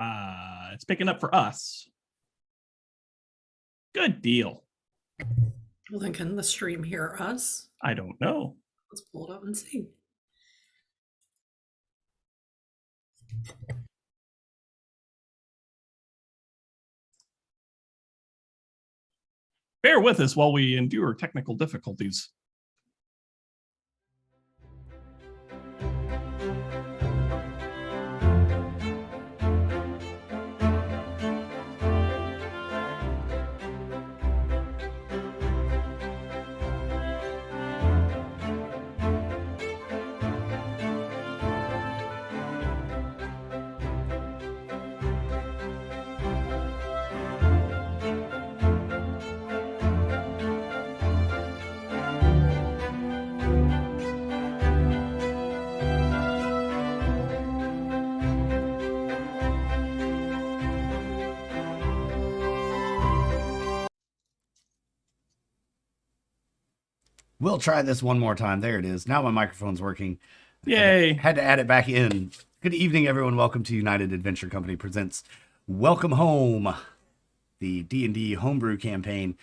It's picking up for us. Good deal. Well, then can the stream hear us? I don't know. Let's pull it up and see. Bear with us while we endure technical difficulties. We'll try this one more time. There it is. Now my microphone's working. Yay. Had to add it back in. Good evening, everyone. Welcome to United Adventure Company presents Welcome Home, the D&D Homebrew campaign,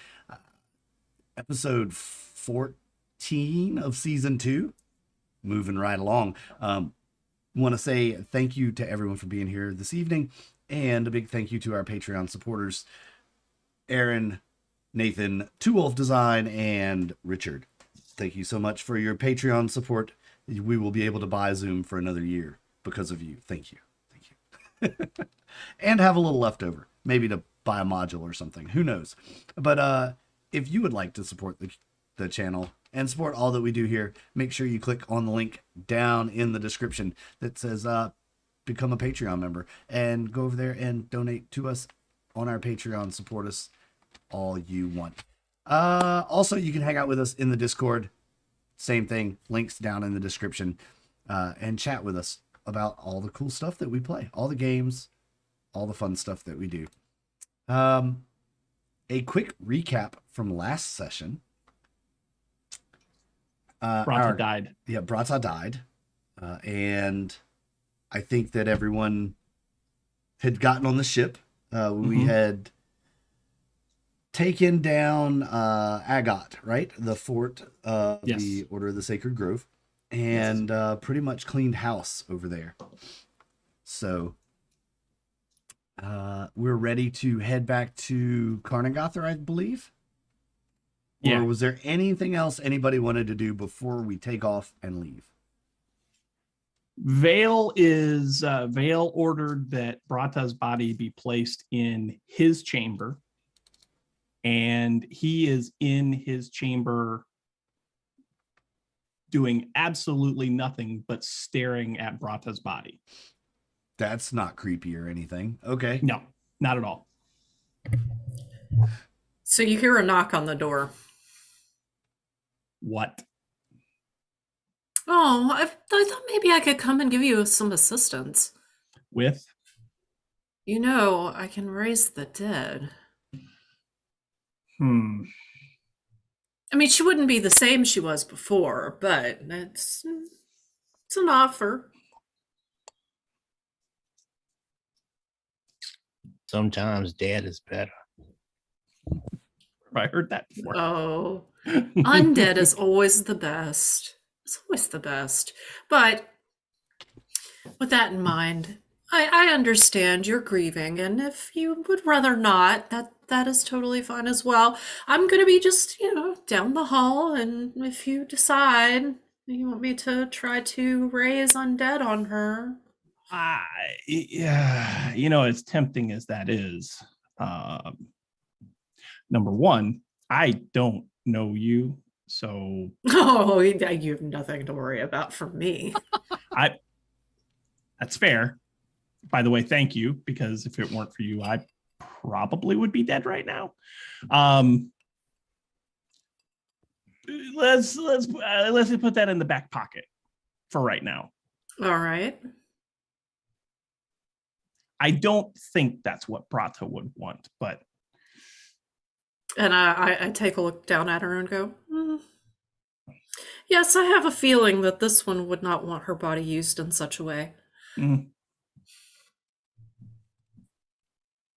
episode 14 of season 2. Moving right along. Want to say thank you to everyone for being here this evening, and a big thank you to our Patreon supporters, Aaron, Nathan, Two Wolf Design, and Richard. Thank you so much for your Patreon support. We will be able to buy Zoom for another year because of you. Thank you. Thank you. And have a little leftover, maybe to buy a module or something. Who knows? But if you would like to support the channel and support all that we do here, make sure you click on the link down in the description that says become a Patreon member, and go over there and donate to us on our Patreon. Support us all you want. Also, you can hang out with us in the Discord. Same thing, links down in the description, and chat with us about all the cool stuff that we play, all the games, all the fun stuff that we do. A quick recap from last session. Bratah died. Yeah, Bratah died. And I think that everyone had gotten on the ship. We had taken down Agot, right? The fort of the Order of the Sacred Grove. And pretty much cleaned house over there. So we're ready to head back to Karnagatha, I believe. Yeah. Or was there anything else anybody wanted to do before we take off and leave? Vale ordered that Bratah's body be placed in his chamber, and he is in his chamber doing absolutely nothing but staring at Bratah's body. That's not creepy or anything. Okay. No, not at all. So you hear a knock on the door. What? Oh, I thought maybe I could come and give you some assistance. With? You know, I can raise the dead. I mean, she wouldn't be the same she was before, but it's an offer. Sometimes dead is better. I heard that before. Oh, undead is always the best. It's always the best. But with that in mind, I understand you're grieving, and if you would rather not, that is totally fine as well. I'm going to be just, down the hall, and if you decide you want me to try to raise undead on her. Yeah, as tempting as that is, number one, I don't know you, so... Oh, you have nothing to worry about from me. That's fair. By the way, thank you, because if it weren't for you, I probably would be dead right now. Let's put that in the back pocket for right now. All right. I don't think that's what Bratah would want, but... And I take a look down at her and go, yes, I have a feeling that this one would not want her body used in such a way.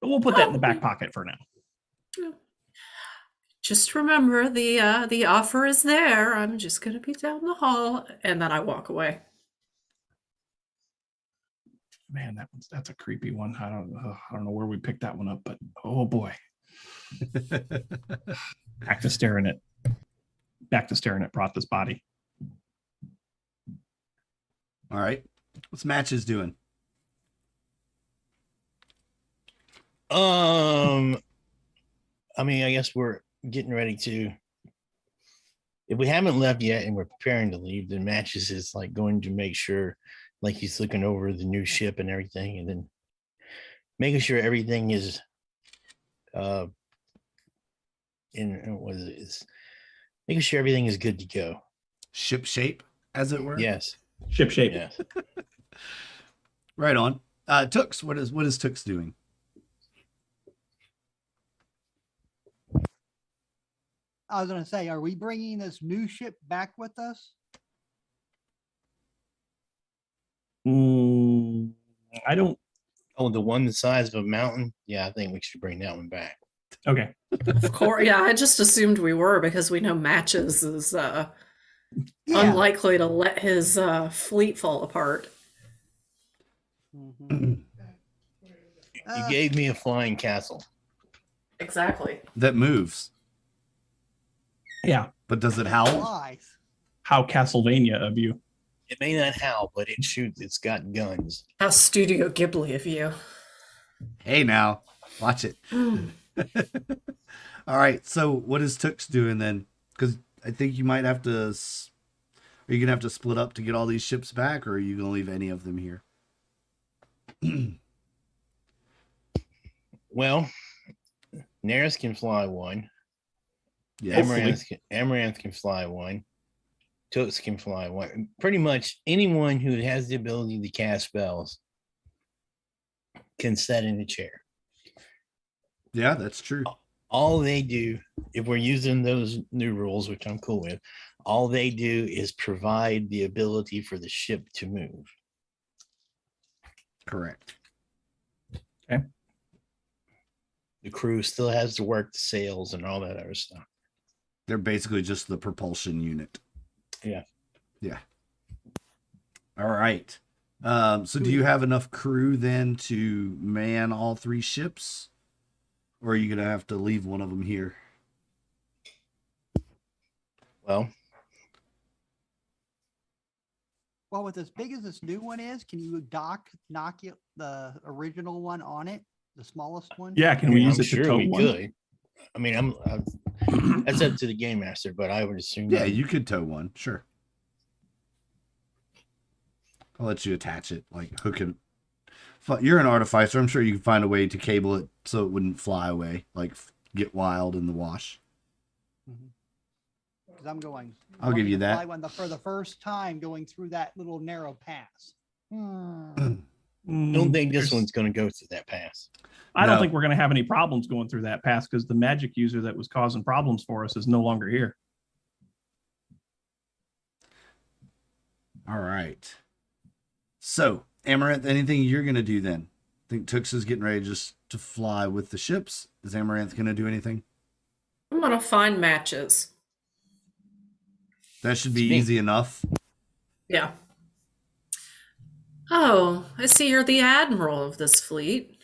But we'll put that in the back pocket for now. Just remember the offer is there. I'm just gonna be down the hall, and then I walk away. Man, that's a creepy one. I don't know where we picked that one up, but oh boy. Back to staring at Bratah's body. All right. What's Matches doing? I mean, I guess we're getting ready to. If we haven't left yet and we're preparing to leave, then Matches is like going to make sure, like he's looking over the new ship and everything, and then making sure everything is making sure everything is good to go. Ship shape, as it were. Yes. Ship shape. Yes. Right on. Tooks, what is Tooks doing? I was going to say, are we bringing this new ship back with us? I don't. Oh, the one the size of a mountain? Yeah, I think we should bring that one back. Okay. Of course, yeah. I just assumed we were because we know Matches is Yeah. unlikely to let his fleet fall apart. Mhm. You gave me a flying castle. Exactly. That moves, Yeah. but does it howl? Flies. How Castlevania of you. It may not howl, but it shoots. It's got guns. How Studio Ghibli of you. Hey, now, watch it. All right. So, what is Tooks doing then? Because I think you might have to. Are you gonna have to split up to get all these ships back, or are you gonna leave any of them here? Well, Neris can fly one. Yeah. Amaranth can fly one. Tooks can fly one. Pretty much anyone who has the ability to cast spells can sit in the chair. Yeah, that's true. All they do, if we're using those new rules, which I'm cool with, all they do is provide the ability for the ship to move. Correct. Okay. The crew still has to work the sails and all that other stuff. They're basically just the propulsion unit. Yeah. Yeah. All right. So do you have enough crew then to man all three ships? Or are you going to have to leave one of them here? Well, Well, with as big as this new one is, can you knock the original one on it? The smallest one? Yeah. Can we use I'm it to sure tow we one? could. I mean, that's up to the game master, but I would assume. Yeah, you could tow one. Sure. I'll let you attach it, like hook it. You're an artificer. I'm sure you can find a way to cable it so it wouldn't fly away, like get wild in the wash. Because I'm going. I'll give you that. Fly one for the first time going through that little narrow pass. I don't think this one's going to go through that pass. I don't No. think we're going to have any problems going through that pass because the magic user that was causing problems for us is no longer here. All right. So, Amaranth, anything you're going to do then? I think Tooks is getting ready just to fly with the ships. Is Amaranth going to do anything? I'm gonna find Matches. That should be It's me. easy enough. Yeah. Oh, I see you're the admiral of this fleet.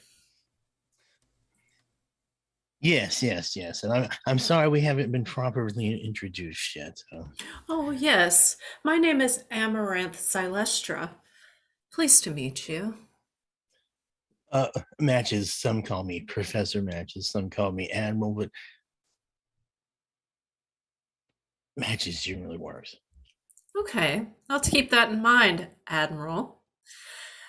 Yes. And I'm sorry we haven't been properly introduced yet. So. Oh, yes. My name is Amaranth Silestra. Pleased to meet you. Matches. Some call me Professor Matches. Some call me Admiral, but Matches generally works. Okay, I'll keep that in mind, Admiral.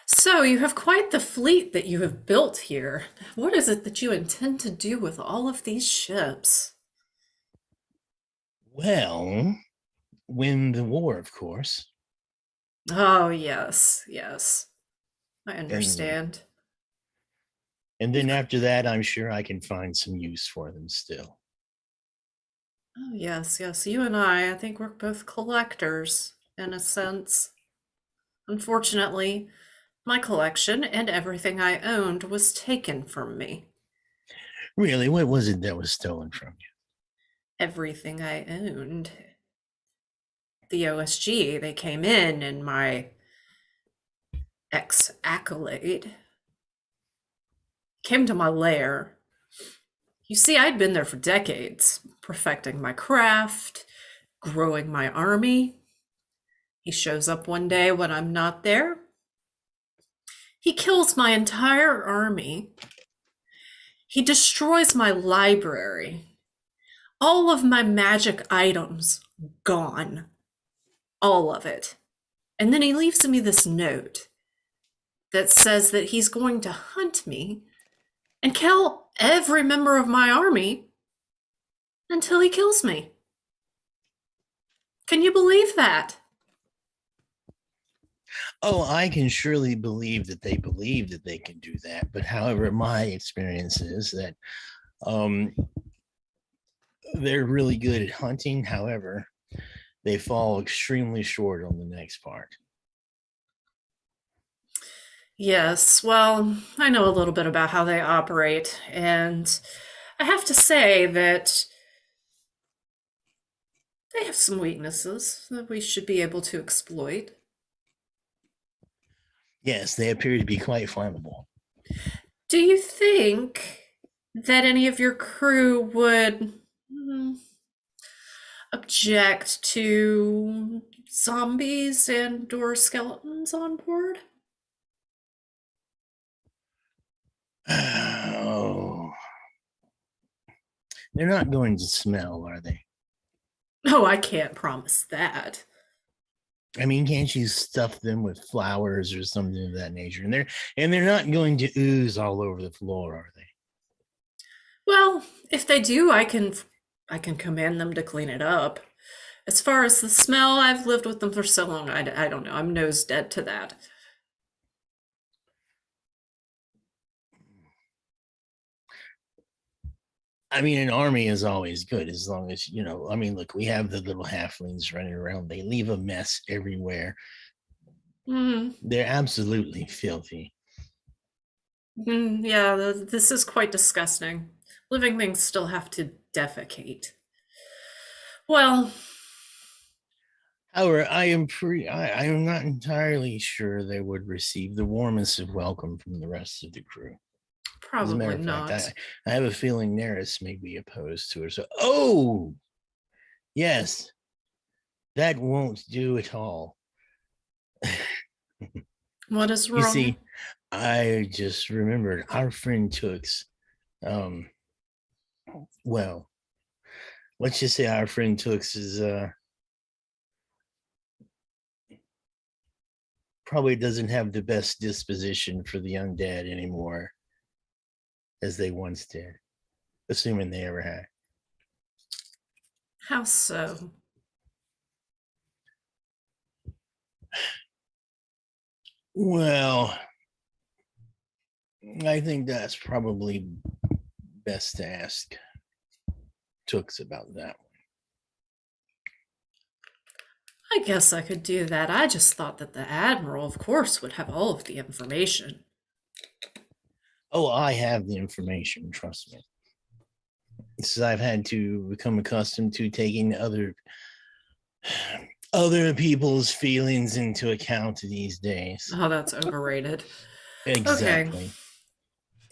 So, you have quite the fleet that you have built here. What is it that you intend to do with all of these ships? Well, win the war, of course. Oh, yes. I understand. And then after that, I'm sure I can find some use for them still. Oh, yes. You and I think we're both collectors, in a sense. Unfortunately, my collection and everything I owned was taken from me. Really? What was it that was stolen from you? Everything I owned. The OSG, they came in and my ex-acolyte came to my lair. You see, I'd been there for decades, perfecting my craft, growing my army. He shows up one day when I'm not there. He kills my entire army. He destroys my library. All of my magic items gone. All of it. And then he leaves me this note that says that he's going to hunt me and kill every member of my army until he kills me. Can you believe that? Oh, I can surely believe that they can do that. But however, my experience is that they're really good at hunting. However, they fall extremely short on the next part. Yes, well, I know a little bit about how they operate, and I have to say that they have some weaknesses that we should be able to exploit. Yes, they appear to be quite flammable. Do you think that any of your crew would object to zombies and or skeletons on board? Oh, they're not going to smell, are they? Oh, I can't promise that. I mean, can't you stuff them with flowers or something of that nature? And they're not going to ooze all over the floor, are they? Well, if they do, I can command them to clean it up. As far as the smell, I've lived with them for so long, I don't know. I'm nose dead to that. I mean, an army is always good as long as, I mean, look, we have the little halflings running around. They leave a mess everywhere. They're absolutely filthy. Yeah, this is quite disgusting. Living things still have to defecate. Well, however, I am not entirely sure they would receive the warmest of welcome from the rest of the crew. As a matter probably of not. fact, I have a feeling Neris may be opposed to her. So, oh, yes, that won't do at all. What is wrong? You see, I just remembered our friend Tooks. Well, let's just say our friend Tooks is probably doesn't have the best disposition for the undead anymore as they once did, assuming they ever had. How so? Well, I think that's probably best to ask Tooks about that one. I guess I could do that. I just thought that the Admiral, of course, would have all of the information. Oh, I have the information, trust me. Since I've had to become accustomed to taking other people's feelings into account these days. Oh, that's overrated. Exactly.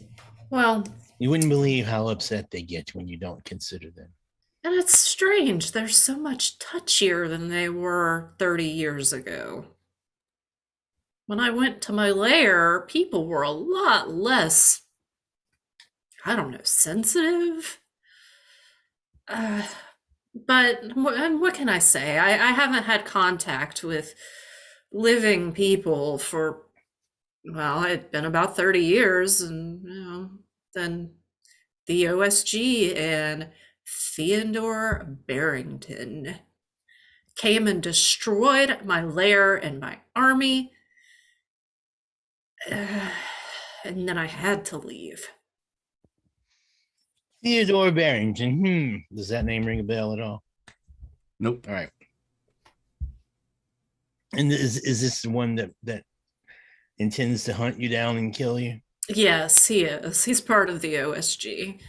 Okay. Well, you wouldn't believe how upset they get when you don't consider them. And it's strange. They're so much touchier than they were 30 years ago. When I went to my lair, people were a lot less, I don't know, sensitive. But what can I say? I haven't had contact with living people for, well, it's been about 30 years. And, then the OSG and Theodore Barrington came and destroyed my lair and my army. And then I had to leave. Theodore Barrington. Does that name ring a bell at all? Nope. All right. And is this the one that intends to hunt you down and kill you? Yes, he is. He's part of the OSG.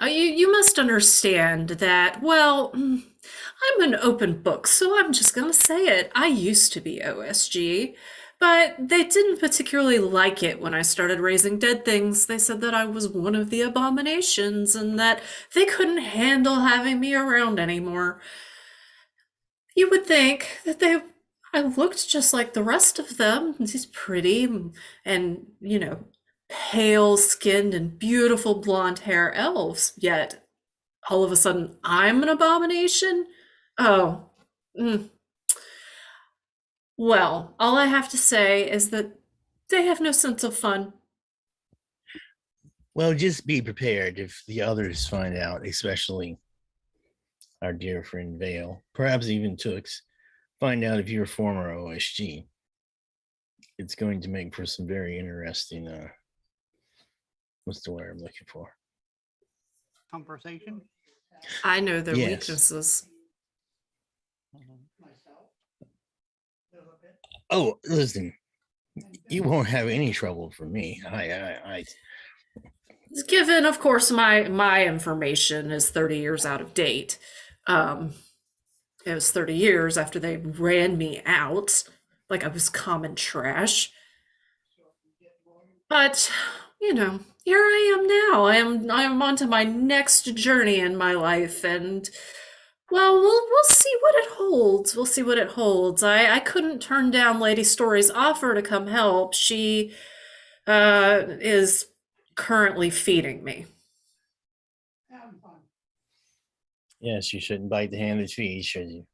You must understand that, well, I'm an open book, so I'm just gonna say it. I used to be OSG, but they didn't particularly like it when I started raising dead things. They said that I was one of the abominations and that they couldn't handle having me around anymore. You would think that I looked just like the rest of them. These pretty and, pale skinned and beautiful blonde hair elves. Yet all of a sudden I'm an abomination? Oh, mm. Well, all I have to say is that they have no sense of fun. Well, just be prepared if the others find out, especially our dear friend Vale, perhaps even Tooks, find out if you're a former OSG. It's going to make for some very interesting, what's the word I'm looking for? Conversation. I know their Yes. weaknesses. Oh, listen, you won't have any trouble for me. Given, of course, my information is 30 years out of date. It was 30 years after they ran me out, like I was common trash. But, here I am now. I'm on to my next journey in my life, and well, we'll see what it holds. We'll see what it holds. I couldn't turn down Lady Story's offer to come help. She is currently feeding me. Yes, you shouldn't bite the hand that feeds, should you?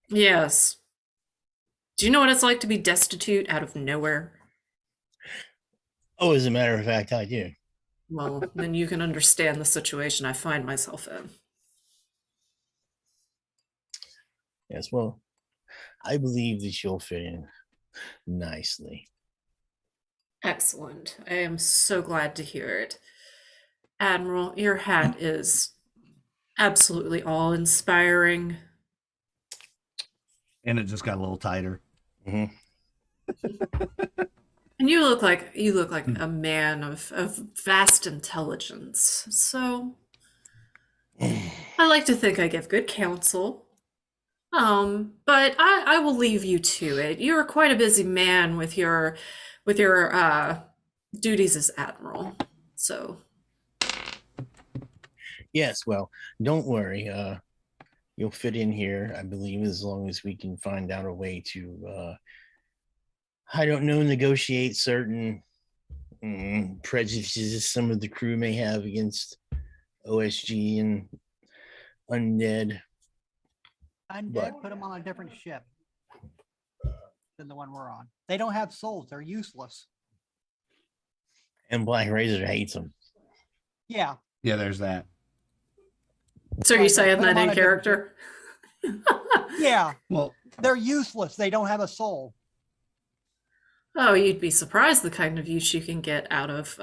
Yes. Do you know what it's like to be destitute out of nowhere? Oh, as a matter of fact, I do. Well, then you can understand the situation I find myself in. Yes, well, I believe that you'll fit in nicely. Excellent. I am so glad to hear it. Admiral, your hat is absolutely awe-inspiring. And it just got a little tighter. Mhm. And you look like a man of vast intelligence. So I like to think I give good counsel. But I will leave you to it. You're quite a busy man with your duties as admiral. So Yes, well, don't worry. You'll fit in here, I believe, as long as we can find out a way to, I don't know, negotiate certain prejudices some of the crew may have against OSG and undead. Undead, But- put them on a different ship than the one we're on. They don't have souls. They're useless. And Black Razor hates them. Yeah. Yeah, there's that. so are you Right, saying put that them on in a different character? Yeah. Well, They're useless. They don't have a soul. Oh, you'd be surprised the kind of use you can get out of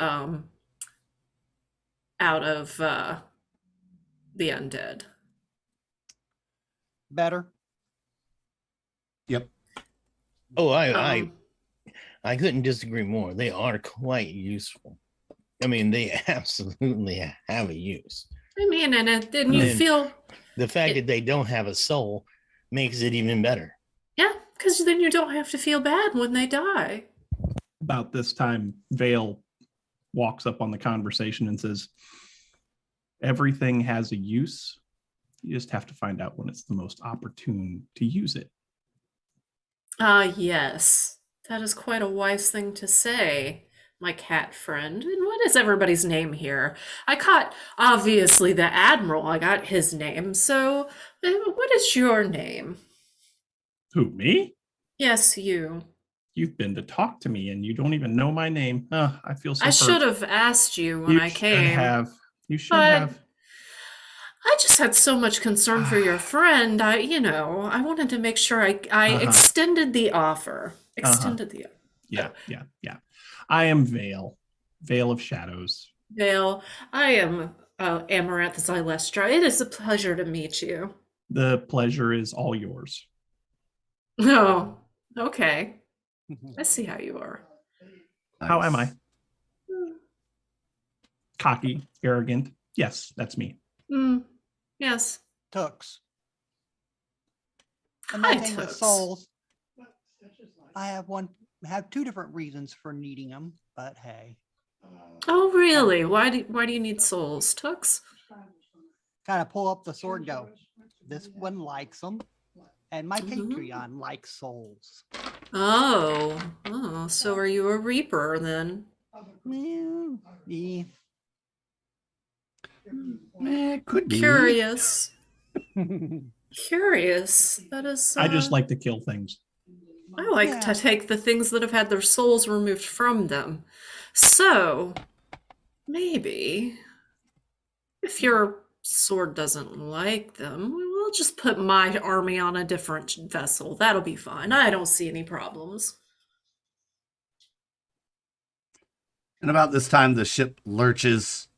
the undead. Better. yep. Oh, Um, I couldn't disagree more. They are quite useful. I mean, they absolutely have a use. I mean, and you And- feel, The fact that they don't have a soul makes it even better. yeah, because then you don't have to feel bad when they die. About this time, Vale walks up on the conversation and says, everything has a use. You just have to find out when it's the most opportune to use it. Yes, that is quite a wise thing to say, my cat friend. And what is everybody's name here? I caught, obviously, the Admiral. I got his name. So, what is your name? Who, me? Yes, you. You've been to talk to me and you don't even know my name. I feel so I hurt. should have asked you when You I should came. have. You should but have. I just had so much concern for your friend. I wanted to make sure I Uh-huh. extended the offer. Extended the Yeah. I am Vale. Vale of Shadows. Vale. I am Amaranth Zylestra. It is a pleasure to meet you. The pleasure is all yours. Oh, okay. I see how you are. How am I? Nice. cocky, arrogant. Yes, that's me. Yes. Tux. And Hi, that thing with Tux. souls, I have two different reasons for needing them, but hey, Oh, really? Why do you need souls, Tux? kind of pull up the sword and go, this one likes them, and my Mhm. Patreon likes souls. Oh, so are you a reaper then? Yeah. Could be. Curious. Curious. That is. I just like to kill things. I like Yeah. to take the things that have had their souls removed from them. So maybe if your sword doesn't like them, we'll just put my army on a different vessel. That'll be fine. I don't see any problems. And about this time, the ship lurches,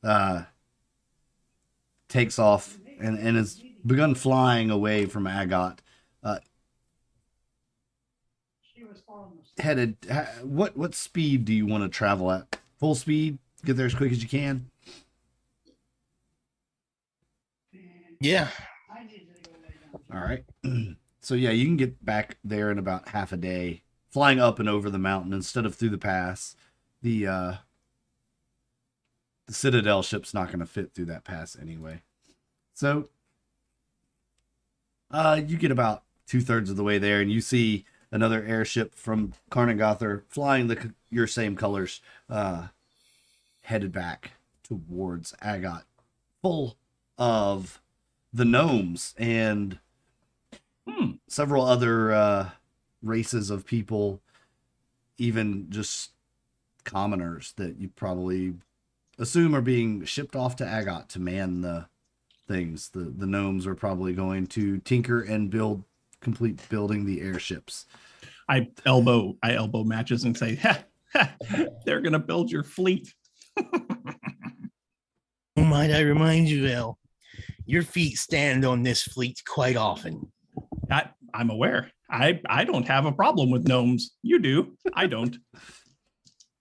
takes off, and has begun flying away from Agot. Headed. What speed do you want to travel at? Full speed. Get there as quick as you can. Yeah. All right. So yeah, you can get back there in about half a day, flying up and over the mountain instead of through the pass. The Citadel ship's not going to fit through that pass anyway. So you get about 2/3 of the way there, and you see another airship from Karnagathar flying your same colors, headed back towards Agot, full of the gnomes and several other races of people, even just commoners that you probably assume are being shipped off to Agot to man the things. The gnomes are probably going to tinker and complete building the airships. I elbow matches and say, ha, ha, they're gonna build your fleet. Might I remind you, El, your feet stand on this fleet quite often. I'm aware. I don't have a problem with gnomes. You do. I don't.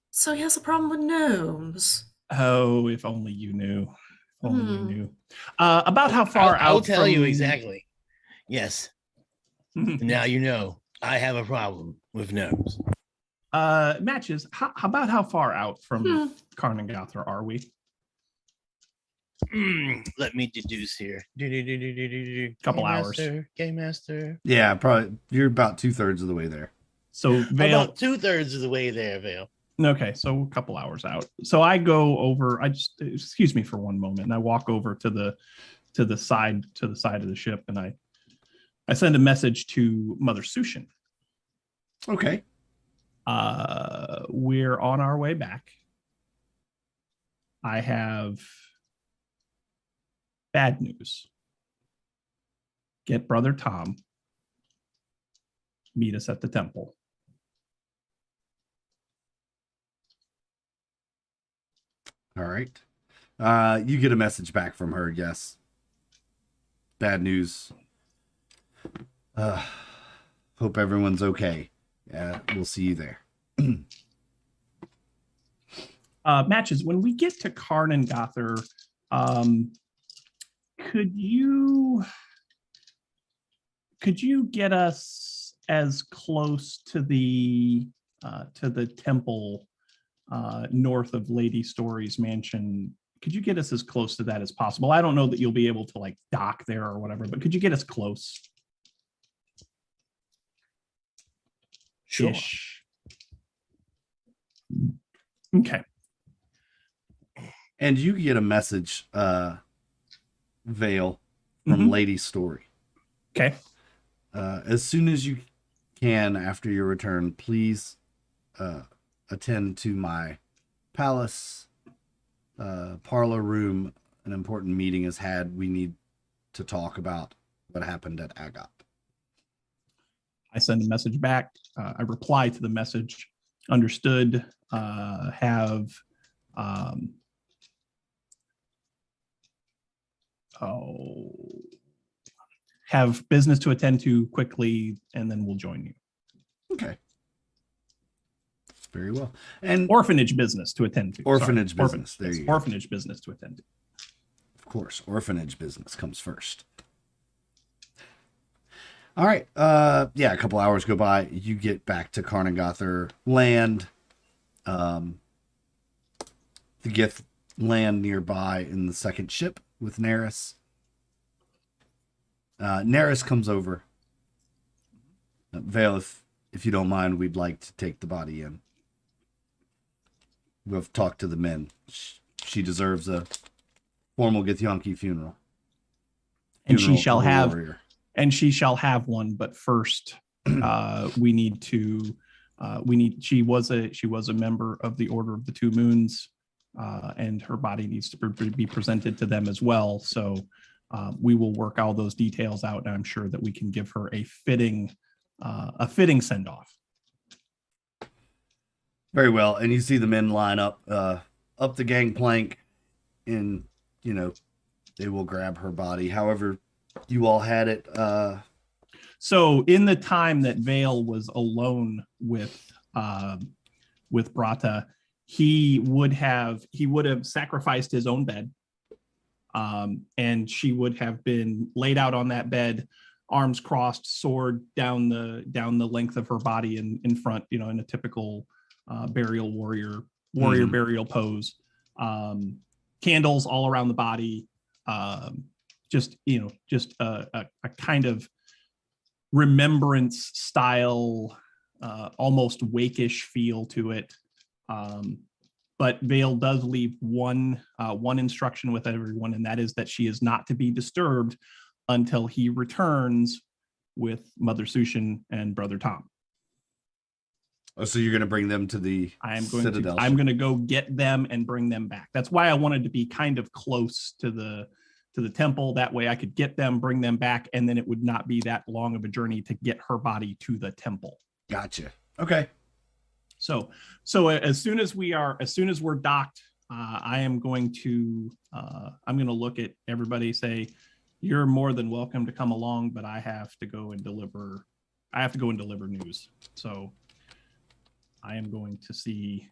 So he has a problem with gnomes. Oh, if only you knew. If only you knew. About how far I'll out? tell you from- exactly. Yes. Now you know I have a problem with gnomes. Matches. How about how far out from Karnagathar are we? Let me deduce here. Couple Game hours. Master, Game Master. Yeah, probably you're about 2/3 of the way there. So Vale. About 2/3 of the way there, Vale. Okay, so a couple hours out. So I go over. I just excuse me for one moment, and I walk over to the side of the ship, and I send a message to Mother Sushen. Okay. We're on our way back. I have bad news. Get Brother Tham. Meet us at the temple. All right. You get a message back from her. Yes. Bad news. Hope everyone's okay. Yeah, we'll see you there. Matches. When we get to Karnagathar, could you get us as close to the temple north of Lady Story's mansion? Could you get us as close to that as possible? I don't know that you'll be able to like dock there or whatever, but could you get us close? Sure. Okay. And you get a message, Vale, from Lady Story. Okay. As soon as you can after your return, please attend to my palace parlor room. An important meeting is had. We need to talk about what happened at Agot. I send a message back. I reply to the message. Understood. Have business to attend to quickly, and then we'll join you. Okay. Very well. And Orphanage business to attend to. Orphanage Sorry. business. There Yes, you go. orphanage business to attend to. Of course, orphanage business comes first. All right. Yeah, a couple hours go by. You get back to Karnagathar land. The Gith land nearby in the second ship with Neris. Neris comes over. Vale, if you don't mind, we'd like to take the body in. We've talked to the men. She deserves a formal Githyanki funeral. And she Funeral shall of a have warrior. and she shall have one, but first we need to she was a member of the Order of the Two Moons, and her body needs to be presented to them as well. So we will work all those details out, and I'm sure that we can give her a fitting send off. Very well. And you see the men line up the gangplank, and they will grab her body. However, you all had it. So in the time that Vale was alone with Bratah, he would have sacrificed his own bed, and she would have been laid out on that bed, arms crossed, sword down the length of her body in front, in a typical burial warrior burial pose. Candles all around the body. Just a kind of remembrance style, almost wakish feel to it. But Vale does leave one instruction with everyone, and that is that she is not to be disturbed until he returns with Mother Sushen and Brother Tham. Oh, so you're going to bring them to the Citadel? I'm going to go get them and bring them back. That's why I wanted to be kind of close to the temple. That way I could get them, bring them back, and then it would not be that long of a journey to get her body to the temple. Gotcha. Okay. So as soon as we're docked, I'm going to look at everybody, say, you're more than welcome to come along, but I have to go and deliver news. So I am going to see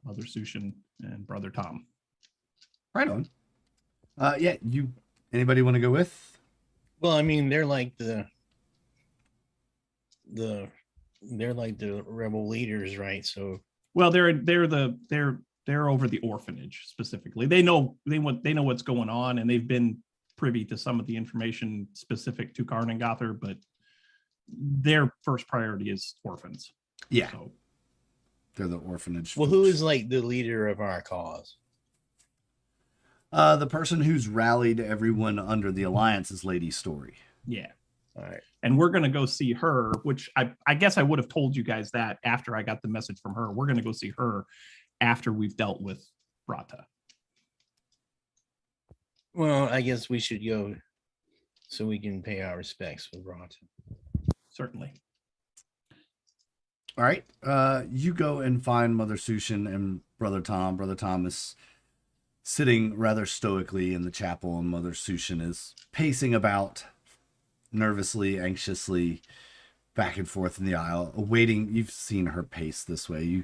Mother Sushen and Brother Tham. Right on. Yeah, anybody want to go with? Well, I mean, they're like the rebel leaders, right? So, well, they're over the orphanage specifically. They know what's going on, and they've been privy to some of the information specific to Karnagathar, but their first priority is orphans. Yeah. So, they're the orphanage. Well, folks. who is like the leader of our cause? The person who's rallied everyone under the Alliance is Lady Story. yeah. All right. And we're going to go see her, which I guess I would have told you guys that after I got the message from her. We're going to go see her after we've dealt with Bratah. Well, I guess we should go so we can pay our respects for Bratah. Certainly. All right. You go and find Mother Sushen and Brother Tham. Brother Tham is sitting rather stoically in the chapel, and Mother Sushen is pacing about nervously, anxiously, back and forth in the aisle, awaiting. You've seen her pace this way.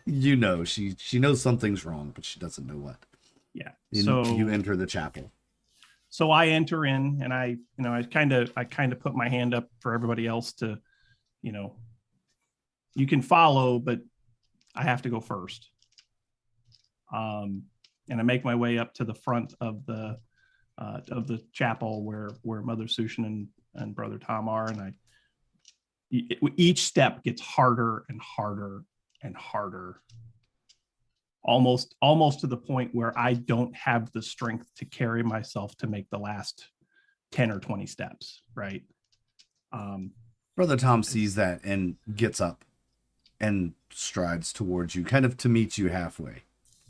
You know she knows something's wrong, but she doesn't know what. Yeah. So you enter the chapel. So I enter in, and I kind of put my hand up for everybody else to, you can follow, but I have to go first. And I make my way up to the front of the chapel where Mother Sushen and Brother Tham are, and each step gets harder and harder and harder, almost to the point where I don't have the strength to carry myself to make the last 10 or 20 steps. Right. Brother Tham sees that and gets up and strides towards you, kind of to meet you halfway.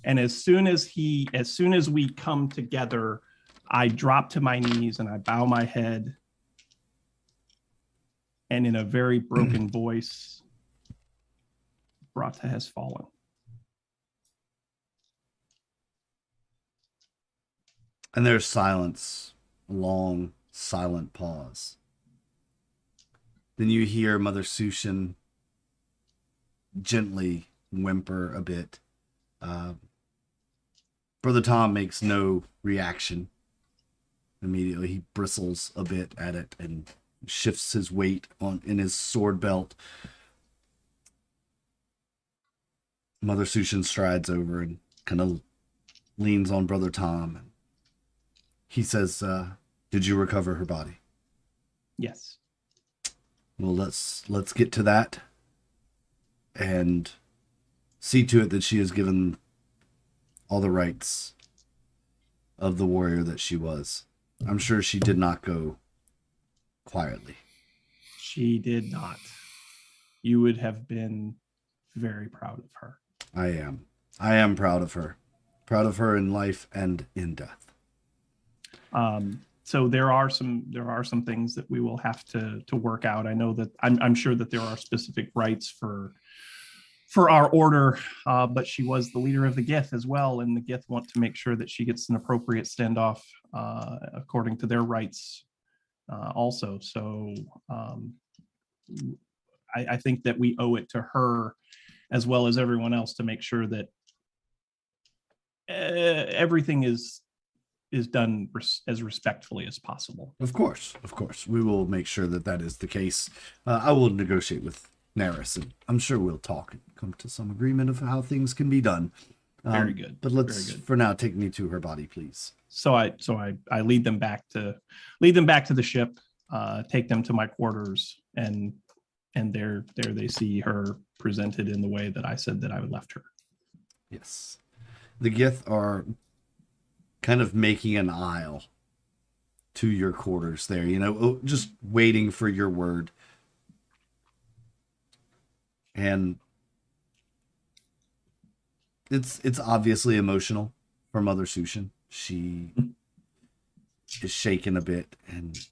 And as soon as we come together, I drop to my knees and I bow my head. And in a very broken voice, Bratah has fallen. And there's silence, a long, silent pause. Then you hear Mother Sushen gently whimper a bit. Brother Tham makes no reaction. Immediately, he bristles a bit at it and shifts his weight in his sword belt. Mother Sushen strides over and kind of leans on Brother Tham. He says, "Did you recover her body?" Yes. Well, let's get to that and see to it that she is given all the rights of the warrior that she was. I'm sure she did not go quietly. She did not. You would have been very proud of her. I am. I am proud of her. Proud of her in life and in death. So there are some things that we will have to work out. I know that I'm sure that there are specific rights for our order, but she was the leader of the Gith as well, and the Gith want to make sure that she gets an appropriate standoff according to their rights also. So I think that we owe it to her as well as everyone else to make sure that everything is done as respectfully as possible. Of course. We will make sure that is the case. I will negotiate with Neris, and I'm sure we'll talk and come to some agreement of how things can be done. Very good. But let's, for now, take me to her body, please. So I lead them back to the ship, take them to my quarters, and there they see her presented in the way that I said that I would left her. Yes. The Gith are kind of making an aisle to your quarters there, just waiting for your word. And it's obviously emotional for Mother Sushen. She is shaken a bit, and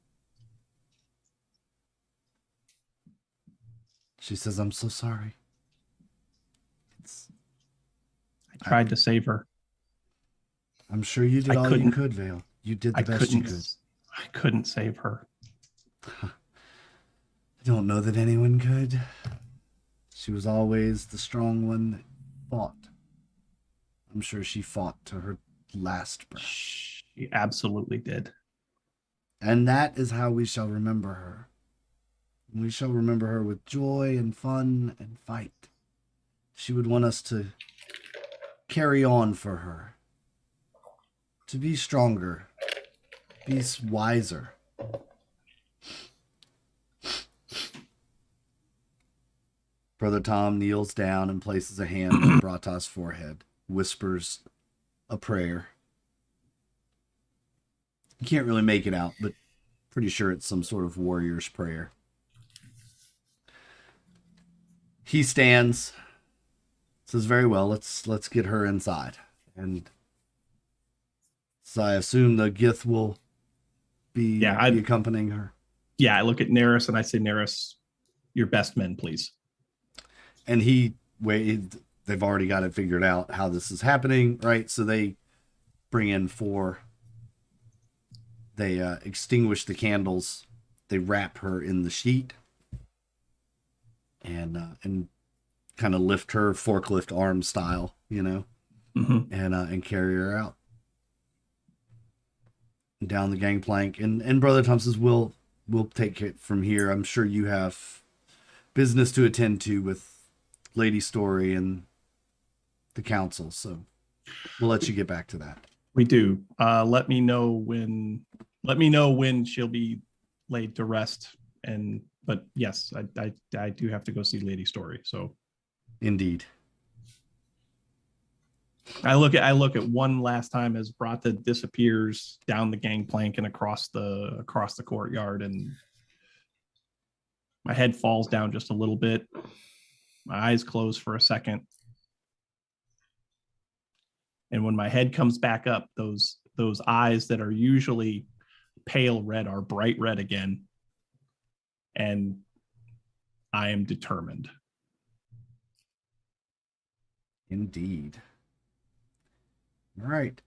she says, "I'm so sorry." I tried to save her. I'm sure you did all you could, Vale. You did the best you could. I couldn't save her. I don't know that anyone could. She was always the strong one that fought. I'm sure she fought to her last breath. She absolutely did. And that is how we shall remember her. We shall remember her with joy and fun and fight. She would want us to carry on for her. To be stronger. Be wiser. Brother Tham kneels down and places a hand on Bratah's forehead, whispers a prayer. You can't really make it out, but pretty sure it's some sort of warrior's prayer. He stands, says, "Very well, let's get her inside." And so I assume the Gith will be accompanying her. Yeah, I look at Neris and I say, "Neris, your best men, please." And they've already got it figured out how this is happening, right? So they bring in 4. They extinguish the candles. They wrap her in the sheet and kind of lift her forklift arm style, Mm-hmm. and carry her out down the gangplank. And Brother Tham says, we'll take it from here. I'm sure you have business to attend to with Lady Story and the council, so we'll let you get back to that. We do. Let me know when she'll be laid to rest. But yes, I do have to go see Lady Story. So indeed. I look at one last time as Bratah disappears down the gangplank and across the courtyard, and my head falls down just a little bit. My eyes close for a second. And when my head comes back up, those eyes that are usually pale red are bright red again. And I am determined. Indeed. All right.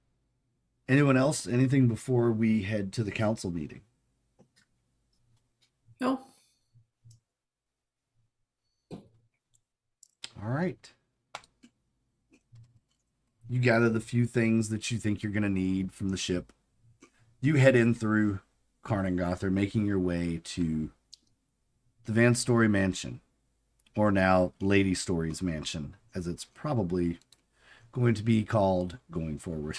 Anyone else? Anything before we head to the council meeting? No. All right. You gather the few things that you think you're going to need from the ship. You head in through Karnengother, making your way to the Van Story Mansion, or now Lady Story's Mansion, as it's probably going to be called going forward.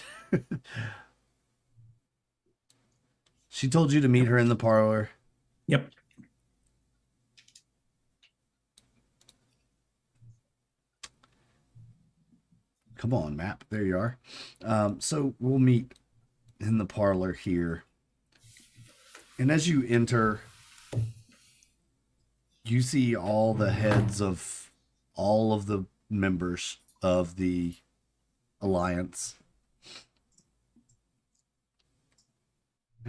She told you to meet her in the parlor. Yep. Come on, map. There you are. So we'll meet in the parlor here. And as you enter, you see all the heads of all of the members of the Alliance.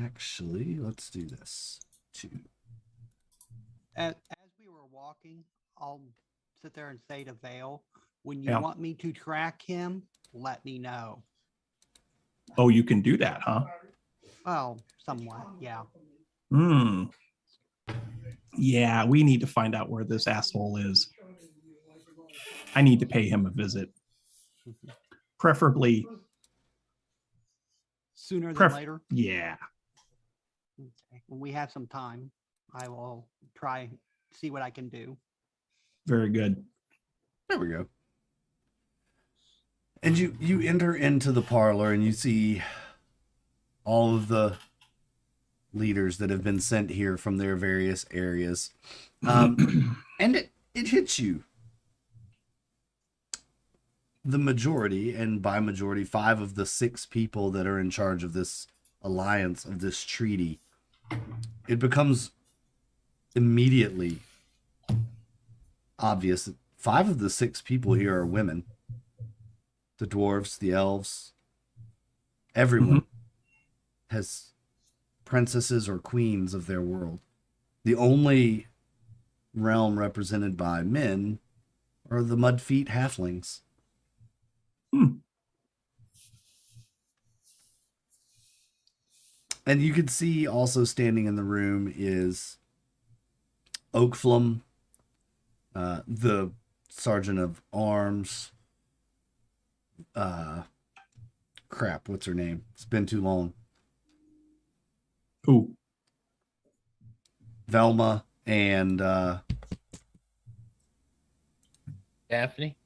Actually, let's do this too. As we were walking, I'll sit there and say to Vale, when you Yeah. want me to track him, let me know. Oh, you can do that, huh? Well, somewhat, yeah. Hmm. Yeah, we need to find out where this asshole is. I need to pay him a visit. Preferably, Sooner than later. yeah. Okay. When we have some time, I will try see what I can do. Very good. There we go. And you enter into the parlor and you see all of the leaders that have been sent here from their various areas. And it hits you. The majority, and by majority, 5 of the 6 people that are in charge of this alliance, of this treaty, it becomes immediately obvious that 5 of the 6 people here are women. The dwarves, the elves, everyone has princesses or queens of their world. The only realm represented by men are the Mudfeet halflings. And you can see also standing in the room is Oakflum, the sergeant of arms. Crap, what's her name? It's been too long. Who? Velma and Daphne.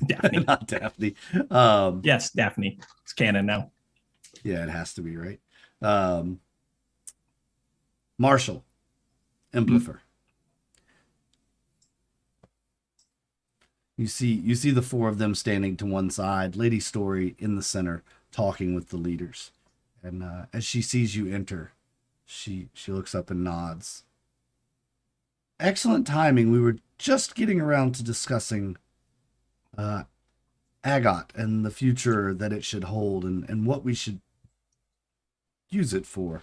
Daphne. not Daphne. Yes, Daphne. It's canon now. Yeah, it has to be, right? Marshall, Implifer. You see the 4 of them standing to one side, Lady Story in the center, talking with the leaders. And as she sees you enter, she looks up and nods. Excellent timing. We were just getting around to discussing Agot and the future that it should hold and what we should use it for.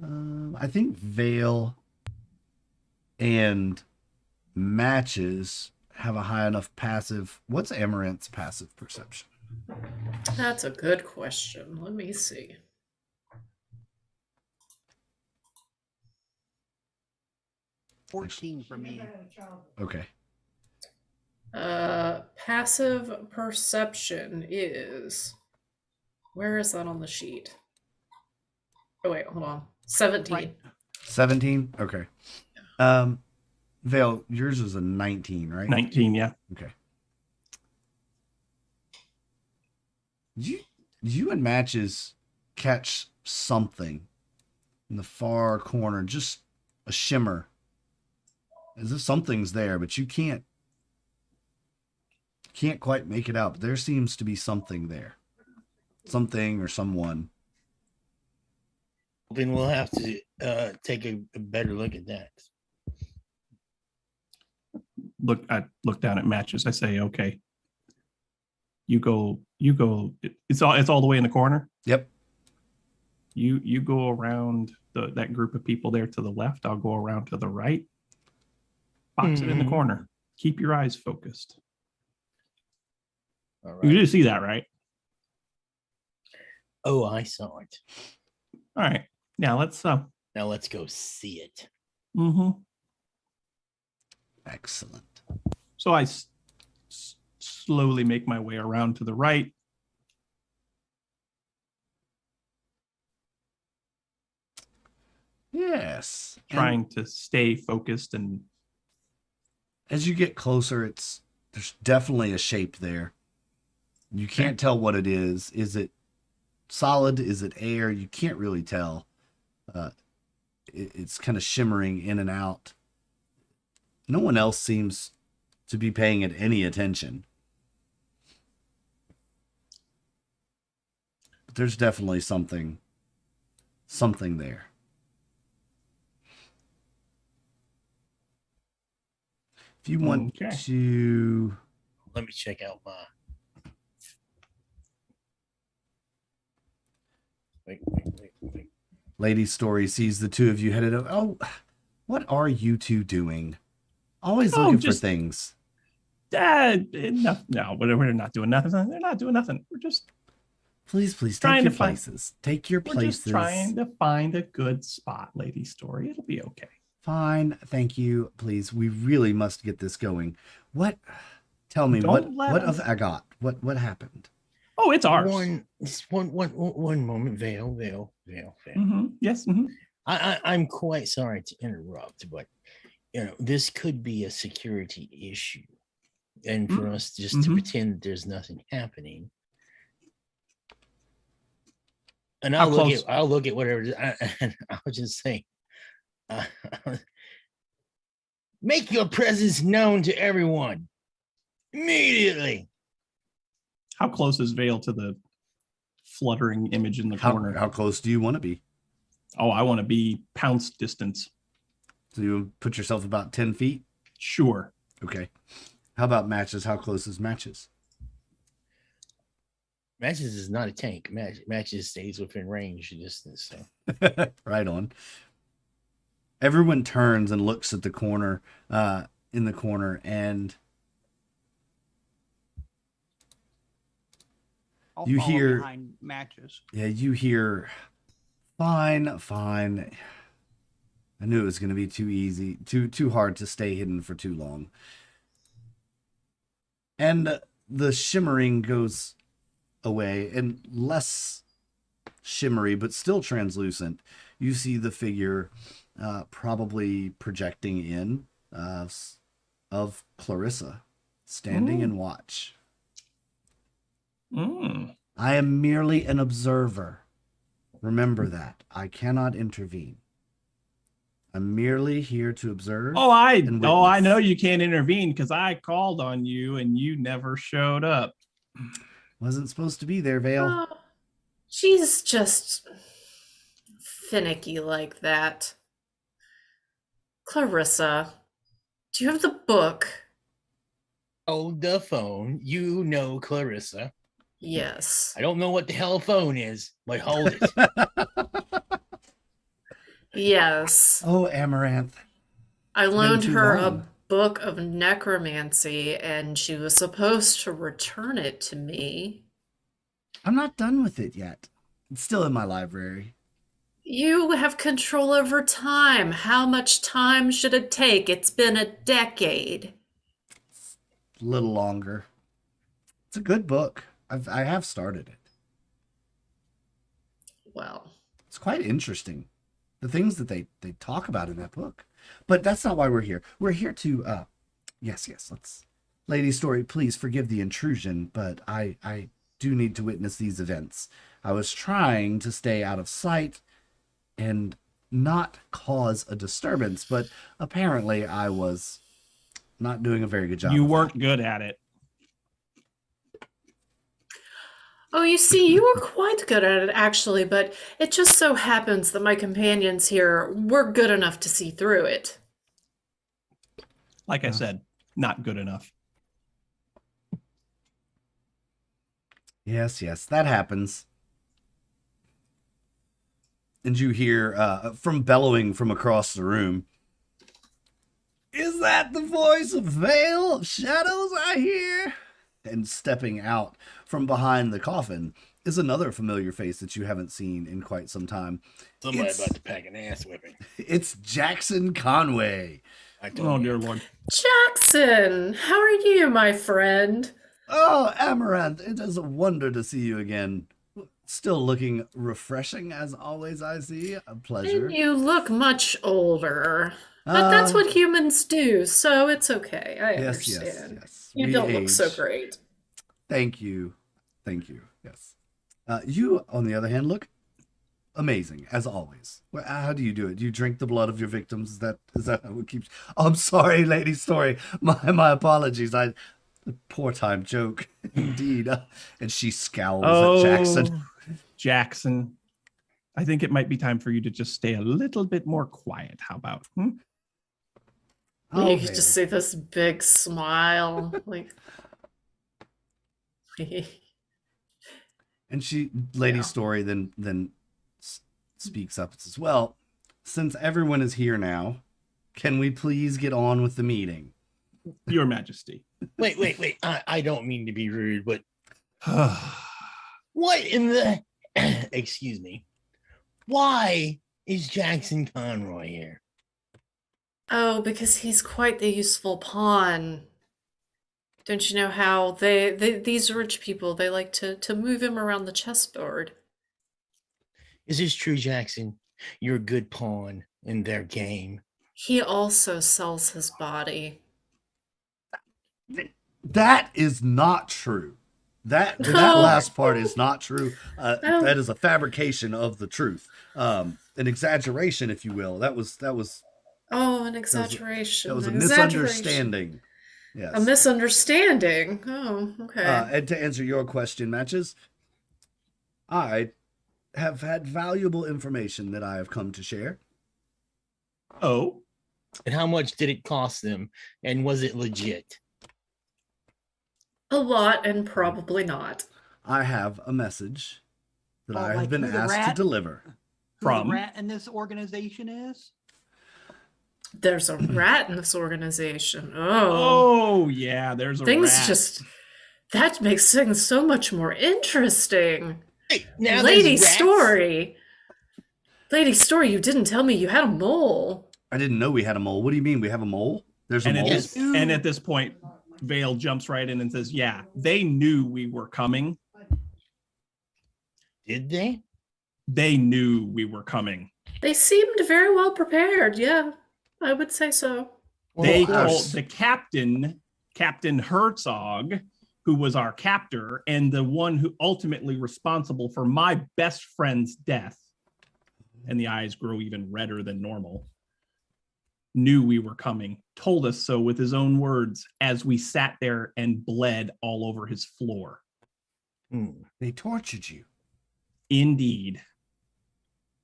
I think Vale and Matches have a high enough passive. What's Amaranth's passive perception? That's a good question. Let me see. $14 for me. Okay. Passive perception is. Where is that on the sheet? Oh wait, hold on. 17. Right. 17? Okay. Vale, yours is a 19, right? 19, yeah. Okay. You and Matches catch something in the far corner, just a shimmer. As if something's there, but you can't quite make it out. But there seems to be something there. Something or someone. Then we'll have to take a better look at that. I look down at Matches. I say, okay. You go. It's all the way in the corner. Yep. You go around that group of people there to the left. I'll go around to the right. Box it in the corner. Keep your eyes focused. All You right. did see that, right? Oh, I saw it. All right. Now let's Now let's go see it. mm-hmm. Excellent. So I slowly make my way around to the right. Yes. And Trying to stay focused and as you get closer, there's definitely a shape there. You can't tell what it is. Is it solid? Is it air? You can't really tell. It's kind of shimmering in and out. No one else seems to be paying it any attention. But there's definitely something there. If you want Okay. to... Let me check out my. Wait. Lady Story sees the two of you headed over. Oh, what are you two doing? Always looking for things. No, we're not doing nothing. They're not doing nothing. We're just Please, trying take your to find- places. Take your we're places. just trying to find a good spot, Lady Story. It'll be okay. Fine, thank you. Please, we really must get this going. What? Tell me Don't let what us- of Agot? What happened? Oh, it's ours. One moment, Vale. Yes. Mhm. I'm quite sorry to interrupt, but this could be a security issue, and for us just to Mhm. pretend that there's nothing happening. And How I'll look at whatever. I'll just say, make your presence known to everyone immediately. How close is Vale to the fluttering image in the corner? How close do you want to be? Oh, I want to be pounce distance. So you put yourself about 10 feet? Sure. Okay. How about Matches? How close is Matches? Matches is not a tank. Matches stays within range distance. So. Right on. Everyone turns and looks at the corner, in the corner, and I'll You follow hear- behind Matches. yeah, you hear, fine. I knew it was going to be too easy, too hard to stay hidden for too long. And the shimmering goes away, and less shimmery, but still translucent. You see the figure, probably projecting in, of Clarissa, standing in watch. Mm. I am merely an observer. Remember that. I cannot intervene. I'm merely here to observe. I and know witness. you can't intervene because I called on you and you never showed up. Wasn't supposed to be there, Vale. Oh, she's just finicky like that. Clarissa, do you have the book? Hold the phone. You know Clarissa. Yes. I don't know what the hell a phone is, but hold it. Yes. Oh, Amaranth. I been loaned too her long. a book of necromancy and she was supposed to return it to me. I'm not done with it yet. It's still in my library. You have control over time. How much time should it take? It's been a decade. A little longer. It's a good book. I have started it. Well, It's quite interesting, the things that they talk about in that book. But that's not why we're here. We're here to yes, let's Lady Story, please forgive the intrusion, but I do need to witness these events. I was trying to stay out of sight and not cause a disturbance, but apparently I was not doing a very good job. You of weren't that. good at it. oh, you see, you were quite good at it actually, but it just so happens that my companions here were good enough to see through it. Like I said, not good enough. Yes, that happens. And you hear from bellowing from across the room, "Is that the voice of Veil of Shadows I hear?" And stepping out from behind the coffin is another familiar face that you haven't seen in quite some time. Somebody It's- about to pack an ass whipping. It's Jackson Conway. I told Oh, you. dear Lord. Jackson, how are you, my friend? Oh, Amaranth, it is a wonder to see you again. Still looking refreshing as always, I see. A pleasure. And you look much older. But that's what humans do, so it's okay. I Yes, yes, understand. yes. You We don't look so age. great. Thank you. Thank you. Yes. You, on the other hand, look amazing as always. How do you do it? Do you drink the blood of your victims? Is that how it keeps? Oh, I'm sorry, Lady Story. My apologies. Poor time joke, indeed. And she scowls at Jackson. Jackson, I think it might be time for you to just stay a little bit more quiet. How about? Oh, You could just Vale. see this big smile. Like, And Lady Yeah. Story, then speaks up and says, "Well, since everyone is here now, can we please get on with the meeting?" Your Majesty. Wait. I don't mean to be rude, but what in the excuse me? Why is Jackson Conroy here? oh, because he's quite the useful pawn. Don't you know how these rich people, they like to move him around the chessboard? Is this true, Jackson? You're a good pawn in their game. He also sells his body. That is not true. That No. last part is not true. No. That is a fabrication of the truth, an exaggeration, if you will. That was Oh, an exaggeration. that was a an exaggeration. misunderstanding. Yes. A misunderstanding. Oh, okay. And to answer your question, Matches, I have had valuable information that I have come to share. Oh, And how much did it cost them? And was it legit? A lot and probably not. I have a message that Oh, I have like been who the asked to rat- deliver. Who From? the rat in this organization is? There's a rat in this organization. oh yeah. There's a Things rat. just that makes things so much more interesting. Hey, now Lady there's rats? Story. Lady Story, you didn't tell me you had a mole. I didn't know we had a mole. What do you mean we have a mole? There's a And mole. at this point, Vale jumps right in and says, "Yeah, they knew we were coming. Did they? They knew we were coming. They seemed very well prepared. Yeah, I would say so. Well, They of course. told the captain, Captain Herzog, who was our captor and the one who ultimately responsible for my best friend's death." And the eyes grow even redder than normal. Knew we were coming, told us so with his own words as we sat there and bled all over his floor. They tortured you. Indeed.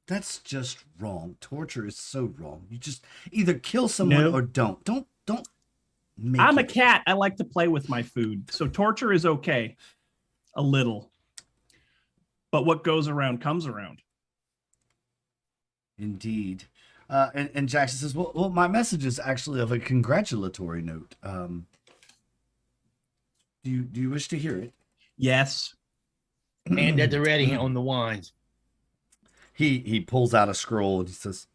That's just wrong. Torture is so wrong. You just either kill someone No. or don't. Don't make I'm a it. cat. I like to play with my food. So torture is okay. A little. But what goes around comes around. Indeed. And Jackson says, well, my message is actually of a congratulatory note. Do you wish to hear it? Yes. And at the ready on the wines. He pulls out a scroll and he says,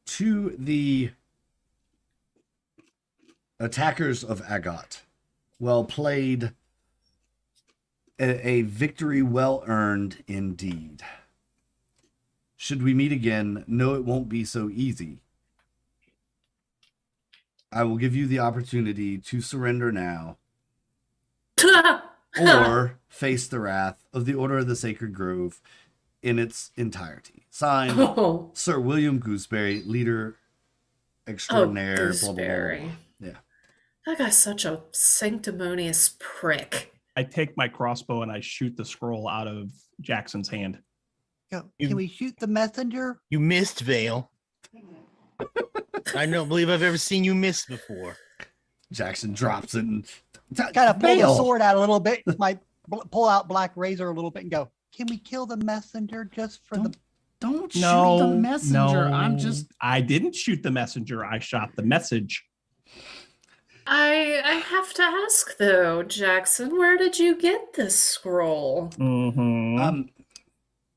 to the attackers of Agot, well played, a victory well earned indeed. Should we meet again, no, it won't be so easy. I will give you the opportunity to surrender now or face the wrath of the Order of the Sacred Grove in its entirety. Signed, Oh, Sir William Gooseberry, leader extraordinaire, blah, blah, blah, blah, Gooseberry. blah. Yeah. That guy's such a sanctimonious prick. I take my crossbow and I shoot the scroll out of Jackson's hand. Go, You- can we shoot the messenger? You missed, Vale. I don't believe I've ever seen you miss before. Jackson drops it and Kind of pull the Vale! sword out a little bit. Pull out Black Razor a little bit and go, can we kill the messenger just for the... Don't shoot the messenger. I'm just I didn't shoot the messenger. I shot the message. I have to ask though, Jackson, where did you get this scroll? Mm-hmm.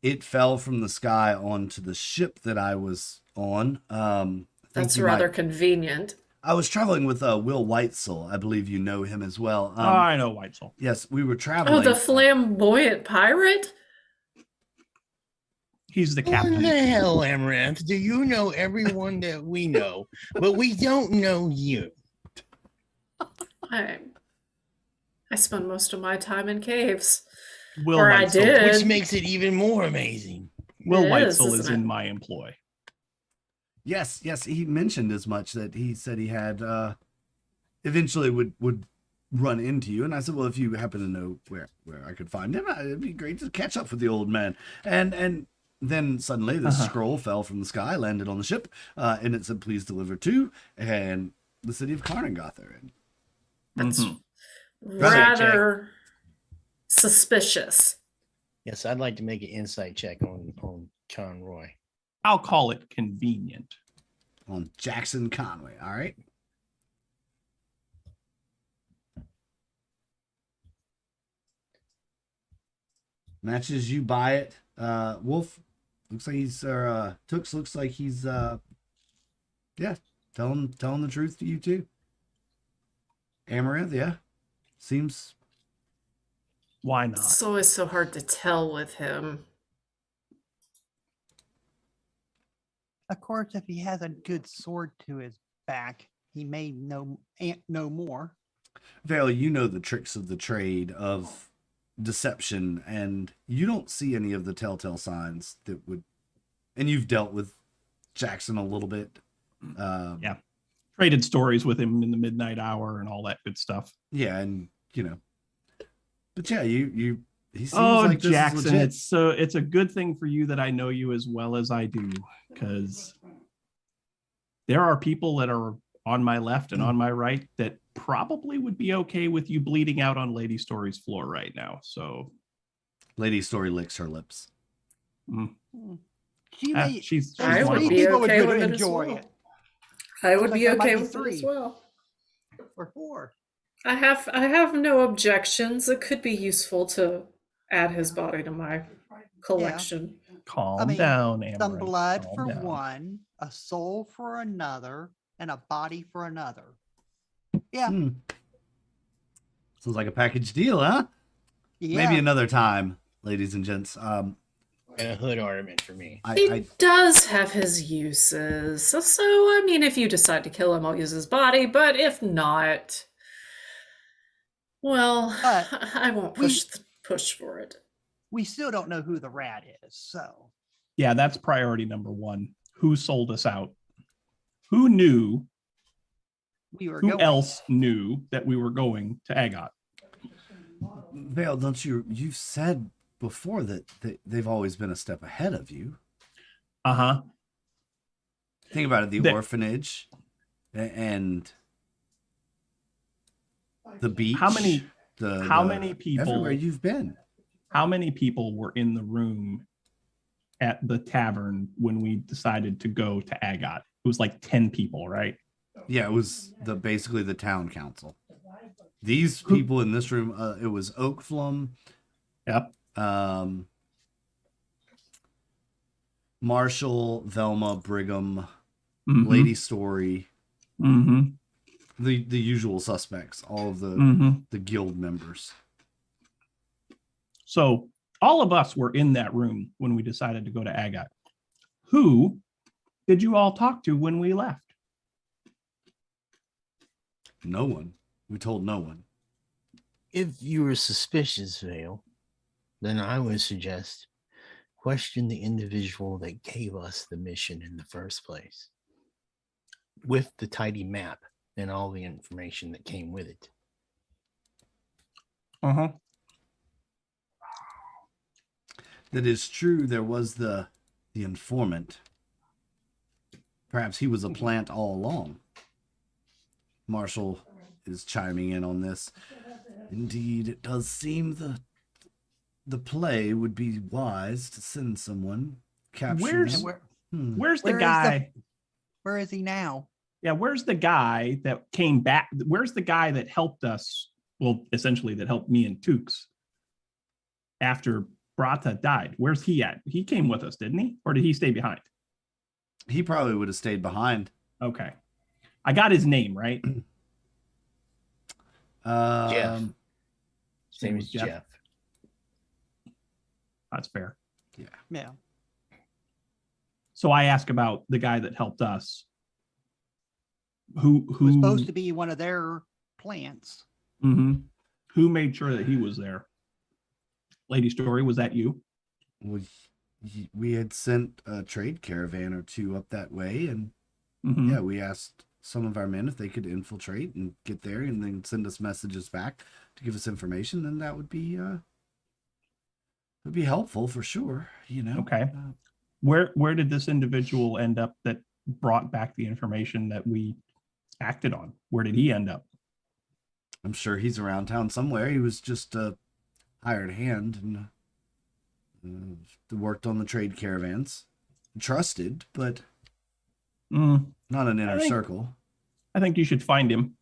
it fell from the sky onto the ship that I was on. I think That's you rather might- convenient. I was traveling with Will Whitesell. I believe you know him as well. I know Whitesell. Yes, we were traveling. Oh, the flamboyant pirate? He's the What captain. the hell, Amaranth? Do you know everyone that we know, but we don't know you? I spend most of my time in caves. Will Or I Whitesell. did. Which makes it even more amazing. Will It is, Whitesell is isn't it? in my employ. Yes, he mentioned as much, that he said he had eventually would run into you. And I said, well, if you happen to know where I could find him, it'd be great to catch up with the old man. And then suddenly this scroll fell from the sky, landed on the ship, and it said, please deliver to, and the city of Karnangoth are in. That's Mhm. rather suspicious. Yes, I'd like to make an insight check on Conroy. I'll call it convenient. On Jackson Conway, all right? Matches, you buy it. Wolf looks like he's Tooks looks like he's yeah, telling the truth to you too. Amaranth, yeah. Seems Why not? It's always so hard to tell with him. Of course, if he has a good sword to his back, he may know more. Vale, you know the tricks of the trade of deception, and you don't see any of the telltale signs that would, and you've dealt with Jackson a little bit. Yeah. Traded stories with him in the midnight hour and all that good stuff. Yeah, and but yeah, he seems Oh, like this is Jackson, legit. it's a good thing for you that I know you as well as I do, because there are people that are on my left and on my right that probably would be okay with you bleeding out on Lady Story's floor right now. So Lady Story licks her lips. She may. she's I would wonderful. be people would okay really with it as enjoy well. it. I would Like be there might okay be with it as 3. well. Or 4. I have no objections. It could be useful to add his body to my collection. Calm down, Some Amaranth. blood Calm for down. one, a soul for another, and a body for another. Yeah. Sounds like a package deal, huh? Yeah. Maybe another time, ladies and gents. And a hood ornament for me. He does have his uses. So, I mean, if you decide to kill him, I'll use his body. But if not, well, But I won't push for it. we still don't know who the rat is. So Yeah, that's priority number one. Who sold us out? Who knew? we were Who going. else knew that we were going to Agot? Vale, don't you've said before that they've always been a step ahead of you. Uh-huh. Think about it, the orphanage and the beach. How many everywhere people you've been? How many people were in the room at the tavern when we decided to go to Agot? It was like 10 people, right? Yeah, it was basically the town council. These people in this room, it was Oakflum. Yep. Marshall, Velma, Brigham, Mhm. Lady Story, Mm-hmm. the usual suspects, all of Mm-hmm. the guild members. So all of us were in that room when we decided to go to Agot. Who did you all talk to when we left? No one. We told no one. If you were suspicious, Vale, then I would suggest question the individual that gave us the mission in the first place, with the tidy map and all the information that came with it. Uh-huh. That is true. There was the informant. Perhaps he was a plant all along. Marshall is chiming in on this. Indeed, it does seem the play would be wise to send someone capture. Where's them. where's the Where is guy? Where is he now? Yeah, where's the guy that came back? Where's the guy that helped us? Well, essentially that helped me and Tukes after Bratah died. Where's he at? He came with us, didn't he? Or did he stay behind? He probably would have stayed behind. Okay. I got his name, right? Jeff. Um, His name is Jeff. Jeff. That's fair. Yeah. So I ask about the guy that helped us. Who It was supposed to be one of their plants. Mhm. Who made sure that he was there? Lady Story, was that you? we had sent a trade caravan or two up that way, and Mhm. yeah, we asked some of our men if they could infiltrate and get there and then send us messages back to give us information. Then that would be helpful for sure. Okay. Where did this individual end up that brought back the information that we acted on? Where did he end up? I'm sure he's around town somewhere. He was just a hired hand and worked on the trade caravans. Trusted, but Mm, not an inner I think- circle. I think you should find him.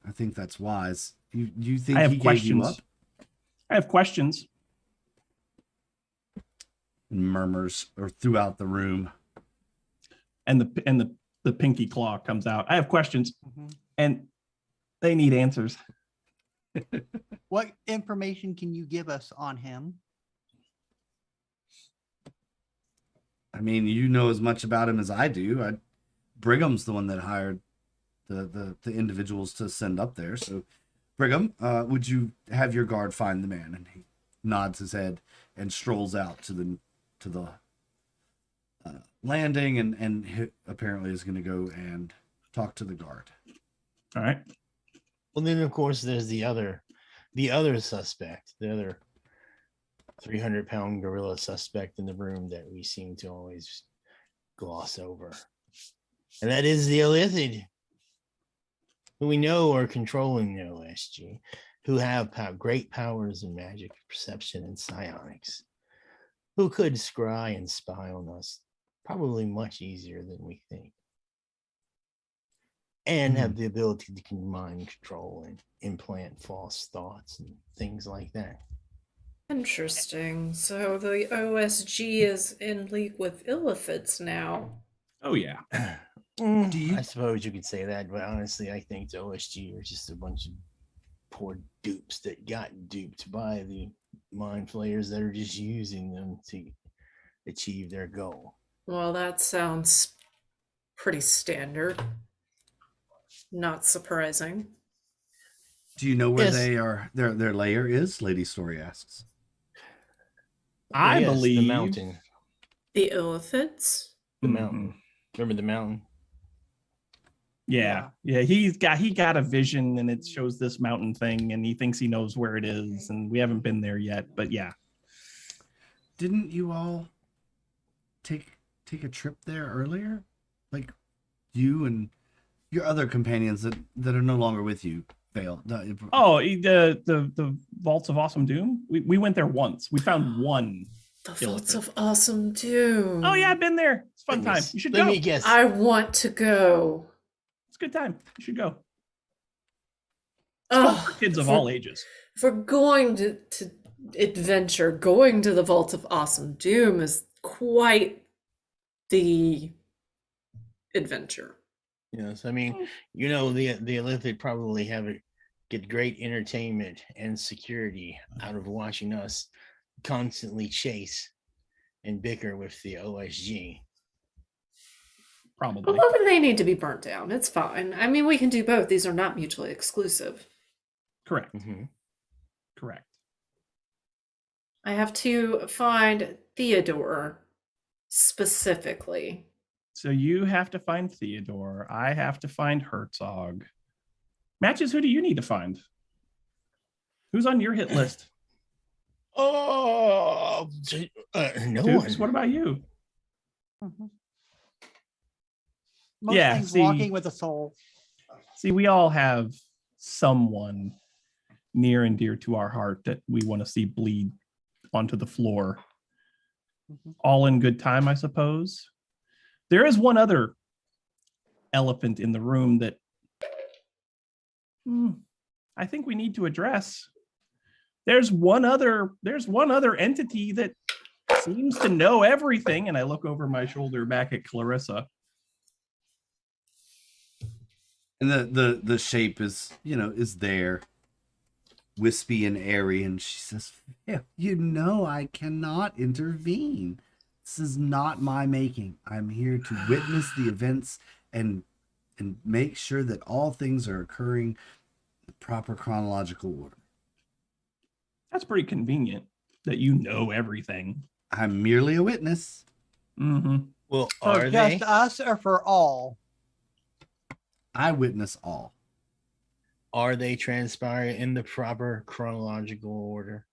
I think that's wise. You think I have he gave you questions. up? I have questions. Murmurs or throughout the room. And the pinky claw comes out. I have questions, Mhm. and they need answers. What information can you give us on him? I mean, you know as much about him as I do. Brigham's the one that hired the individuals to send up there. So, Brigham, would you have your guard find the man? And he nods his head and strolls out to the landing, and he apparently is going to go and talk to the guard. All right. Well, then of course there's the other suspect, the other 300-pound gorilla suspect in the room that we seem to always gloss over, and that is the Illithid, who we know are controlling the OSG, who have great powers in magic, perception, and psionics, who could scry and spy on us probably much easier than we think, and have the ability to mind control and implant false thoughts and things like that. Interesting. So the OSG is in league with Illithids now. Oh yeah. I suppose you could say that, but honestly, I think the OSG are just a bunch of poor dupes that got duped by the mind flayers that are just using them to achieve their goal. Well, that sounds pretty standard. Not surprising. Do you know where Yes. they are? Their lair is? Lady Story asks. I Yes, believe the mountain. The Illithids? The Mhm. mountain. Remember the mountain? Yeah. He got a vision, and it shows this mountain thing, and he thinks he knows where it is, and we haven't been there yet. But yeah. Didn't you all take a trip there earlier? Like you and your other companions that are no longer with you, Vale. Oh, the Vaults of Awesome Doom. We went there once. We found one. The Illithid. Vaults of Awesome Doom. Oh yeah, I've been there. It's a fun time. You should Let go. me guess. I want to go. It's a good time. You should go. It's fun for kids of all ages. For going to adventure, going to the Vault of Awesome Doom is quite the adventure. Yes, I mean, the Illithid probably get great entertainment and security out of watching us constantly chase and bicker with the OSG. Probably. Well, they need to be burnt down. It's fine. I mean, we can do both. These are not mutually exclusive. Correct. Mm-hmm. Correct. I have to find Theodore specifically. So you have to find Theodore. I have to find Herzog. Matches, who do you need to find? Who's on your hit list? Oh, no Dukes, one. what about you? Mhm. Most Yeah, things see- walking with a soul. See, we all have someone near and dear to our heart that we want to see bleed onto the floor. Mhm. All in good time, I suppose. There is one other elephant in the room that I think we need to address. There's one other entity that seems to know everything, and I look over my shoulder back at Clarissa. And the shape is, is there, wispy and airy, and she says, "Yeah, I cannot intervene. This is not my making. I'm here to witness the events and make sure that all things are occurring in the proper chronological order. That's pretty convenient that you know everything. I'm merely a witness." Mm-hmm. Well, For are just they? us or for all? I witness all. Are they transpiring in the proper chronological order?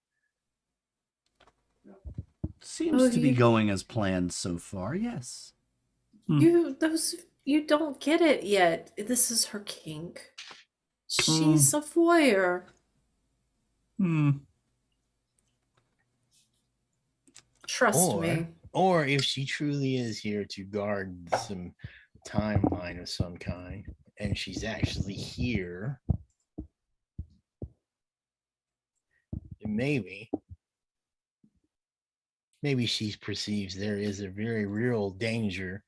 Seems to be going as planned so far, yes. You don't get it yet. This is her kink. She's a voyeur. Hmm. Trust me. Or if she truly is here to guard some timeline of some kind, and she's actually here, then maybe she perceives there is a very real danger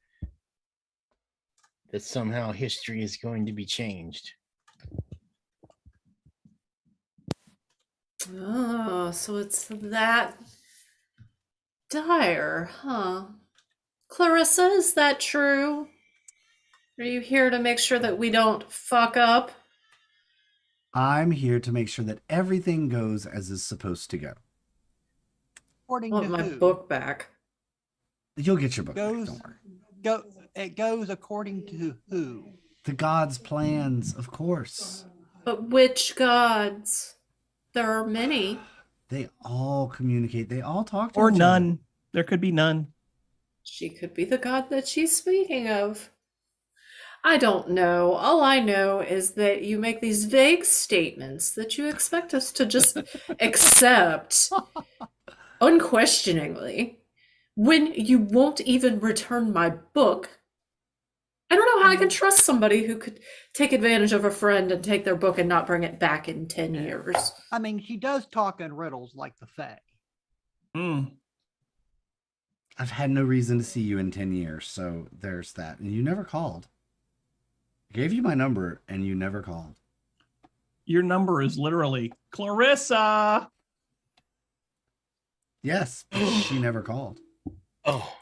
that somehow history is going to be changed. Oh, so it's that dire, huh? Clarissa, is that true? Are you here to make sure that we don't fuck up? I'm here to make sure that everything goes as is supposed to go. According I to want my who? book back. You'll get your book back, Goes don't worry. it goes according to who? The gods' plans, of course. But which gods? There are many. They all communicate. They all talk to Or each other. none. There could be none. She could be the god that she's speaking of. I don't know. All I know is that you make these vague statements that you expect us to just accept unquestioningly when you won't even return my book. I don't know how I can trust somebody who could take advantage of a friend and take their book and not bring it back in 10 years. I mean, she does talk in riddles like the Fae. Mm. I've had no reason to see you in 10 years, so there's that. And you never called. I gave you my number, and you never called. Your number is literally Clarissa. Yes, but she never called. Oh,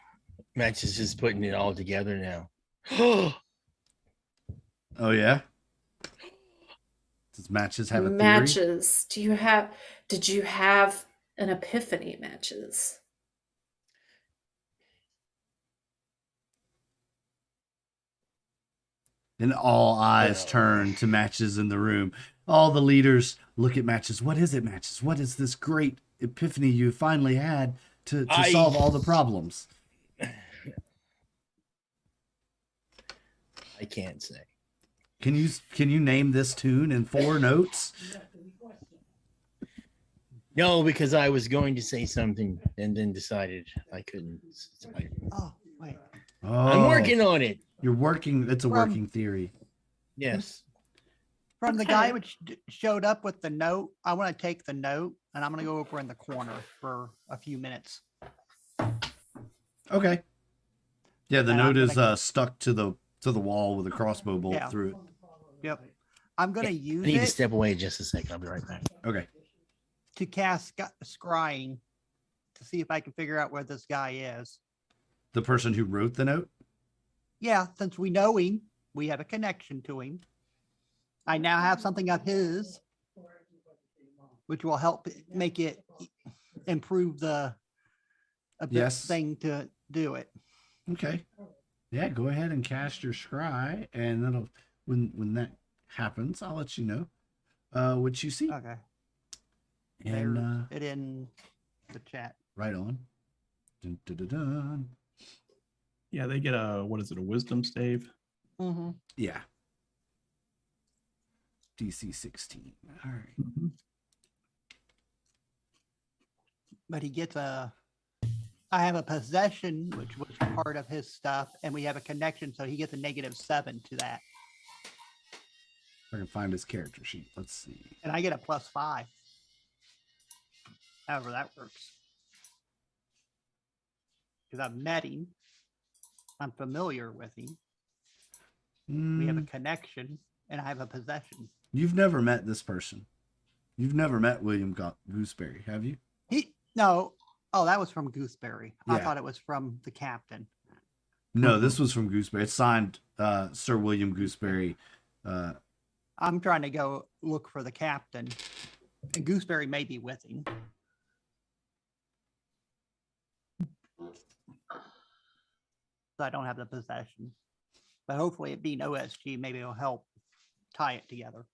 Max is just putting it all together now. Oh, yeah? Does Matches have a theory? Matches. Did you have an epiphany, Matches? And all eyes turn to Matches in the room. All the leaders look at Matches. What is it, Matches? What is this great epiphany you finally had to solve all the problems? I can't say. Can you name this tune in 4 notes? No, because I was going to say something and then decided I couldn't. Oh, wait. Oh, I'm working on it. You're working. It's a working theory. Yes. From the guy which showed up with the note, I want to take the note and I'm going to go over in the corner for a few minutes. Okay. Yeah, the And note I'm is stuck to the wall with a crossbow bolt through it. Yep. I'm going to I use need to it step away just a second. I'll be right back. Okay. to cast scrying to see if I can figure out where this guy is. The person who wrote the note? Yeah, since we know him, we have a connection to him. I now have something of his, which will help make it improve the thing to do it. Okay. Yeah, go ahead and cast your scry, and that'll when that happens, I'll let you know what you see. Okay. And There's it in the chat. right on. Dun, dun, dun, dun. Yeah, they get a wisdom save? Mm-hmm. Yeah. DC 16. All right. Mm-hmm. But he gets I have a possession, which was part of his stuff, and we have a connection, so he gets a -7 to that. If I can find his character sheet. Let's see. And I get a +5. However that works. Because I've met him. I'm familiar with him. We have a connection. and I have a possession. You've never met this person. You've never met William Gooseberry, have you? No. Oh, that was from Gooseberry. I Yeah. thought it was from the captain. No, this was from Gooseberry. It's signed Sir William Gooseberry. I'm trying to go look for the captain, and Gooseberry may be with him. So I don't have the possession, but hopefully it being OSG, maybe it'll help tie it together.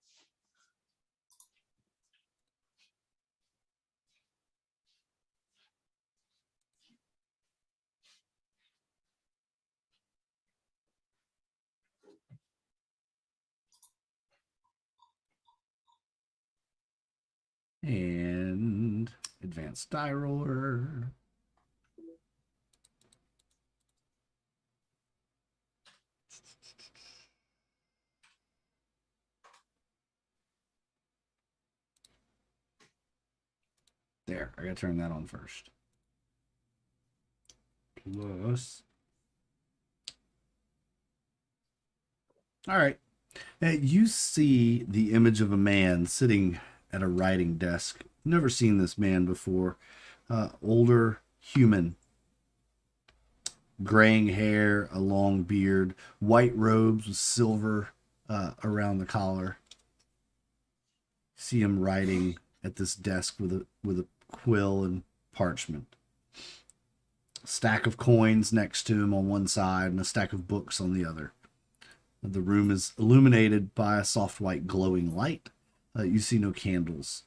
And advanced die roller. There, I gotta turn that on first. Plus. All right. You see the image of a man sitting at a writing desk. Never seen this man before. Older human. Graying hair, a long beard, white robes with silver around the collar. See him writing at this desk with a quill and parchment. A stack of coins next to him on one side and a stack of books on the other. The room is illuminated by a soft white glowing light. You see no candles.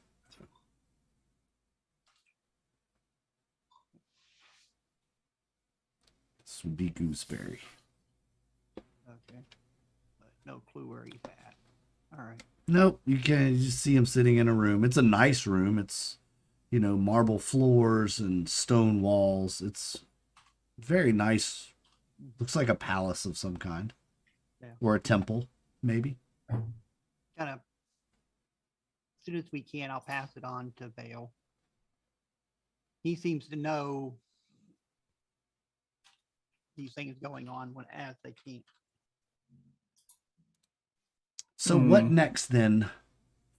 This would be Gooseberry. Okay. But no clue where he's at. All right. Nope, you can't. You just see him sitting in a room. It's a nice room. It's, marble floors and stone walls. It's very nice. Looks like a palace of some kind. Yeah. Or a temple, maybe. Kind of. As soon as we can, I'll pass it on to Vale. He seems to know these things going on as they can. So what next then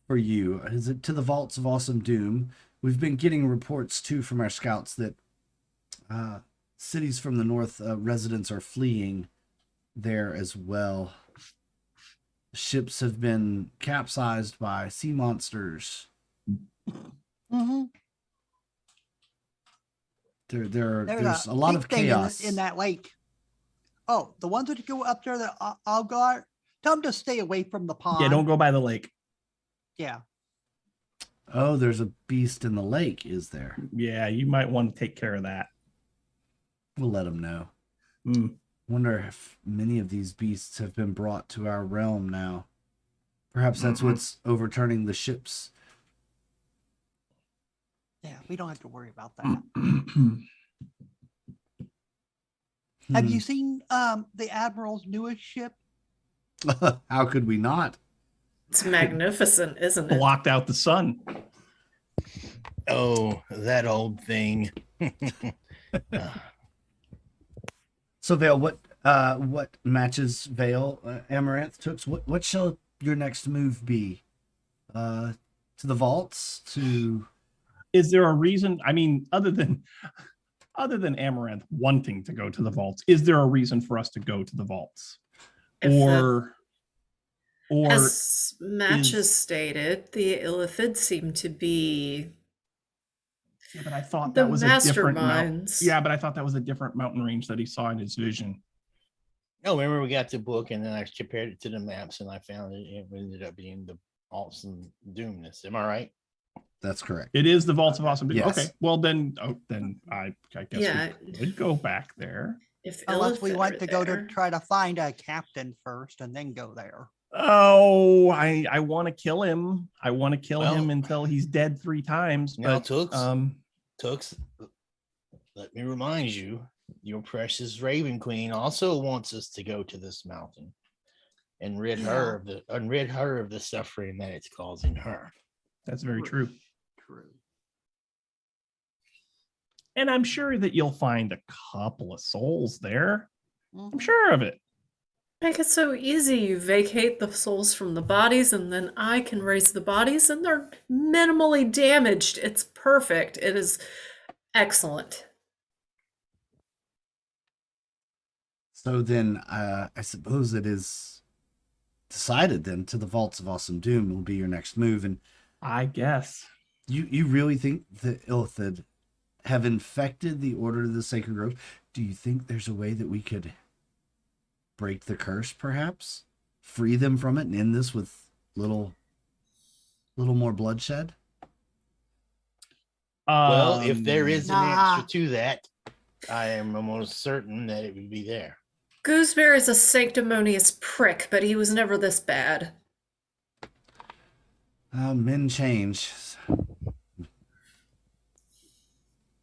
for you? Is it to the vaults of Awesome Doom? We've been getting reports too from our scouts that cities from the north residents are fleeing there as well. Ships have been capsized by sea monsters. Mm-hmm. There's a lot of big thing chaos in that lake. Oh, the ones that go up there, that Agot, tell them to stay away from the pond. Yeah, don't go by the lake. Yeah. Oh, there's a beast in the lake, is there? Yeah, you might want to take care of that. We'll let them know. Mm. Wonder if many of these beasts have been brought to our realm now. Perhaps that's what's overturning the ships. Yeah, we don't have to worry about that. Have you seen the Admiral's newest ship? How could we not? It's magnificent, isn't it? Blocked out the sun. Oh, that old thing. So Vale, what matches Vale, Amaranth Tooks? What shall your next move be? To the vaults? To Is there a reason? I mean, other than Amaranth wanting to go to the vaults, is there a reason for us to go to the vaults? Or as Matches stated, the Illithid seem to be yeah, but I thought the that was a different masterminds. yeah, but I thought that was a different mountain range that he saw in his vision. Oh, remember we got the book and then I compared it to the maps and I found it ended up being the Awesome Doomness. Am I right? that's correct. It is the vaults of Awesome Doom. Yes. Okay, well then I guess Yeah. we could go back there. If Unless we Illithid want are to go to there. try to find a captain first and then go there. Oh, I want to kill him. I want to kill him Well, until he's dead 3 times. Now, But Tooks, let me remind you, your precious Raven Queen also wants us to go to this mountain and rid her of the suffering that it's causing her. that's very true. True. And I'm sure that you'll find a couple of souls there. I'm Mhm. sure of it. Make it so easy. You vacate the souls from the bodies, and then I can raise the bodies, and they're minimally damaged. It's perfect. It is excellent. So then, I suppose it is decided then to the Vaults of Awesome Doom will be your next move. And I guess. you really think the Illithid have infected the Order of the Sacred Grove? Do you think there's a way that we could break the curse, perhaps? Free them from it and end this with little more bloodshed? Well, if there is an Nah. answer to that, I am almost certain that it would be there. Gooseberry's a sanctimonious prick, but he was never this bad. Men change.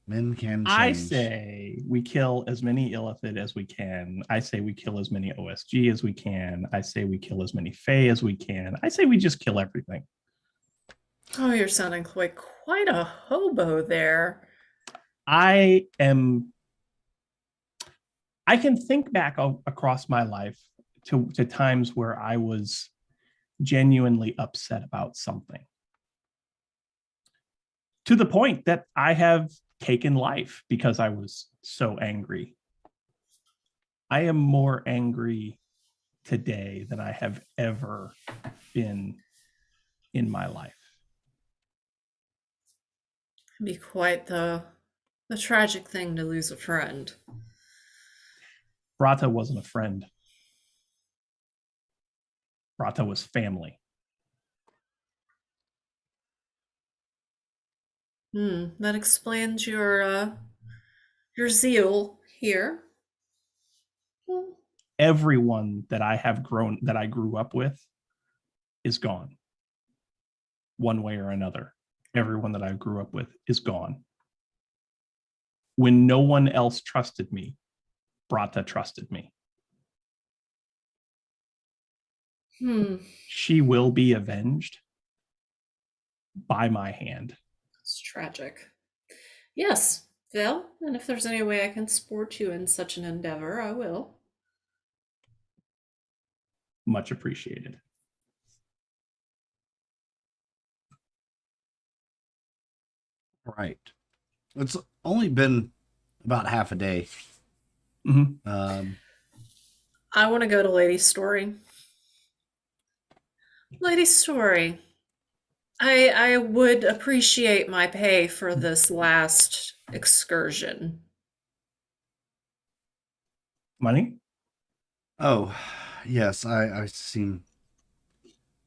Men can change. I say we kill as many Illithid as we can. I say we kill as many OSG as we can. I say we kill as many Fae as we can. I say we just kill everything. Oh, you're sounding like quite a hobo there. I can think back across my life to times where I was genuinely upset about something, to the point that I have taken life because I was so angry. I am more angry today than I have ever been in my life. It'd be quite the tragic thing to lose a friend. Bratah wasn't a friend. Bratah was family. That explains your zeal here. Hmm. Everyone that I grew up with is gone. One way or another. Everyone that I grew up with is gone. When no one else trusted me, Bratah trusted me. She will be avenged by my hand. It's tragic. Yes, Phil, and if there's any way I can support you in such an endeavor, I will. Much appreciated. Right. It's only been about half a day. Mm-hmm. I want to go to Lady Story. Lady Story, I would appreciate my pay for this last excursion. Money? Oh, yes, I seem.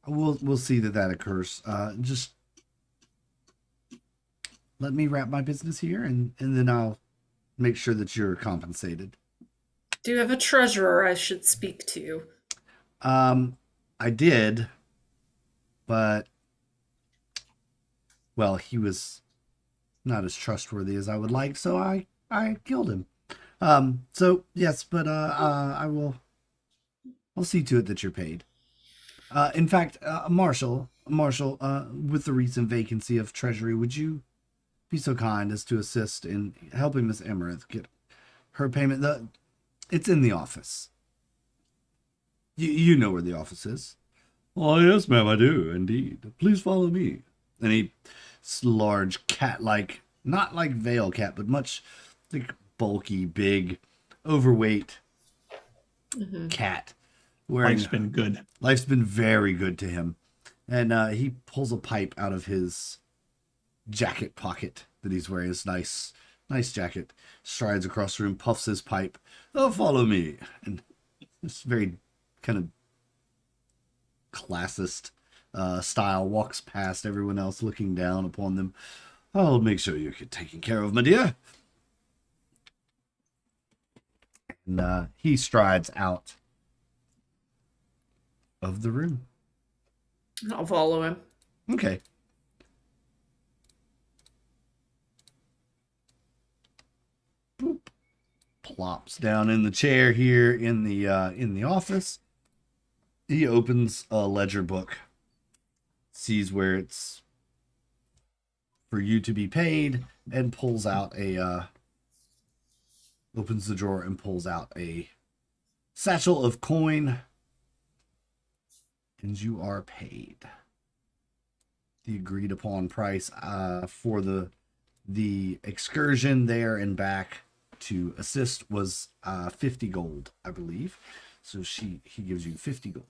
We'll see that occurs. Just let me wrap my business here, and then I'll make sure that you're compensated. Do you have a treasurer I should speak to? I did, but well, he was not as trustworthy as I would like, so I killed him. So yes, but I'll see to it that you're paid. In fact, Marshall, with the recent vacancy of Treasury, would you be so kind as to assist in helping Miss Emerith get her payment? It's in the office. You know where the office is. Oh, yes, ma'am, I do, indeed. Please follow me. And this large cat-like, not like Veil cat, but much like bulky, big, overweight cat. Life's been good. Life's been very good to him. And he pulls a pipe out of his jacket pocket that he's wearing. This nice jacket. Strides across the room, puffs his pipe. Oh, follow me. And this very kind of classist style walks past everyone else, looking down upon them. I'll make sure you get taken care of, my dear. And he strides out of the room. I'll follow him. Okay. Boop. Plops down in the chair here in the office. He opens a ledger book, sees where it's for you to be paid, and pulls out opens the drawer and pulls out a satchel of coin, and you are paid. The agreed upon price for the excursion there and back to assist was 50 gold, I believe. So he gives you 50 gold.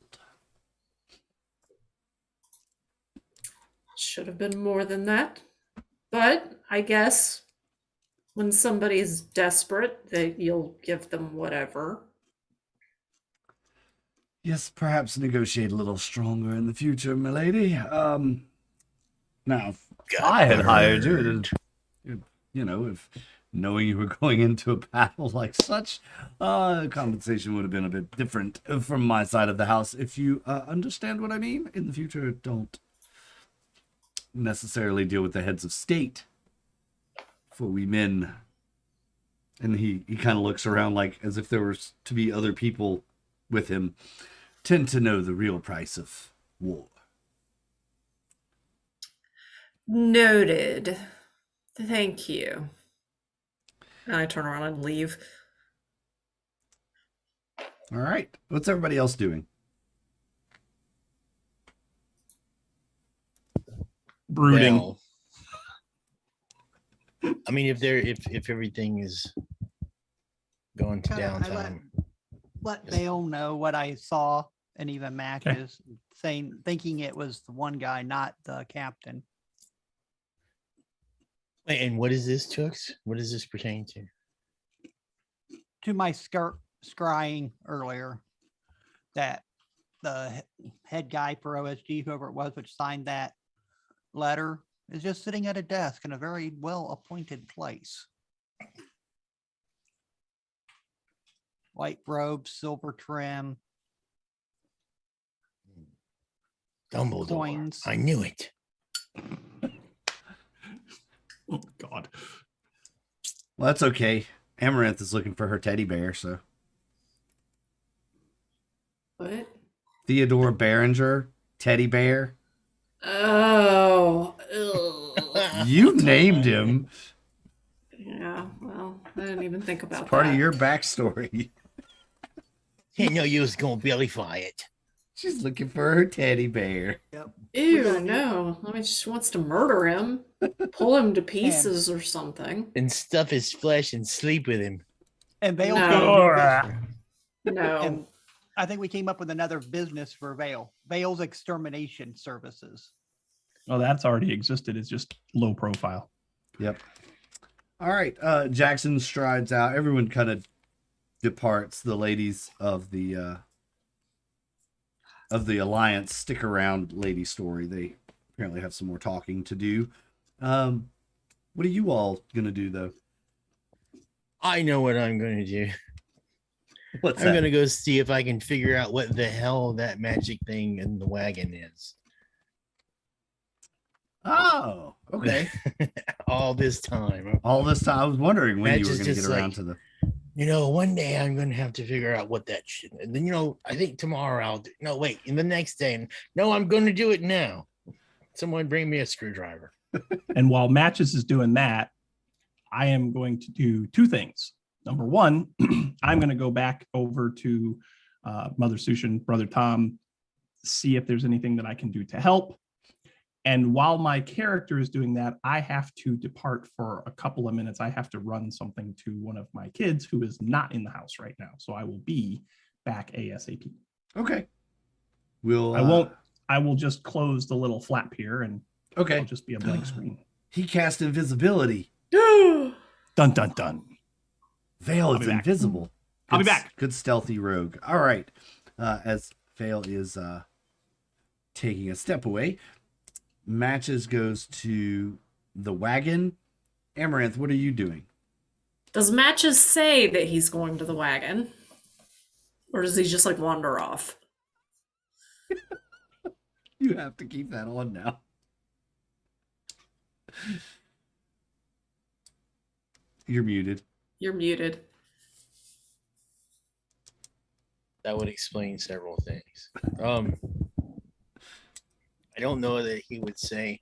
Should have been more than that. But I guess when somebody's desperate, that you'll give them whatever. Yes, perhaps negotiate a little stronger in the future, milady. Now, if I had hired you, if knowing you were going into a battle like such, compensation would have been a bit different from my side of the house. If you understand what I mean, in the future, don't necessarily deal with the heads of state, for we men. And he kind of looks around like as if there was to be other people with him, tend to know the real price of war. Noted. Thank you. And I turn around and leave. All right. What's everybody else doing? Brooding. Well, I mean, if everything is going to Kinda, I downtime, let Vale know what I saw and even matches, thinking it was the one guy, not the captain. wait, and what is this, Tooks? What does this pertain to? To my scrying earlier, that the head guy for OSG, whoever it was, which signed that letter, is just sitting at a desk in a very well appointed place. White robe, silver trim, Dumbledore. coins. I knew it. Oh God. Well, that's okay. Amaranth is looking for her teddy bear, so. What? Theodore Behringer, teddy bear. Oh. Ugh. You named him. Yeah, well, I didn't even think about It's part that. of your backstory. Didn't know you was gonna bellify it. She's looking for her teddy bear. Ew, no. I mean, she wants to murder him, pull him to pieces or something. And stuff his flesh and sleep with him. And Vale No. came, No. and I think we came up with another business for Vale. Vale's extermination services. Well, that's already existed. It's just low profile. Yep. All right. Jackson strides out. Everyone kind of departs. The ladies of the alliance stick around. Lady Story. They apparently have some more talking to do. What are you all gonna do though? I know what I'm gonna do. What's I'm that? gonna go see if I can figure out what the hell that magic thing in the wagon is. Oh, okay. All this time. All this time, I was wondering when That's you were going to just get around like- to the. One day I'm gonna have to figure out what that shit. And then I think tomorrow I'll do. No, wait. And the next day, no, I'm gonna do it now. Someone bring me a screwdriver. And while Matches is doing that, I am going to do two things. Number one, I'm going to go back over to Mother Sushen, Brother Tham, see if there's anything that I can do to help. And while my character is doing that, I have to depart for a couple of minutes. I have to run something to one of my kids who is not in the house right now. So I will be back ASAP. Okay. We'll. I will just close the little flap here and Okay. it'll just be a blank screen. He cast invisibility. Dun, dun, dun. Vale I'll is be back. invisible. I'll be Good- back. Good stealthy rogue. All right. As Vale is taking a step away, Matches goes to the wagon. Amaranth, what are you doing? Does Matches say that he's going to the wagon? Or does he just like wander off? You have to keep that on now. You're muted. You're muted. That would explain several things. I don't know that he would say,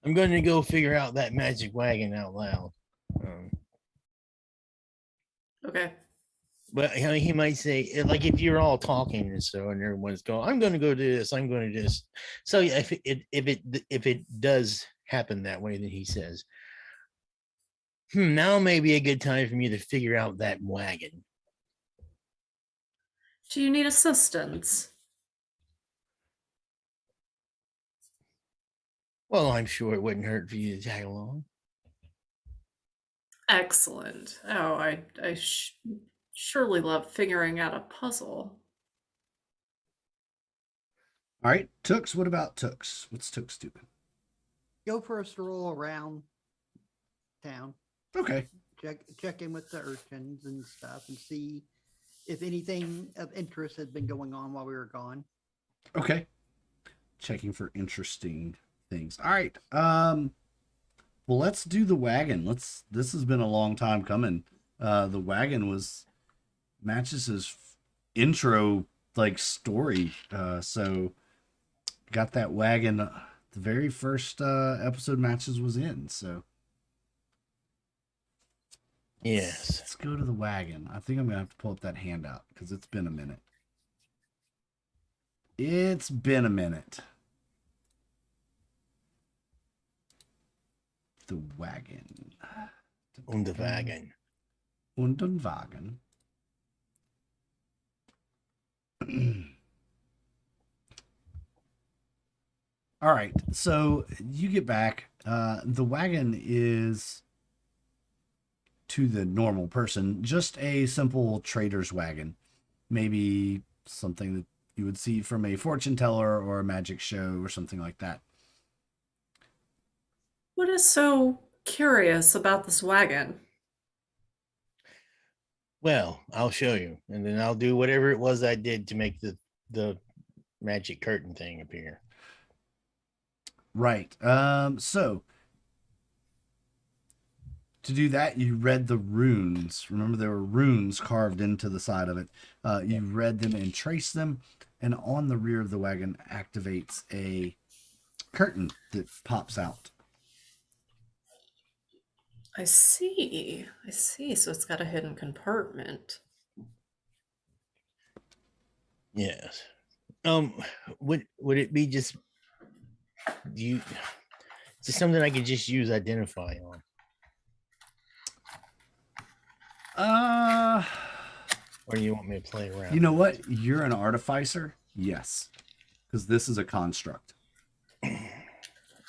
I'm going to go figure out that magic wagon out loud. Okay. But he might say, like, if you're all talking and so, and everyone's going, "I'm going to go do this. I'm going to do this." So yeah, if it does happen that way, then he says, "Now may be a good time for me to figure out that wagon." Do you need assistance? Well, I'm sure it wouldn't hurt for you to tag along. Excellent. Oh, I surely love figuring out a puzzle. All right, Tooks. What about Tooks? What's Tooks doing? Go for a stroll around town. Okay. Check in with the urchins and stuff and see if anything of interest has been going on while we were gone. Okay. Checking for interesting things. All right. Well, let's do the wagon. This has been a long time coming. The wagon was Matches's intro like story. So got that wagon the very first episode Matches was in. So Yes. let's go to the wagon. I think I'm gonna have to pull up that handout because it's been a minute. It's been a minute. The wagon. Und the wagon. Und den Wagen. All right, so you get back. The wagon is, to the normal person, just a simple trader's wagon. Maybe something that you would see from a fortune teller or a magic show or something like that. What is so curious about this wagon? Well, I'll show you, and then I'll do whatever it was I did to make the magic curtain thing appear. Right. So to do that, you read the runes. Remember, there were runes carved into the side of it. You read them and traced them, and on the rear of the wagon activates a curtain that pops out. I see. I see. So it's got a hidden compartment. Yes. Would it be just just something I could just use identify on? Or do you want me to play around? You know what? You're an artificer? Yes. Because this is a construct.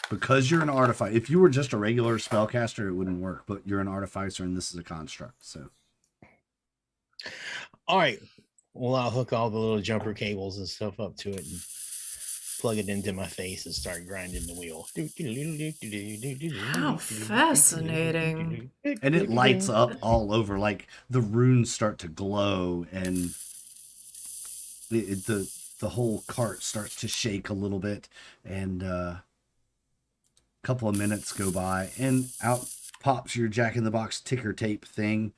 Because you're an artificer. If you were just a regular spellcaster, it wouldn't work. But you're an artificer, and this is a construct. So, All right. Well, I'll hook all the little jumper cables and stuff up to it and plug it into my face and start grinding the wheel. How fascinating. and it lights up all over. Like the runes start to glow, and the whole cart starts to shake a little bit, and a couple of minutes go by, and out pops your Jack-in-the-Box ticker tape thing.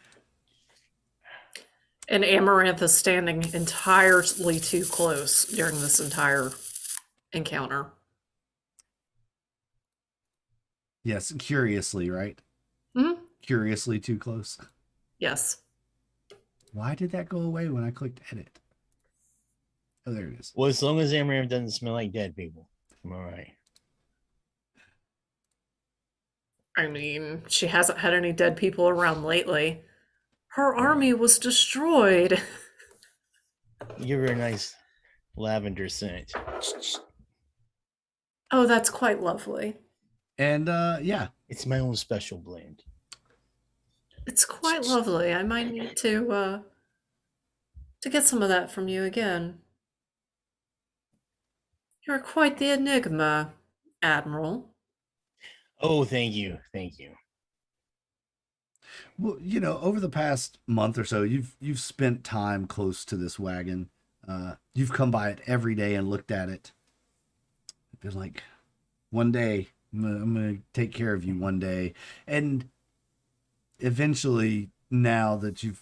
And Amaranth is standing entirely too close during this entire encounter. Yes, curiously, right? Hmm? Curiously too close. Yes. Why did that go away when I clicked edit? Oh, there it is. Well, as long as Amaranth doesn't smell like dead people, I'm all right. I mean, she hasn't had any dead people around lately. Her army was destroyed. Give her a nice lavender scent. Oh, that's quite lovely. And yeah, It's my own special blend. It's quite lovely. I might need to get some of that from you again. You're quite the enigma, Admiral. Oh, thank you. Thank you. well, you know, over the past month or so, you've spent time close to this wagon. You've come by it every day and looked at it. Been like, one day I'm gonna take care of you one day, and eventually, now that you've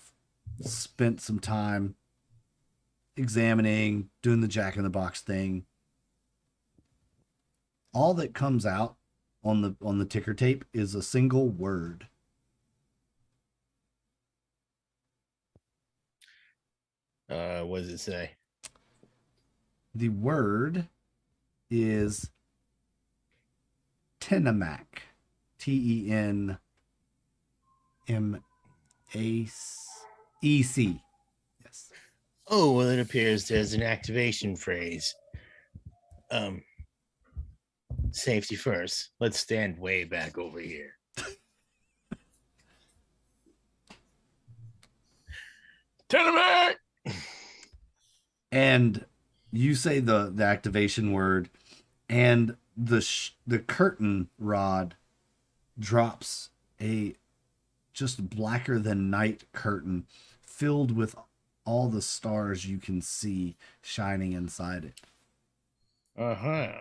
spent some time examining, doing the Jack-in-the-Box thing, all that comes out on the ticker tape is a single word. What does it say? The word is Tenemac. TENMAEC. Yes. Oh, well, it appears there's an activation phrase. Safety first. Let's stand way back over here. Tenement! And you say the activation word, and the curtain rod drops a just blacker than night curtain filled with all the stars you can see shining inside it. Uh-huh.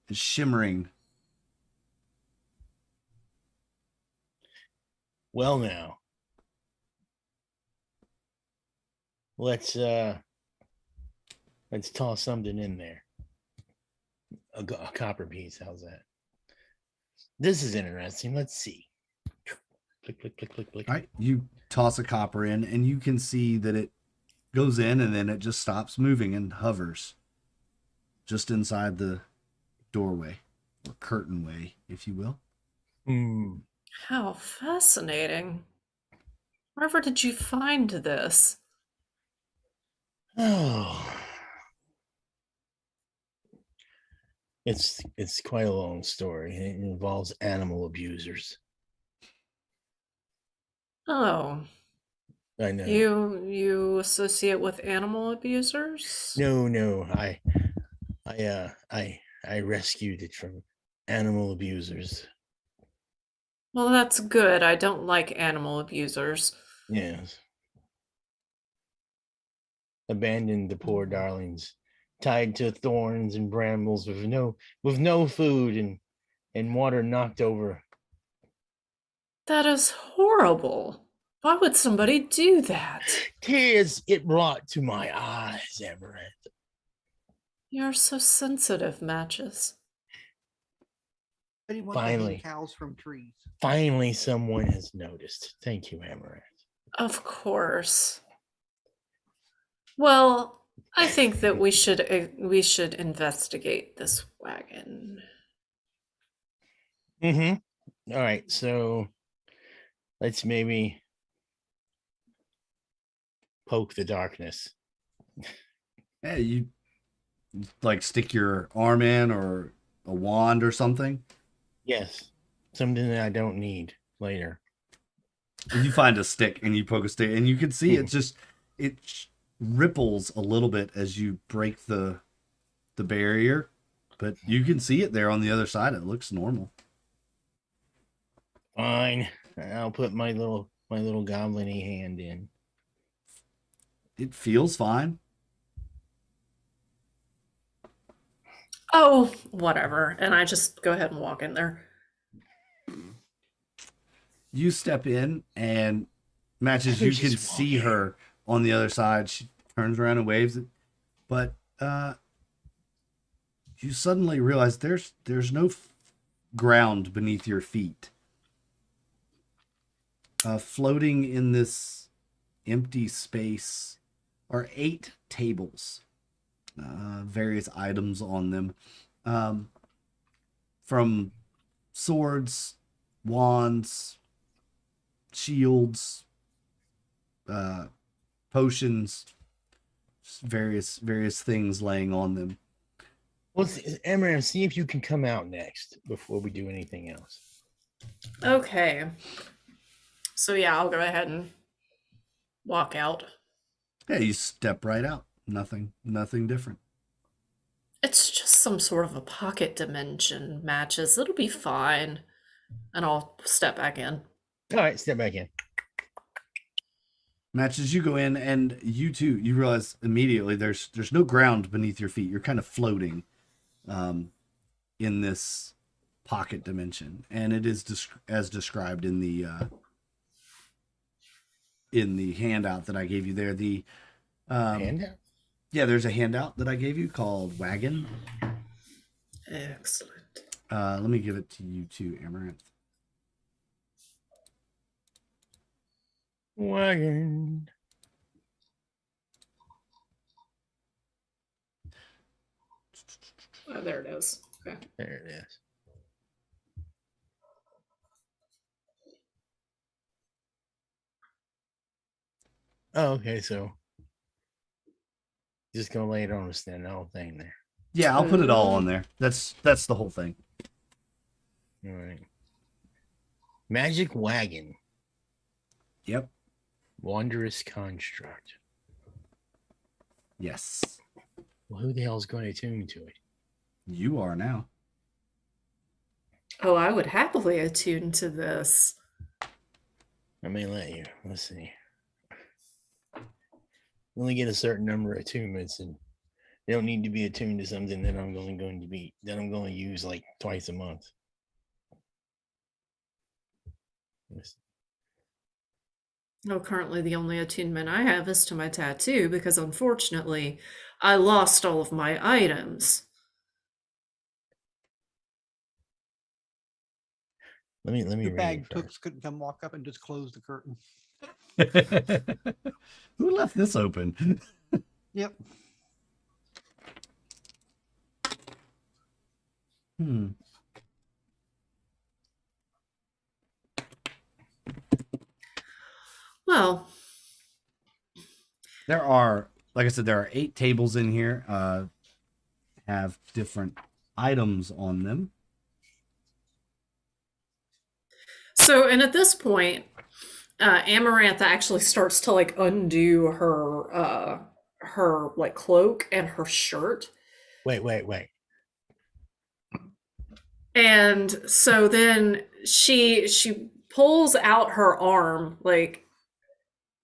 It's shimmering. Well, now. Let's toss something in there. A copper piece. How's that? This is interesting. Let's see. Click, click, click, click, click. All right, you toss a copper in, and you can see that it goes in, and then it just stops moving and hovers just inside the doorway, or curtainway, if you will. How fascinating. Wherever did you find this? Oh. It's quite a long story. It involves animal abusers. Oh, I know. you associate with animal abusers? No. I rescued it from animal abusers. Well, that's good. I don't like animal abusers. Yes. Abandoned the poor darlings, tied to thorns and brambles with no food and water knocked over. That is horrible. Why would somebody do that? Tears it brought to my eyes, Amaranth. You're so sensitive, Matches. Anyone Finally. picking cows from trees. Finally, someone has noticed. Thank you, Amaranth. Of course. Well, I think that we should investigate this wagon. Mm-hmm. All right, so let's maybe poke the darkness. Yeah, you like stick your arm in, or a wand or something. Yes, something that I don't need later. And you find a stick and you poke a stick, and you can see it ripples a little bit as you break the barrier, but you can see it there on the other side. It looks normal. Fine, I'll put my little goblin-y hand in. It feels fine. Oh, whatever. And I just go ahead and walk in there. You step in, and Matches, you can see her on the other side. She turns around and waves it, but you suddenly realize there's no ground beneath your feet. Floating in this empty space are 8 tables, various items on them, from swords, wands, shields, potions, various things laying on them. Well, Amaranth, see if you can come out next before we do anything else. Okay. So yeah, I'll go ahead and walk out. Yeah, you step right out. Nothing different. It's just some sort of a pocket dimension, Matches. It'll be fine. And I'll step back in. All right, step back in. Matches, you go in, and you realize immediately there's no ground beneath your feet. You're kind of floating in this pocket dimension, and it is as described in the handout that I gave you there. The Handout? Yeah, there's a handout that I gave you called Wagon. Excellent. Let me give it to you too, Amaranth. Wagon. Oh, there it is. Okay. There it is. Oh, okay. So just gonna lay it on us then, the whole thing there. Yeah, I'll put it all on there. That's the whole thing. All right. Magic wagon, Yep. wondrous construct. Yes. Well, who the hell's going to tune to it? You are now. Oh, I would happily attune to this. I may let you. Let's see. You only get a certain number of attunements, and they don't need to be attuned to something that I'm going to use like twice a month. Yes. No, currently the only attunement I have is to my tattoo because unfortunately I lost all of my items. Let me Your read bag it first. tooks couldn't come walk up and just close the curtain. Who left this open? Yep. Well, There are, like I said, there are 8 tables in here. Have different items on them. so and at this point, Amarantha actually starts to like undo her like cloak and her shirt. Wait. And so then she pulls out her arm, like,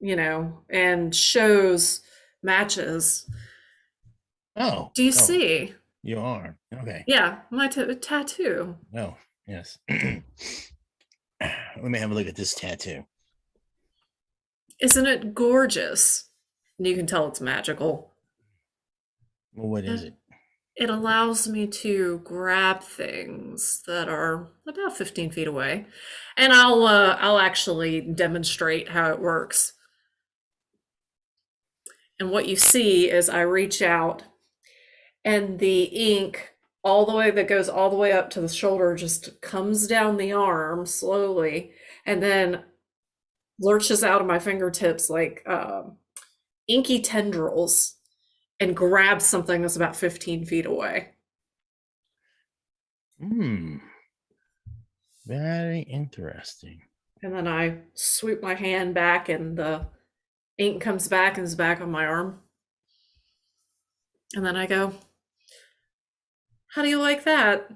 you know, and shows matches. Oh. Do you oh, see? Your arm. Okay. Yeah, my tattoo. Oh, yes. Let me have a look at this tattoo. Isn't it gorgeous? You can tell it's magical. Well, what is it? It allows me to grab things that are about 15 feet away, and I'll actually demonstrate how it works. And what you see is I reach out, and the ink all the way that goes all the way up to the shoulder just comes down the arm slowly, and then lurches out of my fingertips like inky tendrils and grabs something that's about 15 feet away. Very interesting. And then I sweep my hand back and the ink comes back and is back on my arm. And then I go, how do you like that?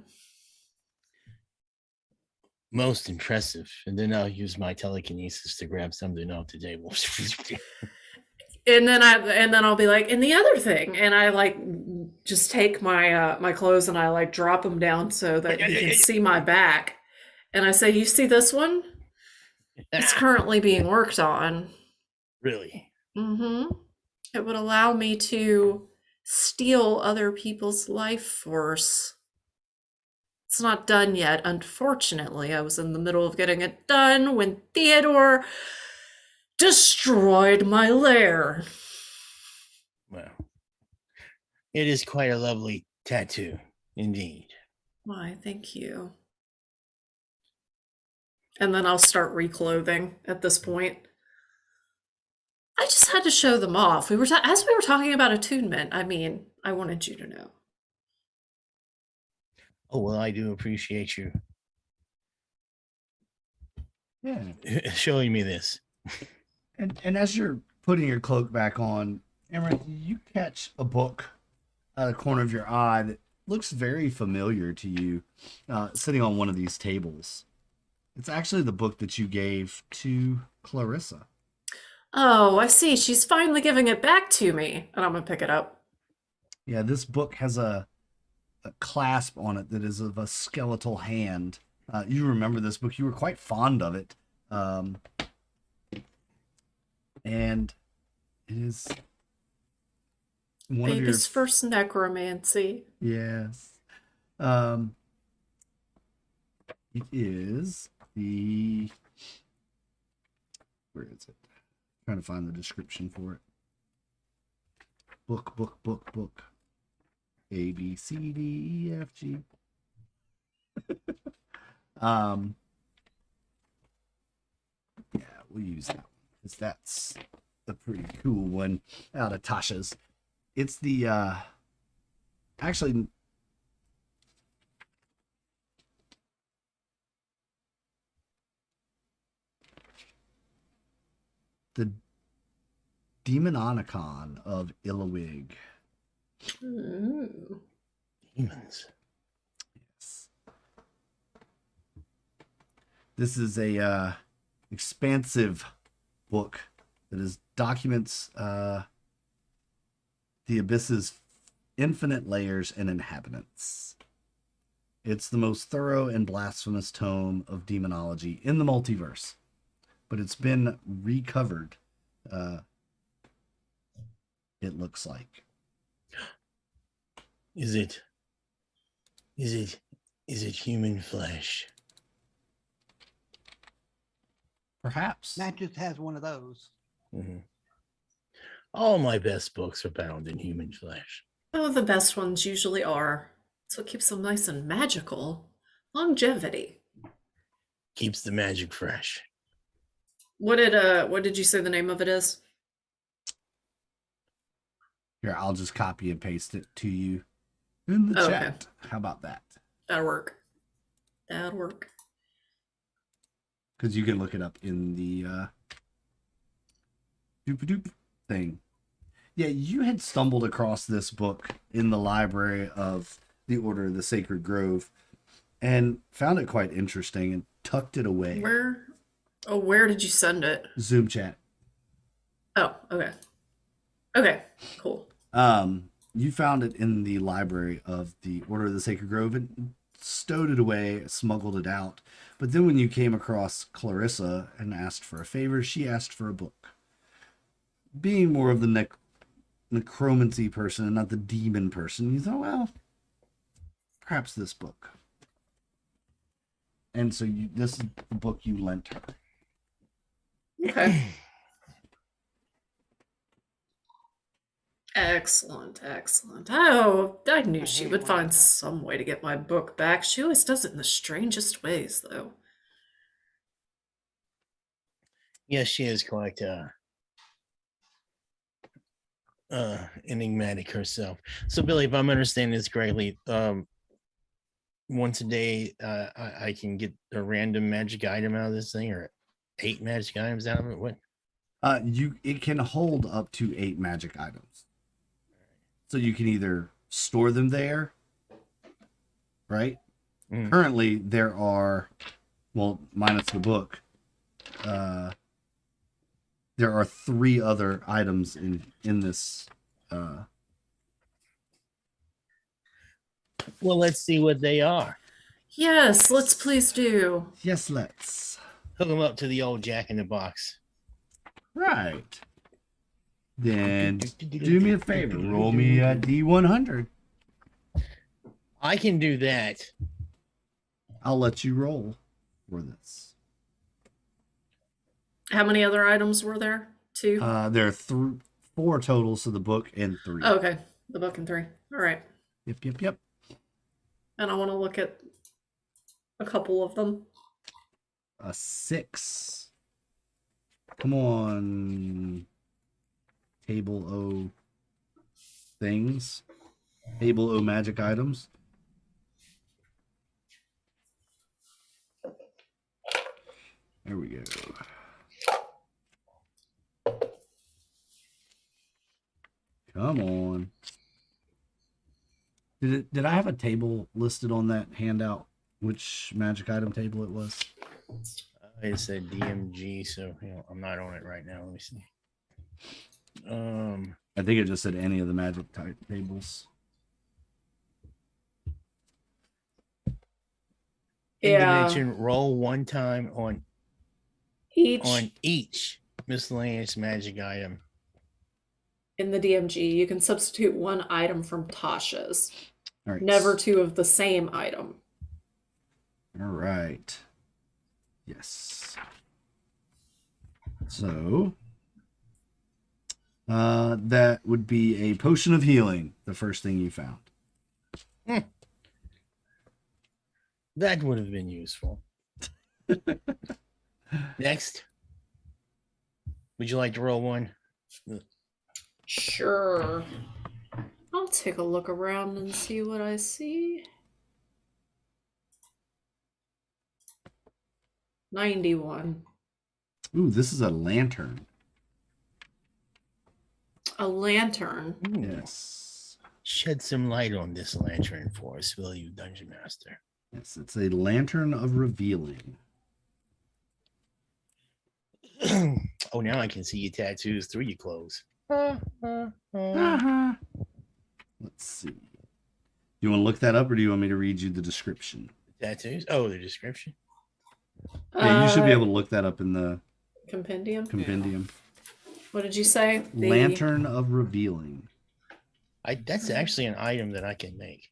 Most impressive. And then I'll use my telekinesis to grab something off the table. And then I'll be like, and the other thing, and I like just take my my clothes and I like drop them down so that you can see my back. And I say, you see this one? It's currently being worked on. Really? Mm-hmm. It would allow me to steal other people's life force. It's not done yet, unfortunately. I was in the middle of getting it done when Theodore destroyed my lair. Well, it is quite a lovely tattoo, indeed. Why, thank you. And then I'll start reclothing at this point. I just had to show them off. As we were talking about attunement, I mean, I wanted you to know. Oh, well, I do appreciate you showing me this. And as you're putting your cloak back on, Amaranth, you catch a book out of the corner of your eye that looks very familiar to you, sitting on one of these tables. It's actually the book that you gave to Clarissa. Oh, I see. She's finally giving it back to me. And I'm going to pick it up. Yeah, this book has a clasp on it that is of a skeletal hand. You remember this book. You were quite fond of it. And it is one Baby's of your first necromancy. Yes. It is the... Where is it? Trying to find the description for it. Book. A, B, C, D, E, F, G. Yeah, we'll use that one because that's a pretty cool one out of Tasha's. It's the actually the Demonicon of Illawig. Ooh. Demons. Yes. This is a expansive book that is documents the abyss's infinite layers and inhabitants. It's the most thorough and blasphemous tome of demonology in the multiverse, but it's been recovered. It looks like. Is it human flesh? Perhaps. Matt just has one of those. Mm-hmm. All my best books are bound in human flesh. Oh, the best ones usually are. That's what keeps them nice and magical. Longevity. Keeps the magic fresh. What did you say the name of it is? Here, I'll just copy and paste it to you in the Okay. chat. How about that? That'll work. That'll work. Because you can look it up in the doop thing. Yeah, you had stumbled across this book in the library of the Order of the Sacred Grove and found it quite interesting and tucked it away. Where did you send it? Zoom chat. Oh, okay. Okay, cool. You found it in the library of the Order of the Sacred Grove and stowed it away, smuggled it out. But then when you came across Clarissa and asked for a favor, she asked for a book. Being more of the necromancy person and not the demon person, you thought, well, perhaps this book. And so this is the book you lent her. Okay. Excellent. Oh, I knew I she hate would when find that- some way to get my book back. She always does it in the strangest ways, though. Yes, she is quite enigmatic herself. So Billy, if I'm understanding this correctly, once a day I can get a random magic item out of this thing, or 8 magic items out of it. What? It can hold up to 8 magic items. So you can either store them there, right? Mm. Currently there are, well, minus the book, there are 3 other items in this. Well, let's see what they are. Yes, let's please do. Yes, let's. Hook them up to the old Jack in the Box. Right. Then do me a favor. Roll me a D100. I can do that. I'll let you roll for this. How many other items were there? 2? There are 4 total, so the book and 3. Oh, okay. The book and 3. All right. Yep. And I want to look at a couple of them. A 6. Come on. Table O things. Table O magic items. There we go. Come on. Did I have a table listed on that handout? Which magic item table it was? It said DMG, so I'm not on it right now. Let me see. I think it just said any of the magic type tables. Yeah. Intervention, roll 1 time on each miscellaneous magic item. In the DMG, you can substitute 1 item from Tasha's. All right. Never 2 of the same item. All right. Yes. So that would be a potion of healing, the first thing you found. That would have been useful. Next. Would you like to roll one? Sure. I'll take a look around and see what I see. 91. Ooh, this is a lantern. A lantern. Yes. Shed some light on this lantern for us, will you, Dungeon Master? Yes, it's a lantern of revealing. Oh, now I can see your tattoos through your clothes. Uh-huh. Let's see. You want to look that up, or do you want me to read you the description? Tattoos? Oh, the description. Yeah, you should be able to look that up in the Compendium. compendium. What did you say? Lantern of revealing. That's actually an item that I can make.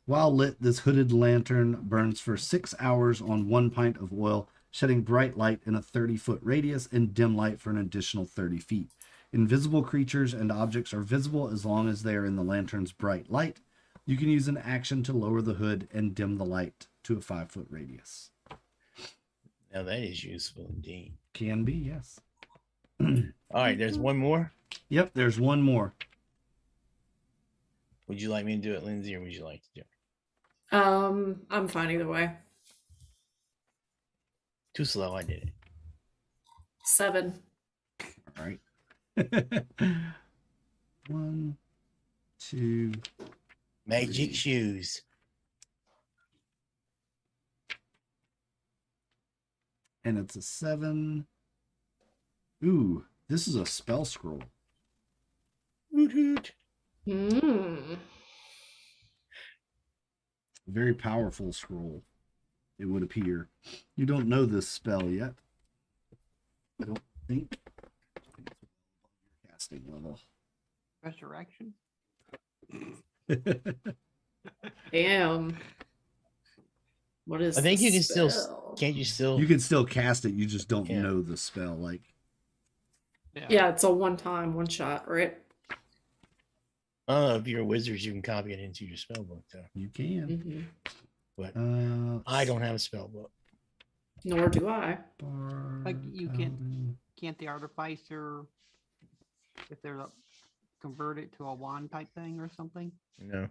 While lit, this hooded lantern burns for 6 hours on 1 pint of oil, shedding bright light in a 30-foot radius and dim light for an additional 30 feet. Invisible creatures and objects are visible as long as they are in the lantern's bright light. You can use an action to lower the hood and dim the light to a 5-foot radius. Now that is useful indeed. Can be, yes. All right, there's one more. Yep, there's one more. Would you like me to do it, Lindsay, or would you like to do it? I'm fine either way. Too slow, I did it. 7. All right. 1, 2. Magic shoes. And it's a 7. Ooh, this is a spell scroll. Hoot hoot. Very powerful scroll, it would appear. You don't know this spell yet. I don't think. Casting level. Resurrection. Damn. What is I think the you can still. spell? Can't you still? You can still cast it, you just don't Yeah. know the spell. Like, Yeah, it's a one-time, one-shot, right? If you're wizards, you can copy it into your spell book, though. you can. Mm-hmm. But I I don't have a spell book. Nor do I. Like you can't the artificer, if they're convert it to a wand type thing or something? No.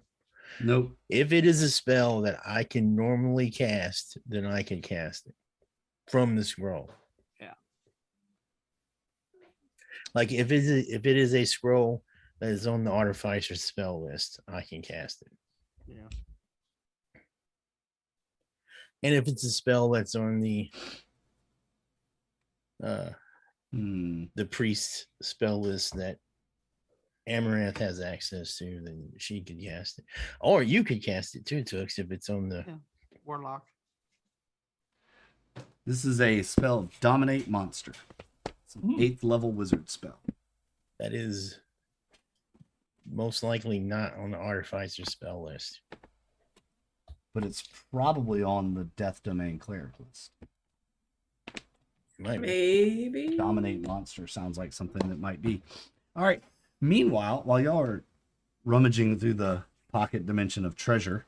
Nope. If it is a spell that I can normally cast, then I can cast it from the scroll. Yeah. Like if it is a scroll that is on the artificer spell list, I can cast it. Yeah. And if it's a spell that's on the priest spell list that Amaranth has access to, then she could cast it. Or you could cast it too, Tux, if it's on the Warlock. This is a spell, Dominate Monster. It's an 8th level wizard spell. that is most likely not on the artificer spell list. But it's probably on the Death Domain Cleric list. Might be. Maybe. Dominate Monster sounds like something that might be. All right. Meanwhile, while y'all are rummaging through the pocket dimension of treasure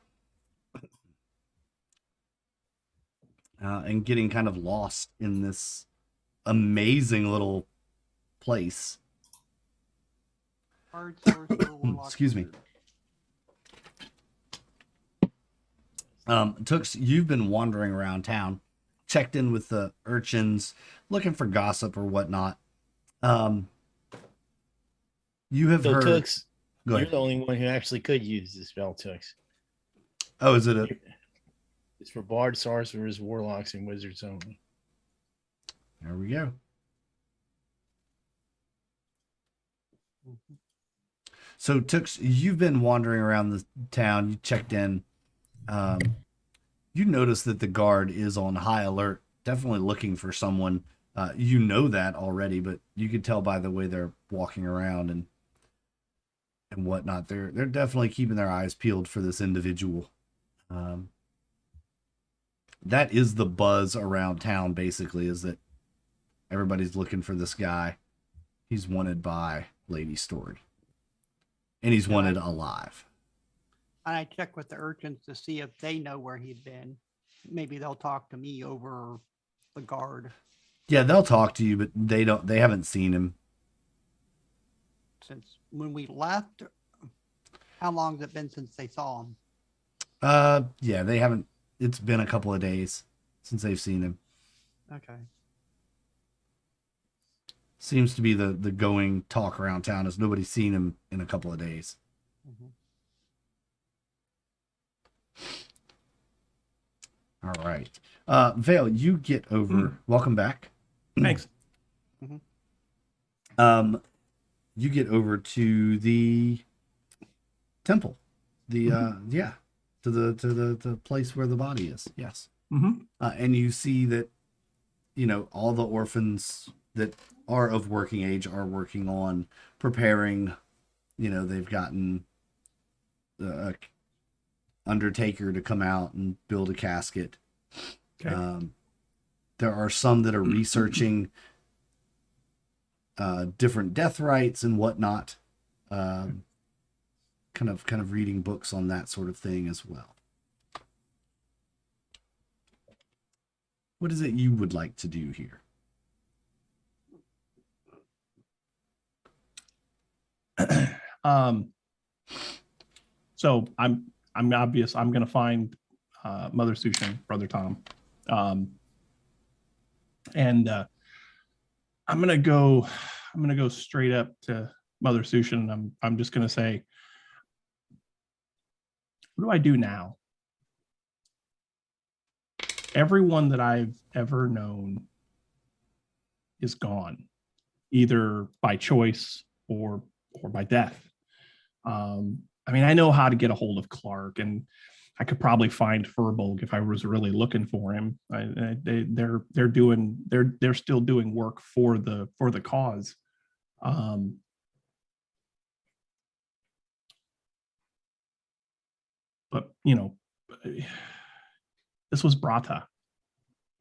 and getting kind of lost in this amazing little place. Bard, sorcerer, warlock, Excuse me. wizard. Tooks, you've been wandering around town, checked in with the urchins, looking for gossip or whatnot. You have So heard. Tux, Go you're ahead. the only one who actually could use the spell, Tux. Oh, is it a? It's for bard, sorcerers, warlocks, and wizards only. There we go. So, Tooks, you've been wandering around the town. You checked in. You notice that the guard is on high alert, definitely looking for someone. You know that already, but you could tell by the way they're walking around and whatnot. They're definitely keeping their eyes peeled for this individual. That is the buzz around town, basically, is that everybody's looking for this guy. He's wanted by Lady Story. And he's wanted alive. I checked with the urchins to see if they know where he'd been. Maybe they'll talk to me over the guard Yeah, they'll talk to you, but they haven't seen him. since when we left. How long has it been since they saw him? Yeah, they haven't. It's been a couple of days since they've seen him. Okay. Seems to be the going talk around town is nobody's seen him in a couple of days. Mhm. All right. Vale, you get over. Welcome back. Thanks. You get over to the temple. The to the place where the body is. Yes. Mm-hmm. And you see that, all the orphans that are of working age are working on preparing. They've gotten the undertaker to come out and build a casket. Okay. There are some that are researching different death rites and whatnot. Kind of reading books on that sort of thing as well. What is it you would like to do here? So I'm obvious. I'm gonna find Mother Sushen, Brother Tham, and I'm gonna go straight up to Mother Sushen. I'm just gonna say, what do I do now? Everyone that I've ever known is gone, either by choice or by death. I know how to get a hold of Clark, and I could probably find Furbolg if I was really looking for him. They're still doing work for the cause. But this was Bratah.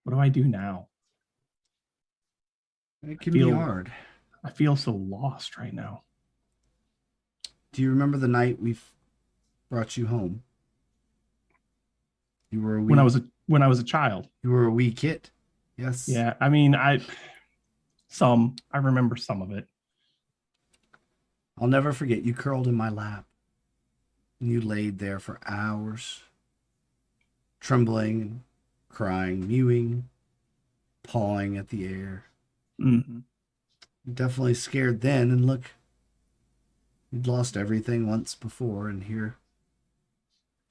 What do I do now? It can be hard. I feel so lost right now. Do you remember the night we brought you home? You were a wee, when I was a child. You were a wee kid. Yes. Yeah, I remember some of it. I'll never forget. You curled in my lap, and you laid there for hours, trembling, crying, mewing, pawing at the air. Mm-hmm. Definitely scared then, and look, you'd lost everything once before, and here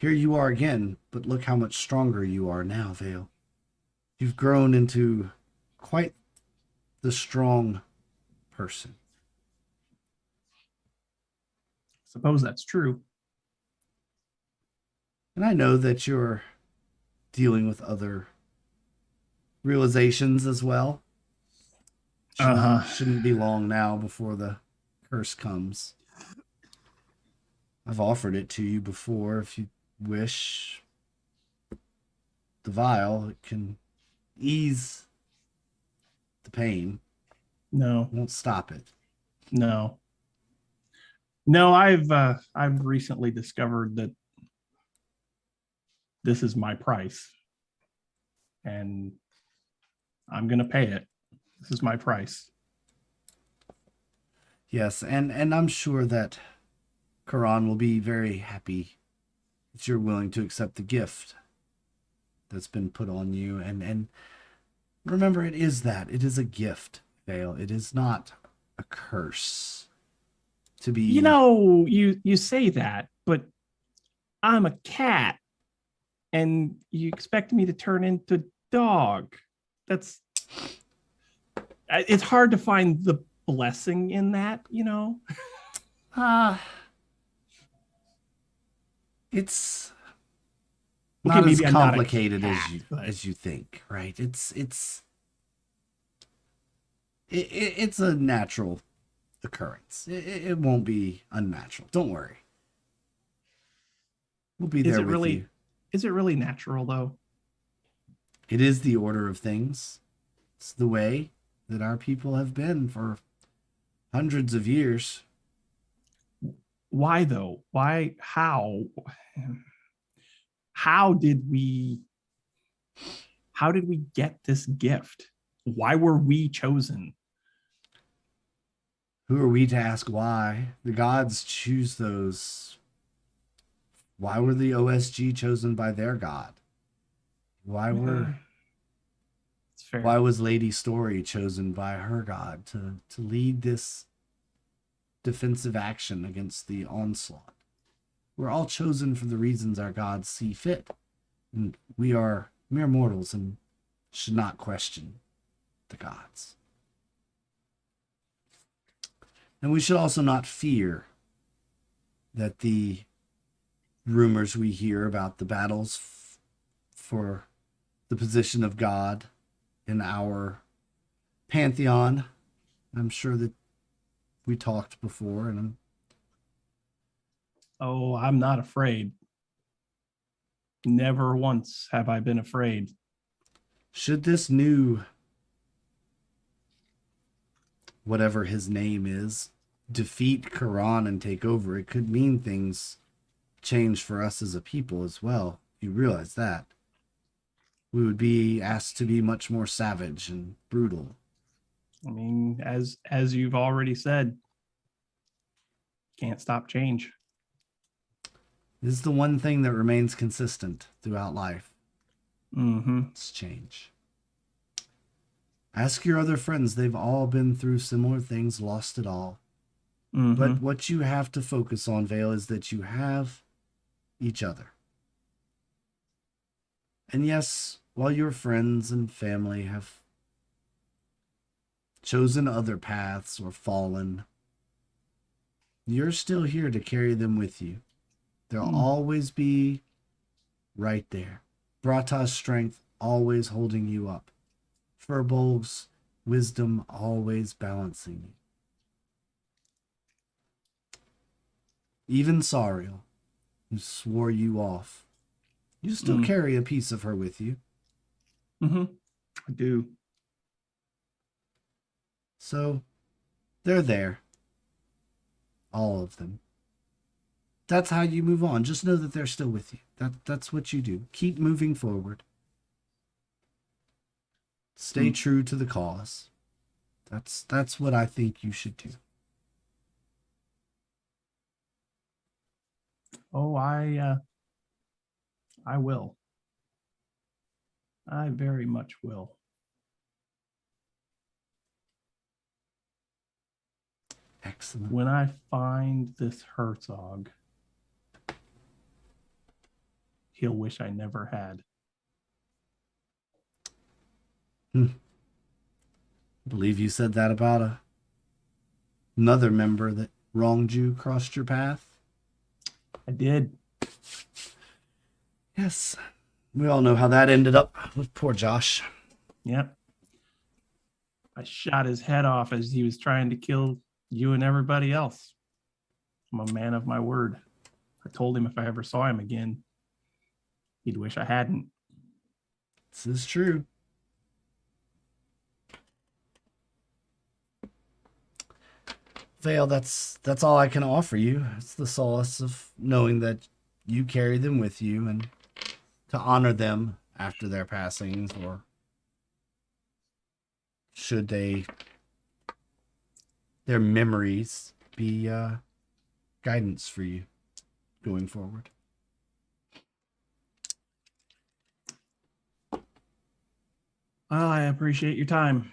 you are again, but look how much stronger you are now, Vale. You've grown into quite the strong person. Suppose that's true. And I know that you're dealing with other realizations as well. Shouldn't be long now before the curse comes. I've offered it to you before. If you wish, the vial, it can ease the pain. No, It won't stop it. no. I've recently discovered that this is my price, and I'm gonna pay it. This is my price. Yes, and I'm sure that Karan will be very happy that you're willing to accept the gift that's been put on you. And remember, it is a gift, Vale. It is not a curse to be. You say that, but I'm a cat, and you expect me to turn into dog. It's hard to find the blessing in that, It's Okay, not as maybe I'm not a complicated cat, but- as you think, right? It's a natural occurrence. It won't be unnatural. Don't worry. We'll be there with you. Is it really natural though? It is the order of things. It's the way that our people have been for hundreds of years. Why though? Why? How did we get this gift? Why were we chosen? Who are we to ask why? The gods choose those. Why were the OSG chosen by their god? It's fair. Why was Lady Story chosen by her god to lead this defensive action against the onslaught? We're all chosen for the reasons our gods see fit. And we are mere mortals and should not question the gods. And we should also not fear that the rumors we hear about the battles for the position of God in our pantheon. I'm sure that we talked before, and Oh, I'm not afraid. Never once have I been afraid. should this new, whatever his name is, defeat Quran and take over, it could mean things change for us as a people as well. You realize that. We would be asked to be much more savage and brutal. I mean, as you've already said, can't stop change. This is the one thing that remains consistent throughout life. Mm-hmm. It's change. Ask your other friends. They've all been through similar things, lost it all. Mm-hmm. But what you have to focus on, Vale, is that you have each other. And yes, while your friends and family have chosen other paths or fallen, you're still here to carry them with you. They'll always be right there. Bratah's strength always holding you up. Furbolg's wisdom always balancing you. Even Sariel, who swore you off, you still carry a piece of her with you. Mm-hmm. I do. So, they're there. All of them. That's how you move on. Just know that they're still with you. That's what you do. Keep moving forward. Stay true to the cause. That's what I think you should do. Oh, I will. I very much will. Excellent. When I find this Herzog, he'll wish I never had. I believe you said that about another member that wronged you, crossed your path. I did. Yes. We all know how that ended up with poor Josh. Yep. I shot his head off as he was trying to kill you and everybody else. I'm a man of my word. I told him if I ever saw him again, he'd wish I hadn't. This is true. Vale, that's all I can offer you. It's the solace of knowing that you carry them with you and to honor them after their passings, or should their memories be guidance for you going forward. Well, I appreciate your time.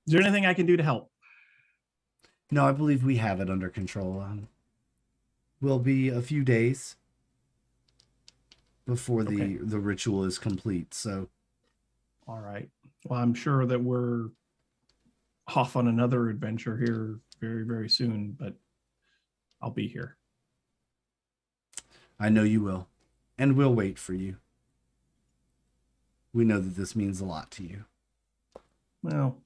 Is there anything I can do to help? No, I believe we have it under control. Will be a few days before the ritual is complete. So, all right. Well, I'm sure that we're off on another adventure here very, very soon, but I'll be here. I know you will, and we'll wait for you. We know that this means a lot to you. Well,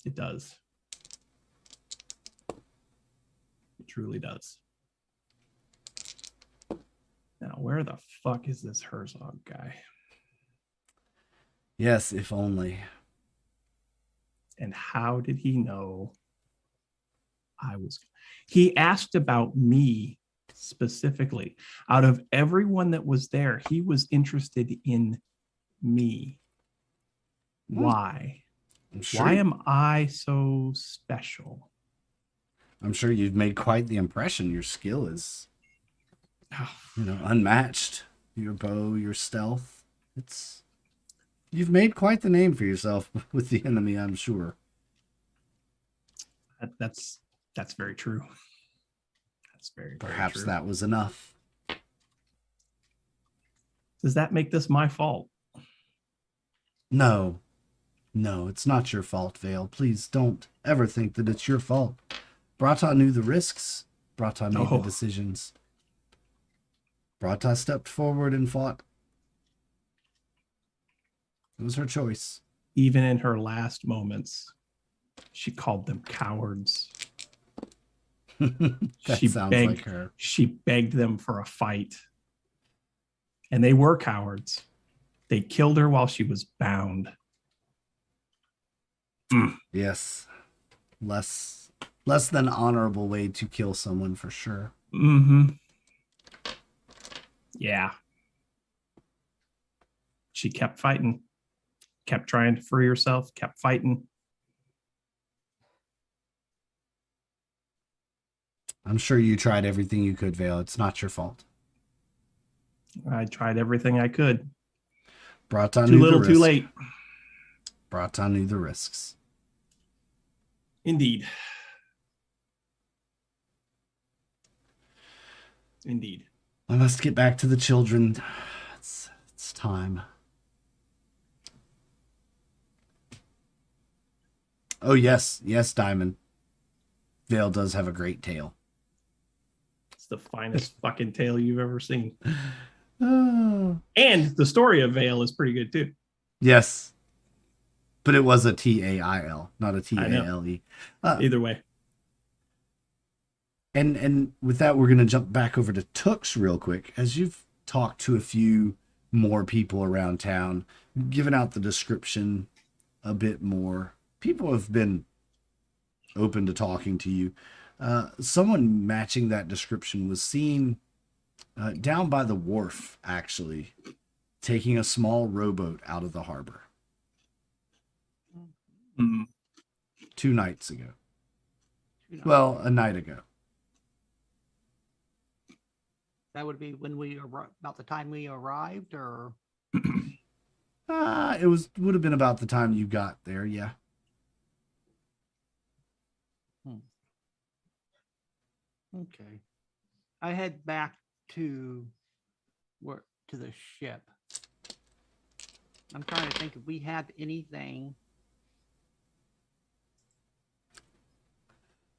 it does. It truly does. Now, where the fuck is this Herzog guy? Yes, if only. And how did he know He asked about me specifically. Out of everyone that was there, he was interested in me. Why? Why am I so special? I'm sure you've made quite the impression. Your skill is, unmatched. Your bow, your stealth. You've made quite the name for yourself with the enemy, I'm sure. That's very true. That's very Perhaps true. that was enough. Does that make this my fault? No, it's not your fault, Vale. Please don't ever think that it's your fault. Bratah knew the risks. Bratah made the decisions. Bratah stepped forward and fought. It was her choice. Even in her last moments, she called them cowards. That sounds like her. She begged them for a fight. And they were cowards. They killed her while she was bound. Yes. Less than honorable way to kill someone for sure. Mm-hmm. Yeah. She kept fighting. Kept trying to free herself. Kept fighting. I'm sure you tried everything you could, Vale. It's not your fault. I tried everything I could. Bratah Too little, too late. Bratah knew the risks. Indeed. Indeed. I must get back to the children. It's time. Oh, yes, Diamond. Vale does have a great tale. It's the finest fucking tale you've ever seen. Oh. And the story of Vale is pretty good too. Yes. But it was a Tail, not a Tale. Either way. And with that, we're going to jump back over to Tooks real quick. As you've talked to a few more people around town, given out the description a bit more, people have been open to talking to you. Someone matching that description was seen down by the wharf, actually, taking a small rowboat out of the harbor. 2 nights ago. Well, a night ago. That would be when about the time we arrived, or It would have been about the time you got there, yeah. Okay. I head back to the ship. I'm trying to think if we had anything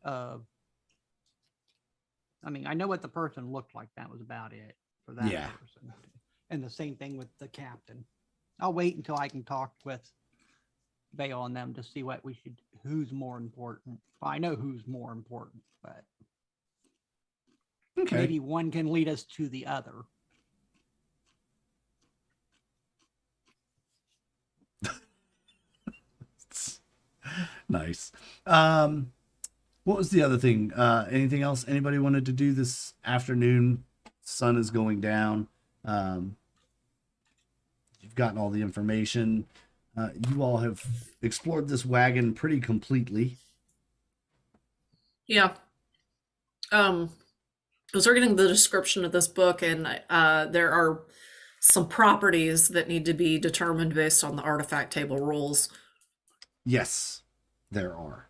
I mean, I know what the person looked like. That was about it for that person. And the same thing with the captain. I'll wait until I can talk with Vale and them to see who's more important. Well, I know who's more important, but maybe one can lead us to the other. Nice. What was the other thing? Anything else anybody wanted to do this afternoon? Sun is going down. You've gotten all the information. You all have explored this wagon pretty completely. Yeah. I was reading the description of this book, and there are some properties that need to be determined based on the artifact table rules. Yes, there are.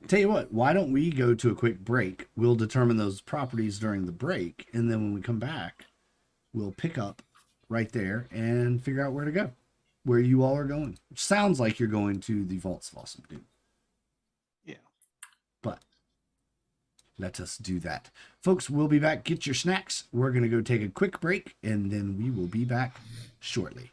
Tell you what, why don't we go to a quick break? We'll determine those properties during the break, and then when we come back, we'll pick up right there and figure out where to go, where you all are going. Which sounds like you're going to the Vaults of Awesome Doom. Yeah. But let us do that. Folks, we'll be back. Get your snacks. We're going to go take a quick break, and then we will be back shortly.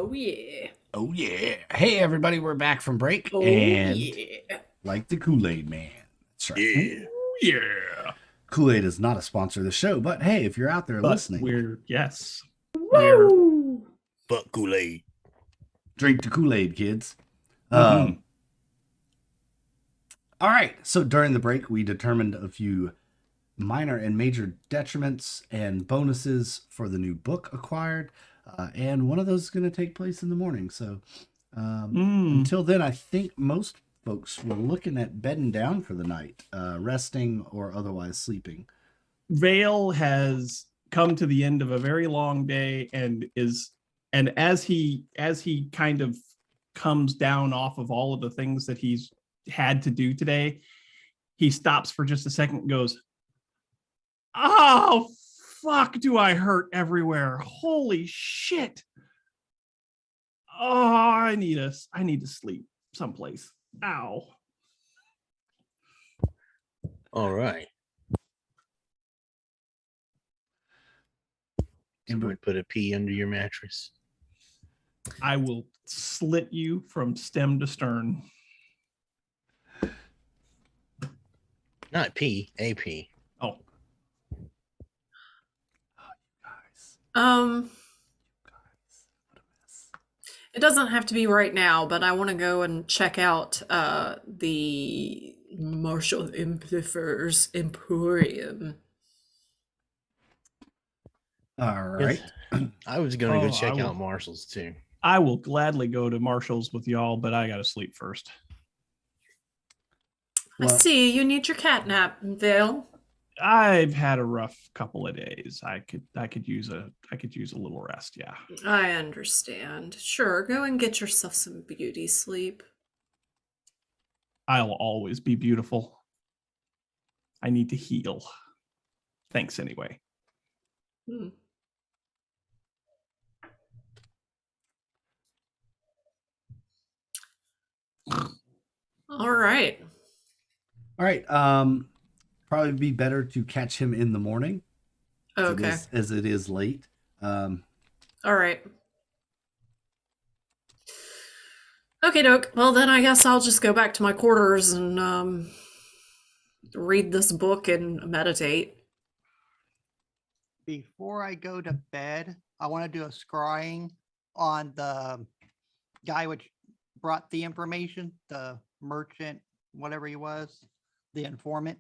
Oh yeah. Oh yeah. Hey everybody, we're back from break. Oh and yeah. like the Kool-Aid man. That's right. Yeah. Yeah. Kool-Aid is not a sponsor of the show, but hey, if you're out there But listening, we're Woo! But Kool-Aid. drink the Kool-Aid, kids. Mhm. All right. So during the break, we determined a few minor and major detriments and bonuses for the new book acquired. And one of those is going to take place in the morning. So until then, I think most folks were looking at bedding down for the night, resting or otherwise sleeping. Vale has come to the end of a very long day and as he kind of comes down off of all of the things that he's had to do today, he stops for just a second and goes, "Oh fuck, do I hurt everywhere. Holy shit. Oh, I need to sleep someplace. Ow." All right. And Somebody put a pea under your mattress. I will slit you from stem to stern. Not pea, a pea. Oh, guys, It doesn't have to be right now, but I want to go and check out the Marshall Amplifier's Emporium. all right. I was going to Oh, go check I will- out Marshall's too. I will gladly go to Marshall's with y'all, but I gotta sleep first. I Well, see you need your cat nap, Vale. I've had a rough couple of days. I could use a little rest. Yeah. I understand. Sure, go and get yourself some beauty sleep. I'll always be beautiful. I need to heal. Thanks anyway. Hmm. All right. all right. Probably be better to catch him in the morning. Okay. As it is late. All right. Okay, doke. Well, then I guess I'll just go back to my quarters and read this book and meditate. Before I go to bed, I want to do a scrying on the guy which brought the information, the merchant, whatever he was, the informant.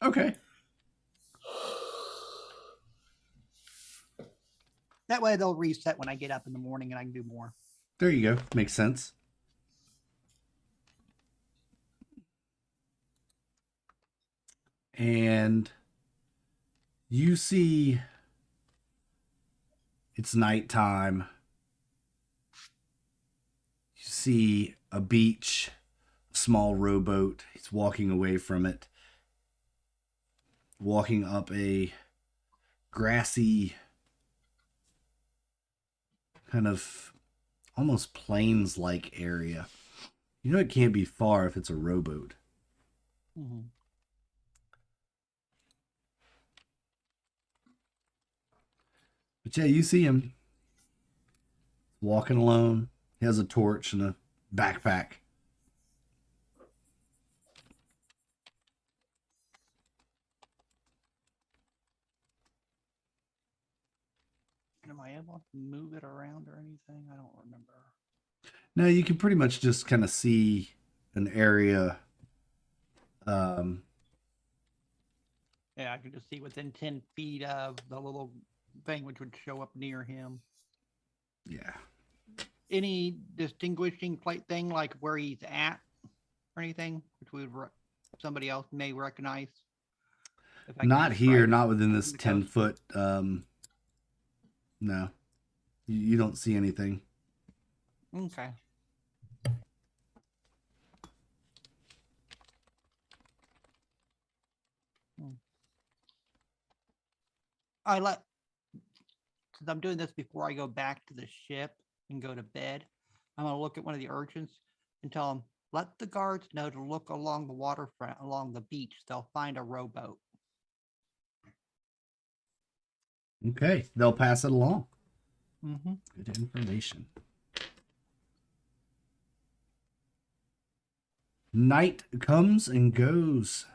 Okay. That way they'll reset when I get up in the morning and I can do more. There you go. Makes sense. And you see it's nighttime. You see a beach, a small rowboat. He's walking away from it, walking up a grassy, kind of almost plains-like area. You know it can't be far if it's a rowboat. Mm-hmm. But yeah, you see him walking alone. He has a torch and a backpack. Am I able to move it around or anything? I don't remember. No, you can pretty much just kind of see an area. Yeah, I can just see within 10 feet of the little thing which would show up near him. Yeah. Any distinguishing plate thing like where he's at or anything which somebody else may recognize? If I can Not describe here, it not within this from the 10 coast. foot. No. You don't see anything. Okay. Since I'm doing this before I go back to the ship and go to bed, I'm going to look at one of the urchins and tell them, let the guards know to look along the waterfront, along the beach. They'll find a rowboat. Okay. They'll pass it along. Good information. Night comes and goes,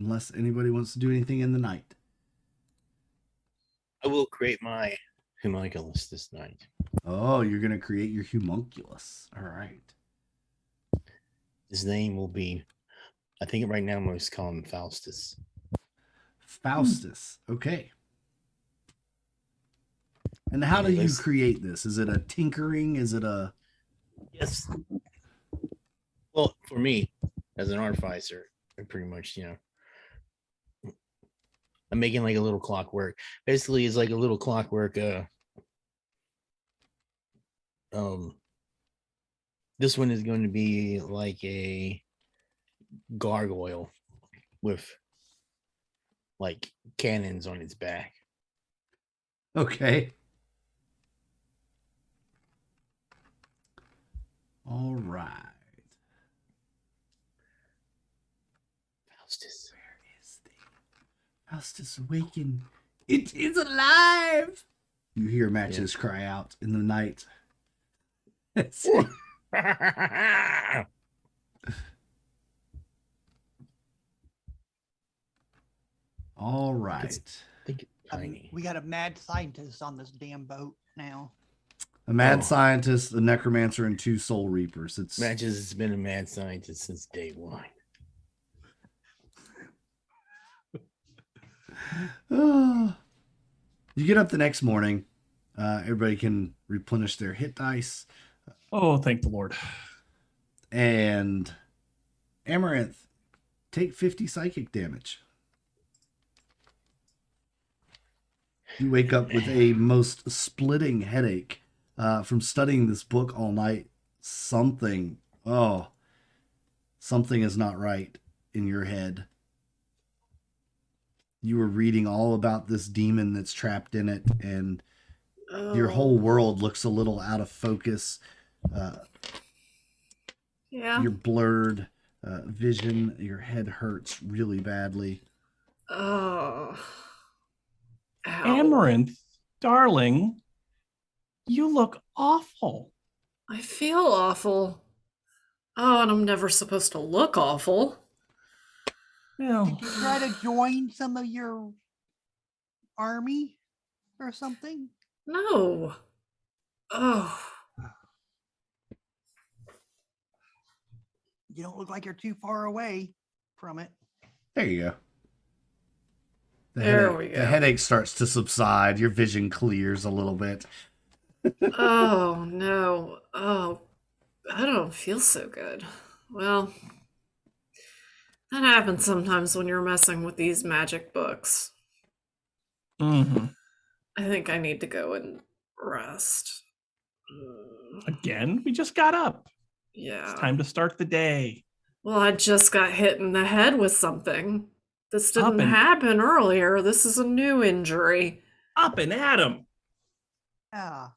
unless anybody wants to do anything in the night. I will create my homunculus this night. Oh, you're going to create your homunculus. All right. His name will be, I think right now I'm going to call him Faustus. Faustus. Okay. And how do you create this? Is it a tinkering? Is it a... Yes. Well, for me, as an artificer, I pretty much, I'm making like a little clockwork. Basically, it's like a little clockwork. This one is going to be like a gargoyle with like cannons on its back. Okay. All right. Faustus. Where is the Faustus awaken? It is alive. You hear Matches cry out in the night. All right. Think it's tiny. We got a mad scientist on this damn boat now. A mad scientist, a necromancer, and 2 soul reapers. It's Matches has been a mad scientist since day one. You get up the next morning. Everybody can replenish their hit dice. Oh, thank the Lord. And Amaranth, take 50 psychic damage. You wake up with a most splitting headache from studying this book all night. Something is not right in your head. You were reading all about this demon that's trapped in it, and your whole world looks a little out of focus. Yeah. Your blurred vision, your head hurts really badly. Oh. Ow. Amaranth, darling, you look awful. I feel awful. Oh, and I'm never supposed to look awful. Well, Did you try to join some of your army or something? No. Oh. You don't look like you're too far away from it. There you go. There we go. The headache starts to subside. Your vision clears a little bit. Oh, no. Oh, I don't feel so good. Well, that happens sometimes when you're messing with these magic books. I think I need to go and rest. Again, we just got up. Yeah. It's time to start the day. Well, I just got hit in the head with something. This didn't and- happen earlier. This is a new injury. Up and at 'em. Yeah.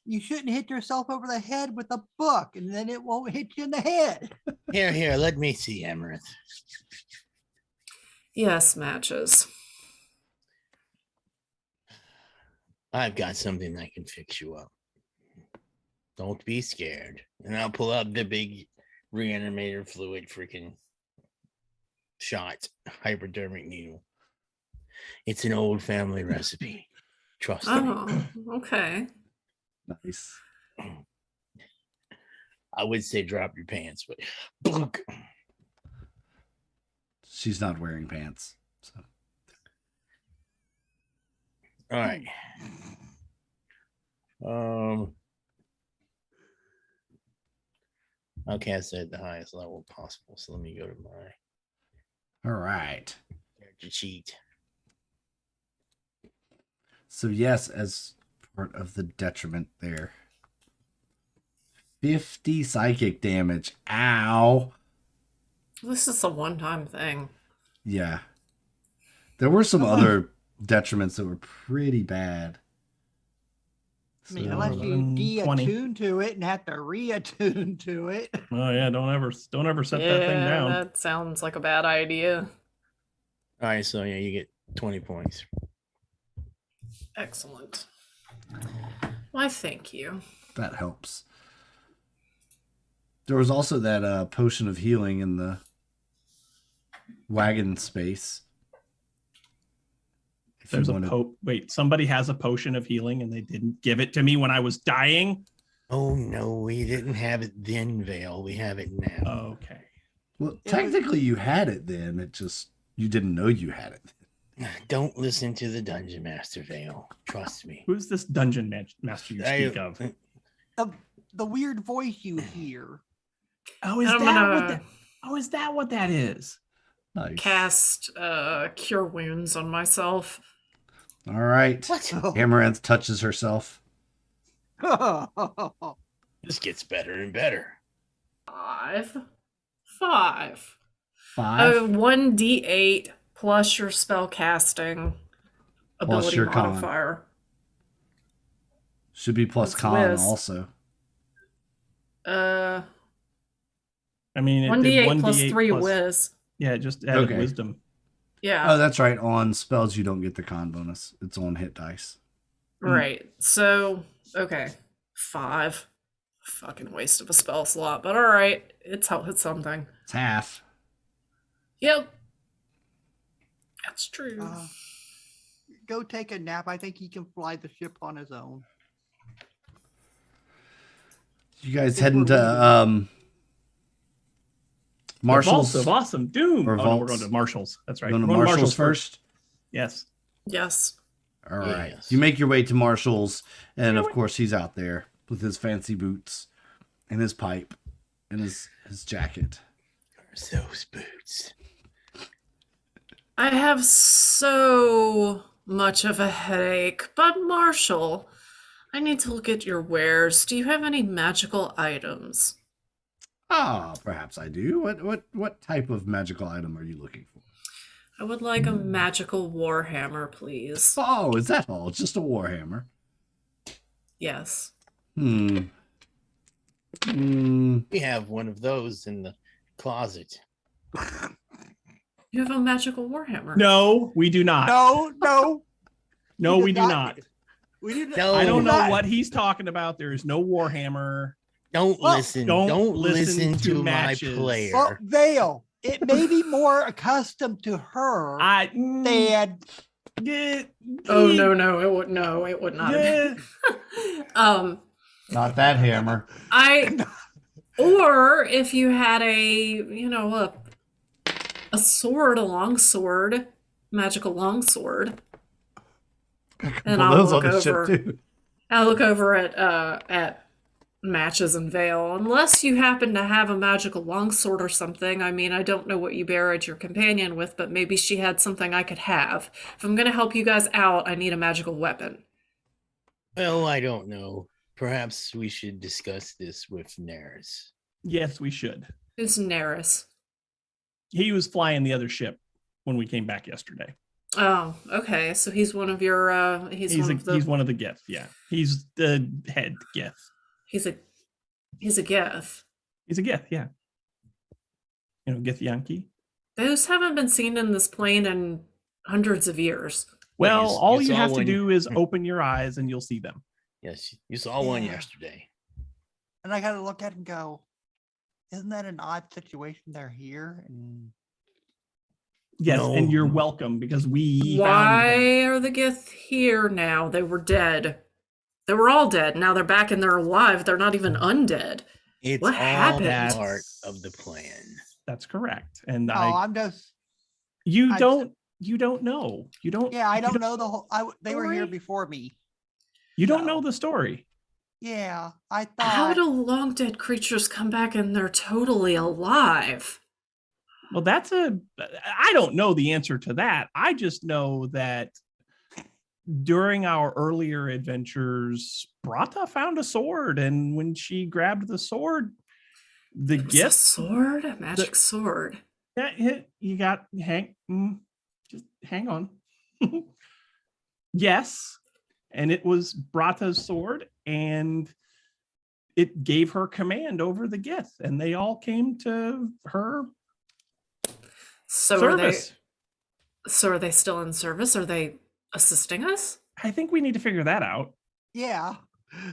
You shouldn't hit yourself over the head with a book, and then it won't hit you in the head. Here, let me see, Amaranth. Yes, Matches. I've got something that can fix you up. Don't be scared. And I'll pull out the big reanimator fluid freaking shot hypodermic needle. It's an old family recipe. Trust me. Oh, okay. Nice. I would say drop your pants, but blunk. She's not wearing pants. So. All right. I'll cast it at the highest level possible. So let me go to my All right. character sheet. So yes, as part of the detriment there. 50 psychic damage. Ow. This is a one-time thing. Yeah. There were some other detriments that were pretty bad. I mean, So- unless you 11, 20. de-attune to it and have to re-attune to it. Oh yeah, don't ever set that thing down. That sounds like a bad idea. All right, so yeah, you get 20 points. Excellent. Why, thank you. That helps. There was also that potion of healing in the wagon space. If There's you a wanted- wait, somebody has a potion of healing and they didn't give it to me when I was dying. Oh no, we didn't have it then, Vale. We have it now. Okay. Well, technically you had it then. It just you didn't know you had it. Don't listen to the dungeon master, Vale. Trust me. Who's this dungeon master you speak of? The weird voice you hear. Oh, is I'm that gonna what that? Oh, is that what that is? Nice. cast Cure Wounds on myself. All right. What? Amaranth touches herself. This gets better and better. 5. Five. 1d8 plus your spell casting Plus ability your con. modifier. Should be plus That's con whiz. also. Uh, I mean, it 1d8 did plus 1d8 3 plus- whiz. Yeah, it just added Okay. wisdom. Yeah. Oh, that's right. On spells, you don't get the con bonus. It's on hit dice. Right. So, okay. 5. Fucking waste of a spell slot, but alright. It's something. It's half. Yep. That's true. Go take a nap. I think he can fly the ship on his own. You guys Think heading we're to Marshall's? Vaults of Awesome Doom. Or Oh, no, we're vaults. going to Marshall's. That's right. Going to We're going Marshall's first? Yes. Yes. All right. Yes. You make your way to Marshall's, and of course he's out there with his fancy boots and his pipe and his jacket. Those boots. I have so much of a headache, but Marshall, I need to look at your wares. Do you have any magical items? Ah, perhaps I do. What type of magical item are you looking for? I would like a magical warhammer, please. Oh, is that all? It's just a warhammer. Yes. Hmm. We have one of those in the closet. You have a magical warhammer. No, we do not. No. No, we do not. We did No. I don't know not. what he's talking about. There is no Warhammer. Don't Well, listen. don't Don't listen listen to to my matches. player. Well, Vale, it may be more accustomed to her than Oh no, it would it would not. Yeah. Not that hammer. Or if you had a sword, a long sword, magical long sword. And Well, I'll those look on the ship over. too. I'll look over at Matches and Vale. Unless you happen to have a magical longsword or something. I mean, I don't know what you buried your companion with, but maybe she had something I could have. If I'm gonna help you guys out, I need a magical weapon. Well, I don't know. Perhaps we should discuss this with Naris. Yes, we should. Who's Neris? He was flying the other ship when we came back yesterday. Oh, okay. So he's one of your he's one of the Gith. Yeah, he's the head Gith. he's a Gith. He's a Gith. Yeah. You know, Gith Yankee. Those haven't been seen in this plane in hundreds of years. Well, you all you saw have to one- do is open your eyes and you'll see them. Yes, you saw one Yeah. yesterday. and I gotta look at it and go, isn't that an odd situation they're here? And Yes, No. and you're welcome because we found them. Why are the Gith here now? They were dead. They were all dead. Now they're back and they're alive. They're not even undead. It's What all happened? part of the plan. That's correct. And I'm just you I- don't know. You don't. yeah, I you don't know the whole. They were here Story? before me. You don't know No. the story. Yeah, I How thought. do long dead creatures come back and they're totally alive? Well, I don't know the answer to that. I just know that during our earlier adventures, Bratah found a sword, and when she grabbed the sword, the It was a gift. sword, a magic sword. You got just hang on. Yes, and it was Bratah's sword, and it gave her command over the Gith, and they all came to her So service. are they still in service? Are they assisting us? I think we need to figure that out. Yeah,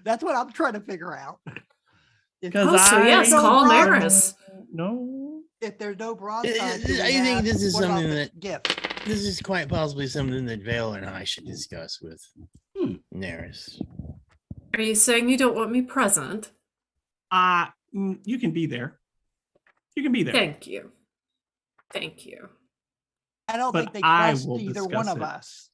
That's what I'm trying to figure out. Because Oh, so yes, I- call No, Maris. No. If there's no broadside, I do we think have- this is what about something the that- gift. This is quite possibly something that Vale and I should discuss with Hmm. Neris. Are you saying you don't want me present? You can be there. You can be there. Thank you. Thank you. I don't But think they I trust will either one discuss of it. us.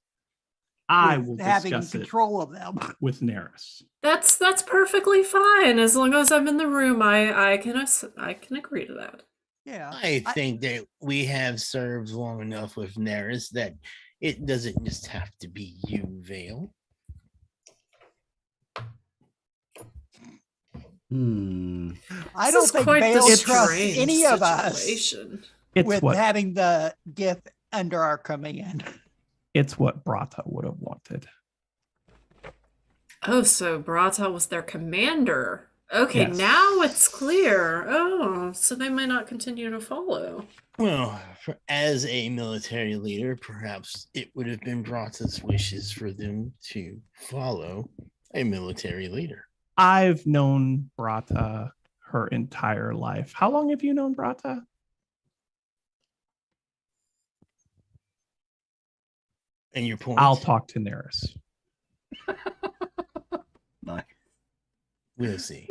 I with will having discuss it control of them. with Neris. That's perfectly fine. As long as I'm in the room, I can agree to that. Yeah. I think that we have served long enough with Neris that it doesn't just have to be you, Vale. I This don't is think quite the Vale trusts strange any of us situation. It's with what having the gift under our command. it's what Bratah would have wanted. Oh, so Bratah was their commander. Okay, Yes. now it's clear. Oh, so they might not continue to follow. Well, as a military leader, perhaps it would have been Bratah's wishes for them to follow a military leader. I've known Bratah her entire life. How long have you known Bratah? And your point? I'll talk to Neris. Nice. We'll see.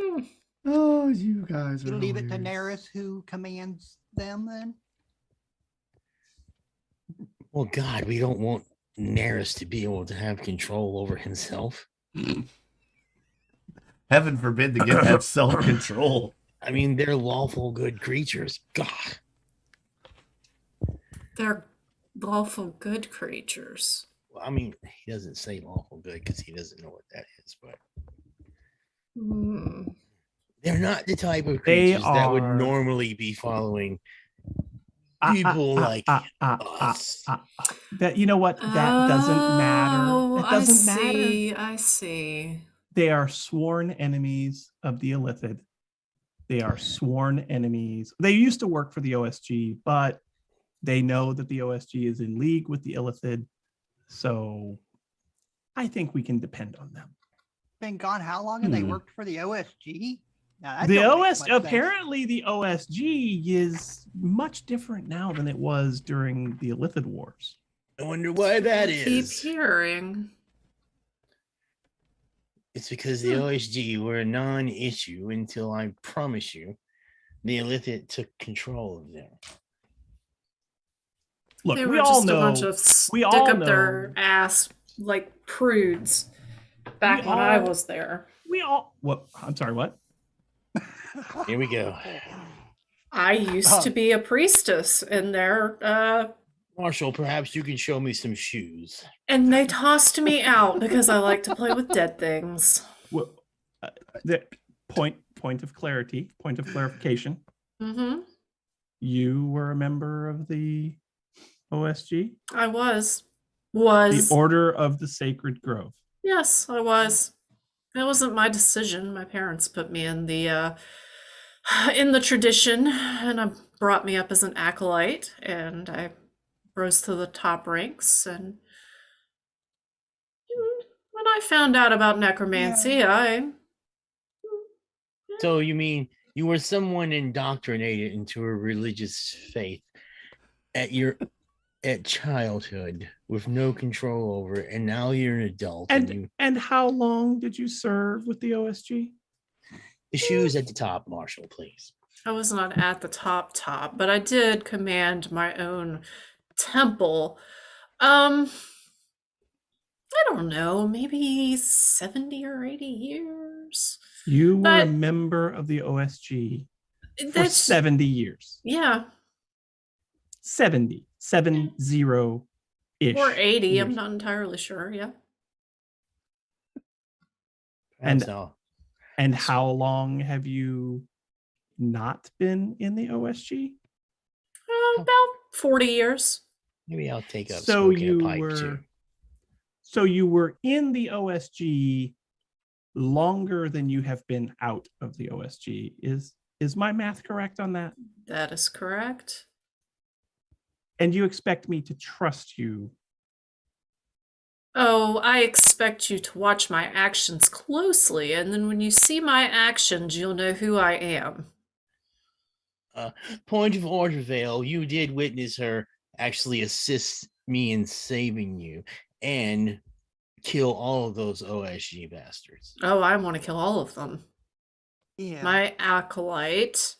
Oh, you guys You are leave it to hilarious. Neris who commands them then? Well, God, we don't want Neris to be able to have control over himself. Heaven forbid the gift have self-control. I mean, they're lawful good creatures. God. They're lawful good creatures. Well, I mean, he doesn't say lawful good because he doesn't know what that is, but Hmm. they're not the type of They creatures that would are- normally be following people like us. That you know what? That doesn't matter. Oh, That doesn't I matter. see. I see. They are sworn enemies of the Illithid. They are sworn enemies. They used to work for the OSG, but they know that the OSG is in league with the Illithid. So I think we can depend on them. Been gone how long and they Hmm. worked for the OSG? Now, that The don't make OS much sense. apparently the OSG is much different now than it was during the Illithid Wars. I wonder why that I keep is. hearing. It's because the OSG were a non-issue until I promise you, the Illithid took control of them. Look, They we were all just know. a bunch of we stick all up their know- ass like prudes back We when I all- was there. We all. What? I'm sorry. What? Here we go. I used to be a priestess in their Marshall, perhaps you can show me some shoes. and they tossed me out because I like to play with dead things. Well, the point of clarity. Point of clarification. Mm-hmm. You were a member of the OSG, I was. the Order of the Sacred Grove. Yes, I was. It wasn't my decision. My parents put me in the tradition and brought me up as an acolyte, and I rose to the top ranks. And when I found out about necromancy, So you mean you were someone indoctrinated into a religious faith at childhood with no control over it, and now you're an adult And how long did you serve with the OSG? the shoes at the top, Marshall, please. I was not at the top, but I did command my own temple. I don't know, maybe 70 or 80 years. You were a But- member of the OSG for That's 70 years. yeah, 70 ish. or 80. I'm not entirely sure. Yeah. And- Perhaps I'll- And how long have you not been in the OSG? About 40 years. maybe I'll take up So smoking you a pipe were too. so you were in the OSG longer than you have been out of the OSG. Is my math correct on that? That is correct. And you expect me to trust you Oh, I expect you to watch my actions closely, and then when you see my actions, you'll know who I am. Point of order, Vale. You did witness her actually assist me in saving you and kill all of those OSG bastards. Oh, I want to kill all of them. Yeah. My acolyte,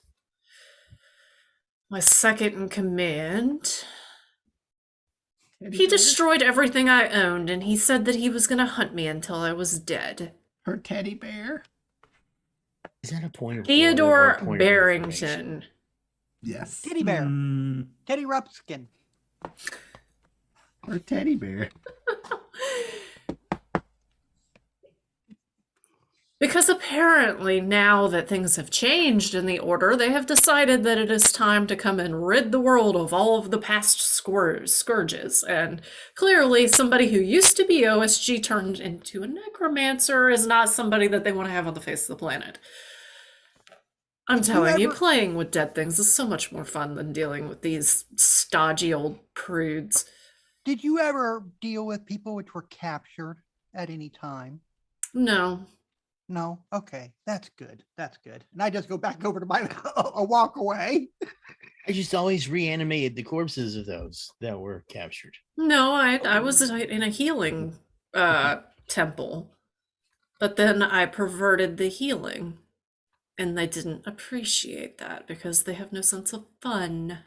my second in command. He destroyed everything I owned, and he said that he was going to hunt me until I was dead. Her teddy bear. Is that a point of order or Theodore a point of information? Barrington. Yes. Teddy bear. Hmm. Teddy Rupskin. Her teddy bear. Because apparently now that things have changed in the Order, they have decided that it is time to come and rid the world of all of the past scourges. And clearly somebody who used to be OSG turned into a necromancer is not somebody that they want to have on the face of the planet. I'm telling you, ever- playing with dead things is so much more fun than dealing with these stodgy old prudes. Did you ever deal with people which were captured at any time? No. No? Okay. That's good. That's good. And I just go back over to my a walk away. I just always reanimated the corpses of those that were captured. No, I was in a healing temple. But then I perverted the healing. And they didn't appreciate that because they have no sense of fun.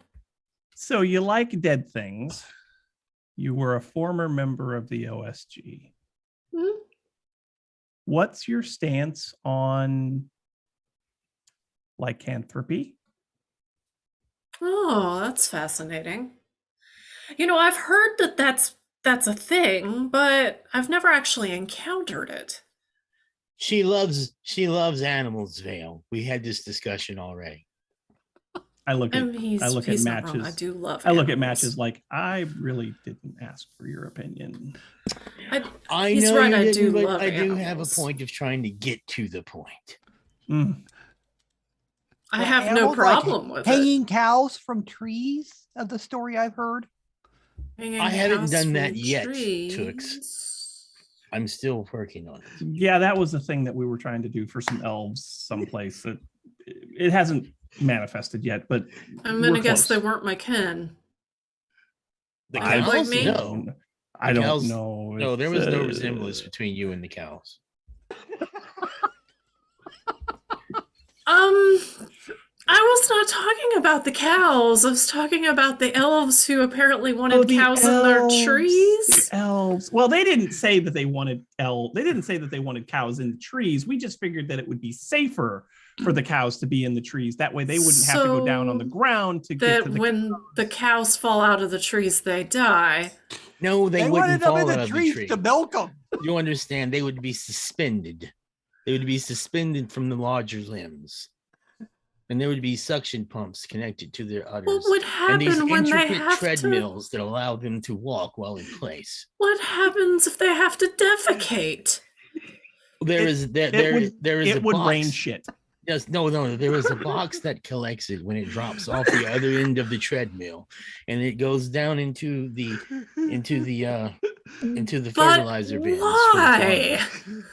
So you like dead things. You were a former member of the OSG. Hmm? What's your stance on lycanthropy? Oh, that's fascinating. You know, I've heard that that's a thing, but I've never actually encountered it. She loves animals, Vale. We had this discussion already. I look at He's not wrong. I matches. do love I look at animals. matches like I really didn't ask for your opinion. I He's know right, you I didn't, do but love I do have a animals. point of trying to get to the point. Mm. I Well, have no animals like problem with it. hanging cows from trees of the story I've heard. Hanging I haven't cows done from that yet, trees. Tux. I'm still working on it. Yeah, that was the thing that we were trying to do for some elves someplace that it hasn't manifested yet, but I'm gonna we're guess they close. weren't my kin. The I cows? like me? No. I The don't cows- know. No, there It's, was no resemblance between you and the cows. I was not talking about the cows. I was talking about the elves who apparently wanted the cows in their trees. The elves. Well, they didn't say that they wanted They didn't say that they wanted cows in the trees. We just figured that it would be safer for the cows to be in the trees. That way, they wouldn't have to go down on the So ground to get That to the. when the cows fall out of the trees, they die. No, they wanted wouldn't them fall in out the of the trees tree. to milk them. You understand? They would be suspended. They would be suspended from the larger limbs. And there would be suction pumps connected to their udders. What would And these happen when they intricate have to? treadmills that allow them to walk while in place. What happens if they have to defecate? There It- is It a would box. rain shit. Yes, no. There is a box that collects it when it drops off the other end of the treadmill, and it goes down into the But fertilizer bins. for the why? farmer.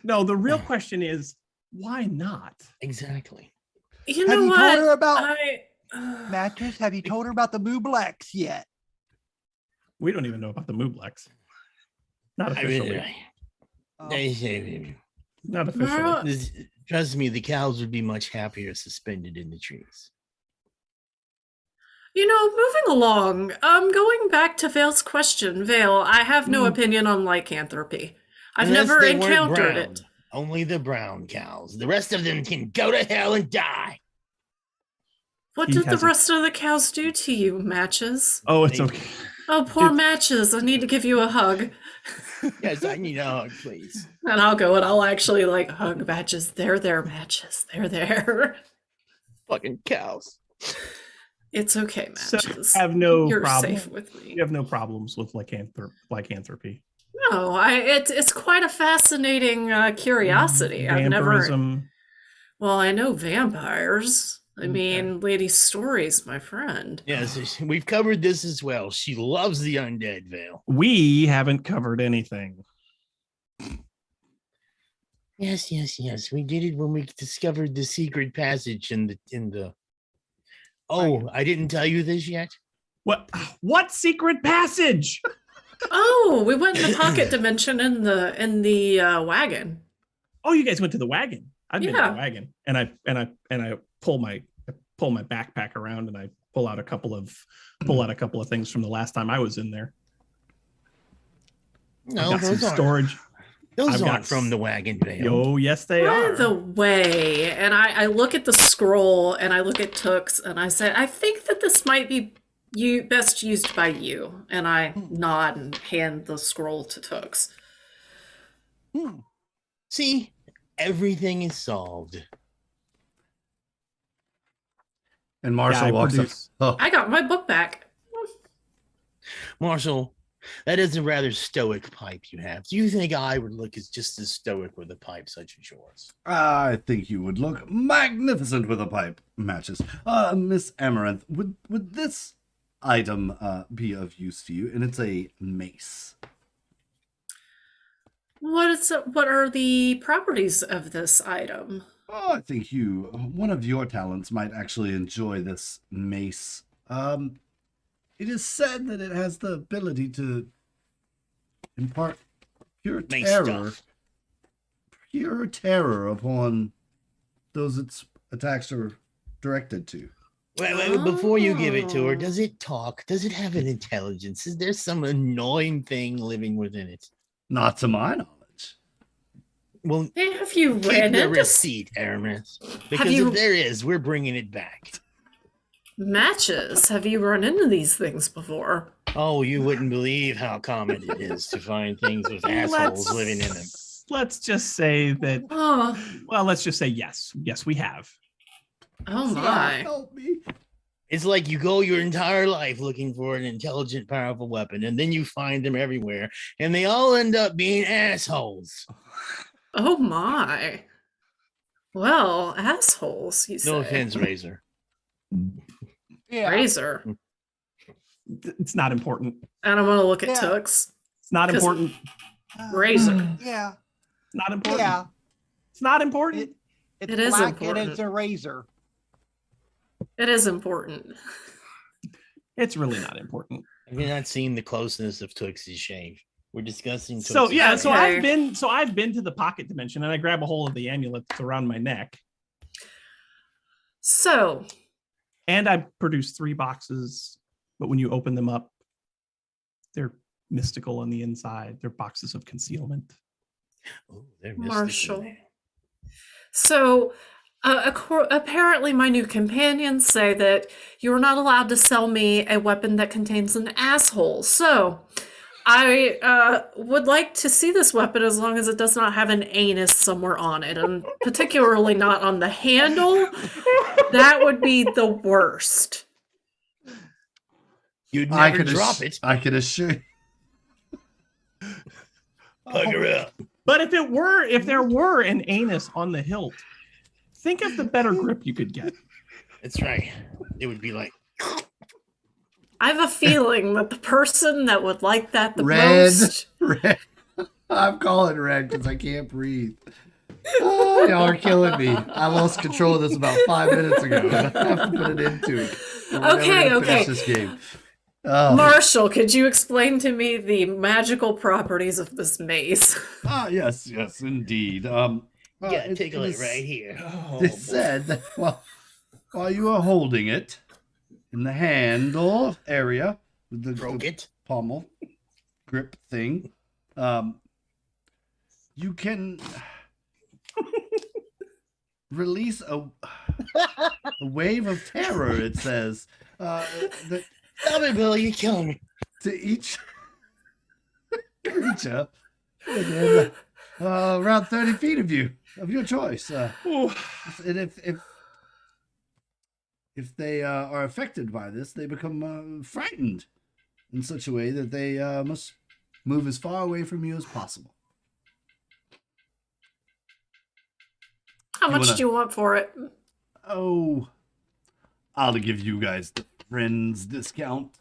No, the real question is why not? Exactly. You Have know you what? told her about I Mattress? Have you told her about the Mooblex yet? We don't even know about the Mooblex. Not I mean, officially. Oh. Not officially. Well, trust me, the cows would be much happier suspended in the trees. You know, moving along, going back to Vale's question, Vale, I have no opinion on lycanthropy. I've Unless never they weren't encountered brown. it. Only the brown cows. The rest of them can go to hell and die. What He did the has a- rest of the cows do to you, Matches? Oh, it's They- okay. Oh, poor It's- Matches. I need to give you a hug. Yes, I need a hug, please. And I'll go and I'll actually like hug Matches. They're there, Matches. They're there. Fucking cows. It's okay, So Matches. you have no You're problem. safe with me. You have no problems with lycanthropy. No, it's quite a fascinating curiosity. I've never. Vampirism. Well, I know vampires. I mean, Lady Story's my friend. Yes, we've covered this as well. She loves the undead veil. We haven't covered anything. Yes. We did it when we discovered the secret passage in the. Oh, I didn't tell you this yet. What secret passage? Oh, we went in the pocket dimension in the wagon. Oh, you guys went to the wagon. I've been to Yeah. the wagon, and I pull my backpack around, and I pull out a couple of things from the last time I was in there. No, I've got some those aren't. storage. Those I've got aren't from the wagon veil. Oh, yes, they By are. the way, and I look at the scroll and I look at Tooks and I say, I think that this might be best used by you. And I nod and hand the scroll to Tooks. See, everything is solved. And Marshall I walks produce- up. Oh, I got my book back. Marshall, that is a rather stoic pipe you have. Do you think I would look as just as stoic with a pipe such as yours? I think you would look magnificent with a pipe. Matches. Miss Amaranth, would this item be of use to you? And it's a mace. What are the properties of this item? Oh, I think one of your talents might actually enjoy this mace. It is said that it has the ability to impart pure Mace terror, stuff. pure terror upon those its attacks are directed to. Wait, before you give it to her, Oh. does it talk? Does it have an intelligence? Is there some annoying thing living within it? Not to my knowledge. Well, Hey, have you keep ran the into receipt, Aramis. Because you- if there is, we're bringing it back. matches? Have you run into these things before? Oh, you wouldn't believe how common it is to find things with assholes living in them. Let's just say that. Oh, Well, let's just say yes. Yes, we have. oh So my. help me. It's like you go your entire life looking for an intelligent, powerful weapon, and then you find them everywhere, and they all end up being assholes. Oh my. Well, assholes, you say. No offense, Razor. Yeah. Razor. It's not important. And I'm gonna look at Yeah. Tooks. It's not 'Cause- important. Razor. Yeah. It's not important. Yeah. It's not important. It's It is black and important. it's a razor. It is important. It's really not important. Have you not seen the closeness of Tooks's shave? We're discussing. So Tooks's yeah, shave. so Okay. I've been to the pocket dimension, and I grab a hold of the amulet that's around my neck, So, and I produce 3 boxes. But when you open them up, they're mystical on the inside. They're boxes of concealment. Oh, they're mystical. Marshall. So, apparently, my new companions say that you're not allowed to sell me a weapon that contains an asshole. So, I would like to see this weapon as long as it does not have an anus somewhere on it, and particularly not on the handle. That would be the worst. You'd I never could drop it. I could assure you. Hug her up. But if there were an anus on the hilt, think of the better grip you could get. That's right. It would be like, I have a feeling that the person that would like that the Red. most. Red. I'm calling red because I can't breathe. Oh, y'all are killing me. I lost control of this about 5 minutes ago. I have to put an end to it. We're never Okay, gonna finish okay. this game. Oh. Marshall, could you explain to me the magical properties of this mace? Yes, indeed. yeah, tickle it right here. It said that while you are holding it in the handle area with the Broke it. pommel grip thing, you can release a wave of terror. It says that Stop it, Billy. You're killing me. to each creature within around 30 feet of you, of your choice. And if they are affected by this, they become frightened in such a way that they must move as far away from you as possible. How You much wanna- do you want for it? Oh, I'll give you guys the friends discount.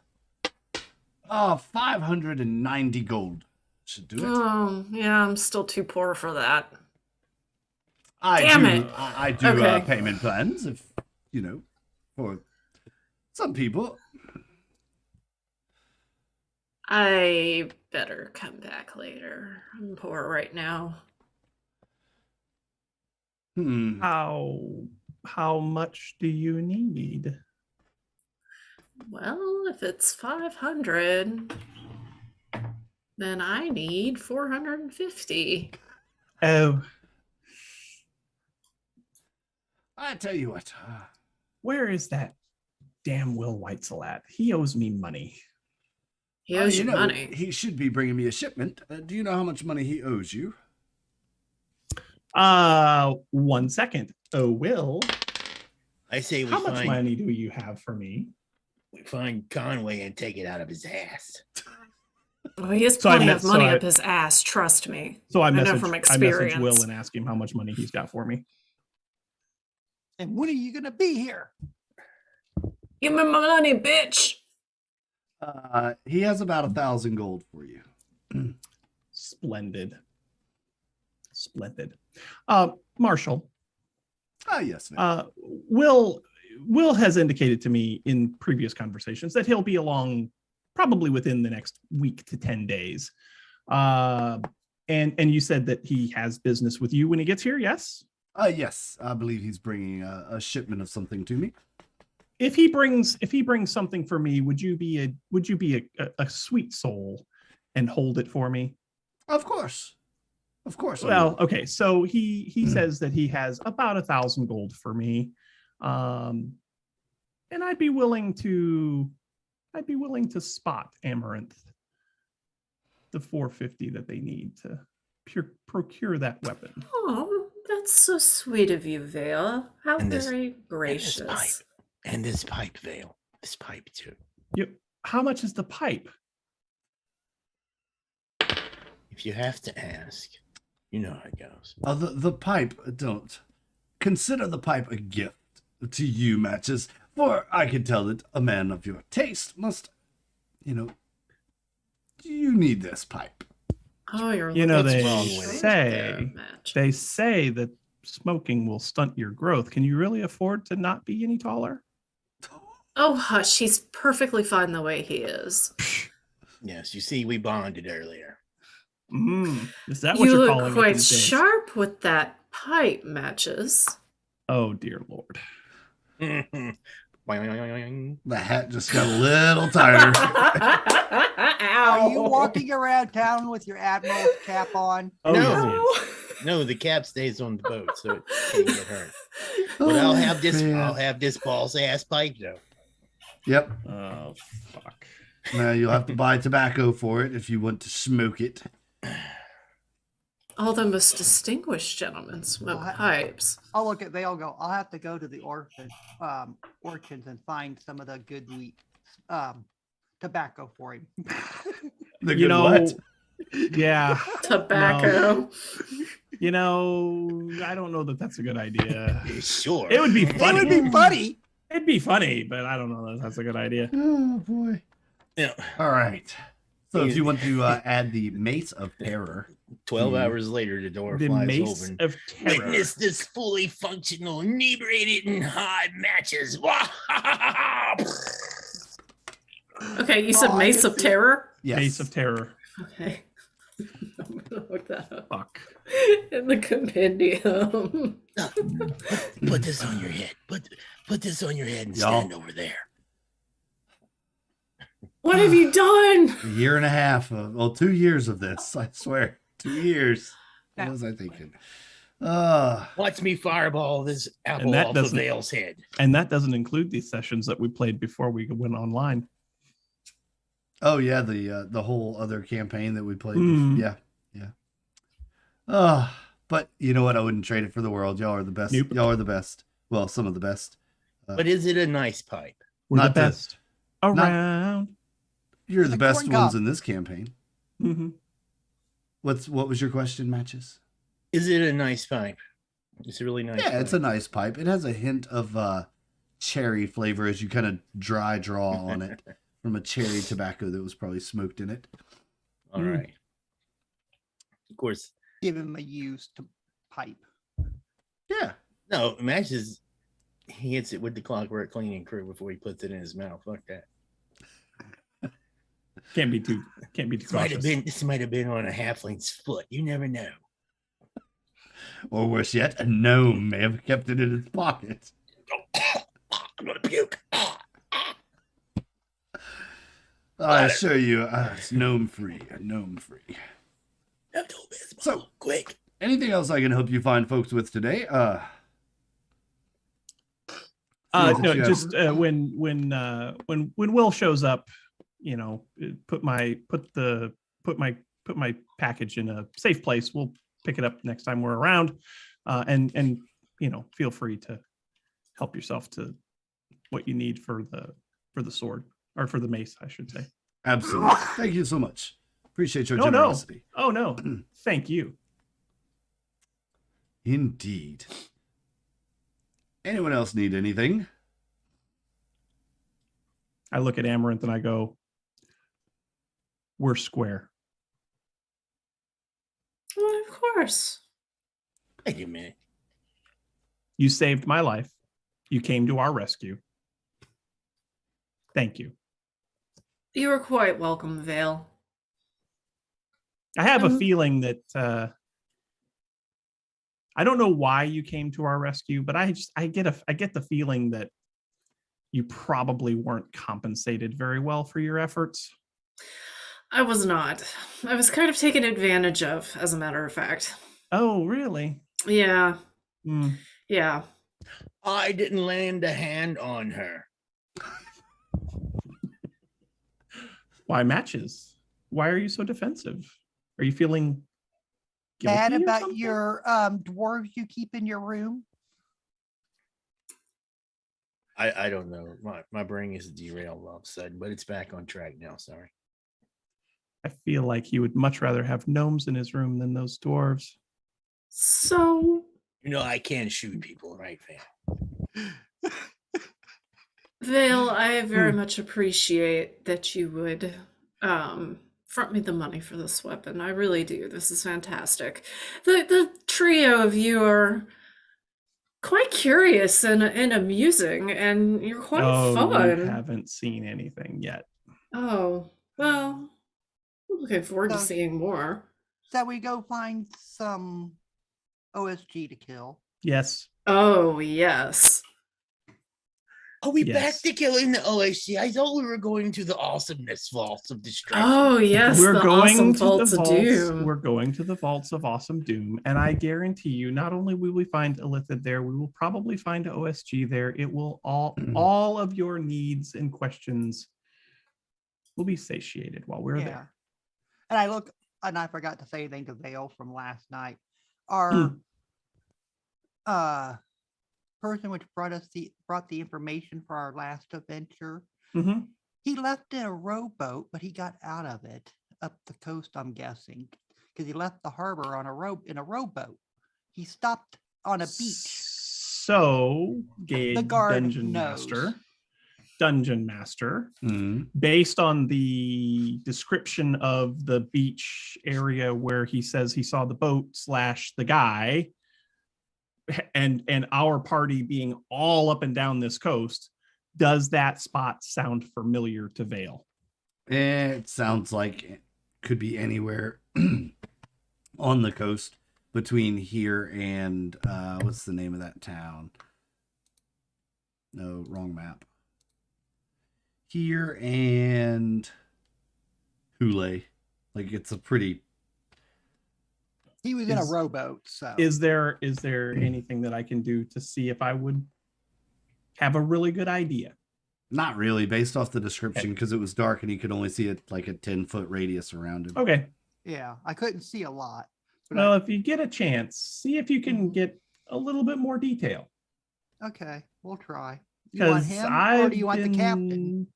590 gold should do it. Oh, yeah, I'm still too poor for that. I Damn do. it. I do Okay. payment plans if for some people. I better come back later. I'm poor right now. How much do you need? Well, if it's 500, then I need 450. Oh, I tell you what. where is that damn Will Weitzel at? He owes me money. He owes you know, money. he should be bringing me a shipment. Do you know how much money he owes you? 1 second. Oh, Will, I say we how much find money do you have for me? Conway and take it out of his ass. Oh, he has So I plenty met- of money so I- up his ass, trust me. So I know message from I experience. message Will and ask him how much money he's got for me. And when are you gonna be here? Give me my money, bitch. He has about 1,000 gold for you. Splendid. Marshall, Yes, ma'am. Will has indicated to me in previous conversations that he'll be along probably within the next week to 10 days. And you said that he has business with you when he gets here, yes? Yes, I believe he's bringing a shipment of something to me. If he brings something for me, would you be a sweet soul and hold it for me? Of course. I Well, will. okay. So he says that he has about 1,000 gold for me. And I'd be willing to spot Amaranth the 450 that they need to procure that weapon. Oh, that's so sweet of you, Vale. How And this- very gracious. And this pipe, Vale. This pipe too. Yep. How much is the pipe? If you have to ask, you know how it goes. The pipe, don't. Consider the pipe a gift to you, Matches, for I can tell that a man of your taste must, you need this pipe. Oh, you're You know, looking they wrong say- match. They say that smoking will stunt your growth. Can you really afford to not be any taller? Oh, hush. He's perfectly fine the way he is. Yes, you see, we bonded earlier. Is that what You you're look calling it quite these days? sharp with that pipe, Matches. Oh dear Lord. Boing. The hat just got a little tighter. Are you walking around town with your admiral's cap on? Oh, No. yes, he is. No, the cap stays on the boat, so it can't get hurt. But I'll have this. man. I'll have this balls ass pipe though. Yep. Oh fuck. Now you'll have to buy tobacco for it if you want to smoke it. All the most distinguished gentlemen smoke What? pipes. I'll look at Vale. Go. I'll have to go to the orchards and find some of the good wheat tobacco for him. The You good know, what? yeah. Tobacco. You know, I don't know that that's a good idea. Sure. It would be It funny. would be funny. It'd be funny, but I don't know that that's a good idea. Oh boy. Yeah. All right. So if you want to add the Mace of Terror, 12 hours later, the door The flies Mace open. of Terror. Witness this fully functional, inebriated, and high matches. Okay, you said Oh, I Mace can of see- Terror? yes. Mace of Terror. Okay. I'm gonna look that up Fuck. in the compendium. Put this on your head. Put this on your head and Y'all. stand over there. What have you done? A year and a half, 2 years of this. I swear, 2 years. What was I thinking? Watch me fireball this apple that off of doesn't- Vale's head. And that doesn't include these sessions that we played before we went online. Oh yeah, the whole other campaign that we played. Mhm. Yeah. But you know what? I wouldn't trade it for the world. Y'all are the best. Nope. Y'all are the best. Well, some of the best. But is it a nice pipe? We're the Not to- best around. You're the Like best corn ones cob. in this campaign. Mhm. What was your question, Matches? Is it a nice pipe? It's a really nice Yeah, pipe. it's a nice pipe. It has a hint of cherry flavor as you kind of dry draw on it from a cherry tobacco that was probably smoked in it. All right. Of course, Give him a used pipe. Yeah. no matches. He hits it with the clockwork cleaning crew before he puts it in his mouth. Fuck that. Can't be too cautious. This might have been on a halfling's foot. You never know. Or worse yet, a gnome may have kept it in its pocket. I'm gonna puke. I assure you, it's gnome free. Gnome free. So, quick. Anything else I can help you find folks with today? No, just when Will shows up, you know, put my package in a safe place. We'll pick it up next time we're around, and you know, feel free to help yourself to what you need for the sword, or for the mace, I should say. Absolutely. Thank you so much. Appreciate your generosity. Oh no, thank you. Indeed. Anyone else need anything? I look at Amaranth and I go, we're square. Well, of course. Wait a minute. You saved my life. You came to our rescue. Thank you. You are quite welcome, Vale. I have a feeling that I don't know why you came to our rescue, but I get the feeling that you probably weren't compensated very well for your efforts. I was not. I was kind of taken advantage of, as a matter of fact. Oh, really? Yeah. Mm. Yeah. I didn't land a hand on her. Why matches? Why are you so defensive? Are you feeling guilty Bad or about something? your dwarves you keep in your room? I don't know. My brain is derailed all of a sudden, but it's back on track now. Sorry. I feel like he would much rather have gnomes in his room than those dwarves. So, You know, I can shoot people, right, fam? Vale, I very much appreciate that you would front me the money for this weapon. I really do. This is fantastic. The trio of you are quite curious and amusing, and you're quite fun. You haven't seen anything yet. Oh, well, I'm looking forward to So- seeing more. So we go find some OSG to kill. Yes. Oh, yes. Are we Yes. back to killing the OSC? I thought we were going to the awesomeness vaults of destruction. Oh, yes. We're the going awesome to vaults the of vaults. doom. We're going to the vaults of awesome doom, and I guarantee you, not only will we find Illithid there, we will probably find OSG there. It will all of your needs and questions will be satiated while we're there. And I look, and I forgot to say anything to Vale from last night. Our person which brought the information for our last adventure, Mm-hmm. he left in a rowboat, but he got out of it up the coast, I'm guessing, because he left the harbor on a rowboat. He stopped on a beach. So, The guard Dungeon Master, Mm-hmm. based on the description of the beach area where he says he saw the boat / the guy, and our party being all up and down this coast, does that spot sound familiar to Vale? It sounds like it could be anywhere on the coast between here and what's the name of that town? No, wrong map. Here and Hule. Like, it's a pretty... He was in a rowboat. So Is there anything that I can do to see if I would have a really good idea? Not really, based off the description, because it was dark and he could only see it like a 10-foot radius around him. Okay. yeah, I couldn't see a lot. But Well, if you get a chance, see if you can get a little bit more detail. okay, we'll try. You want him or do you want the captain?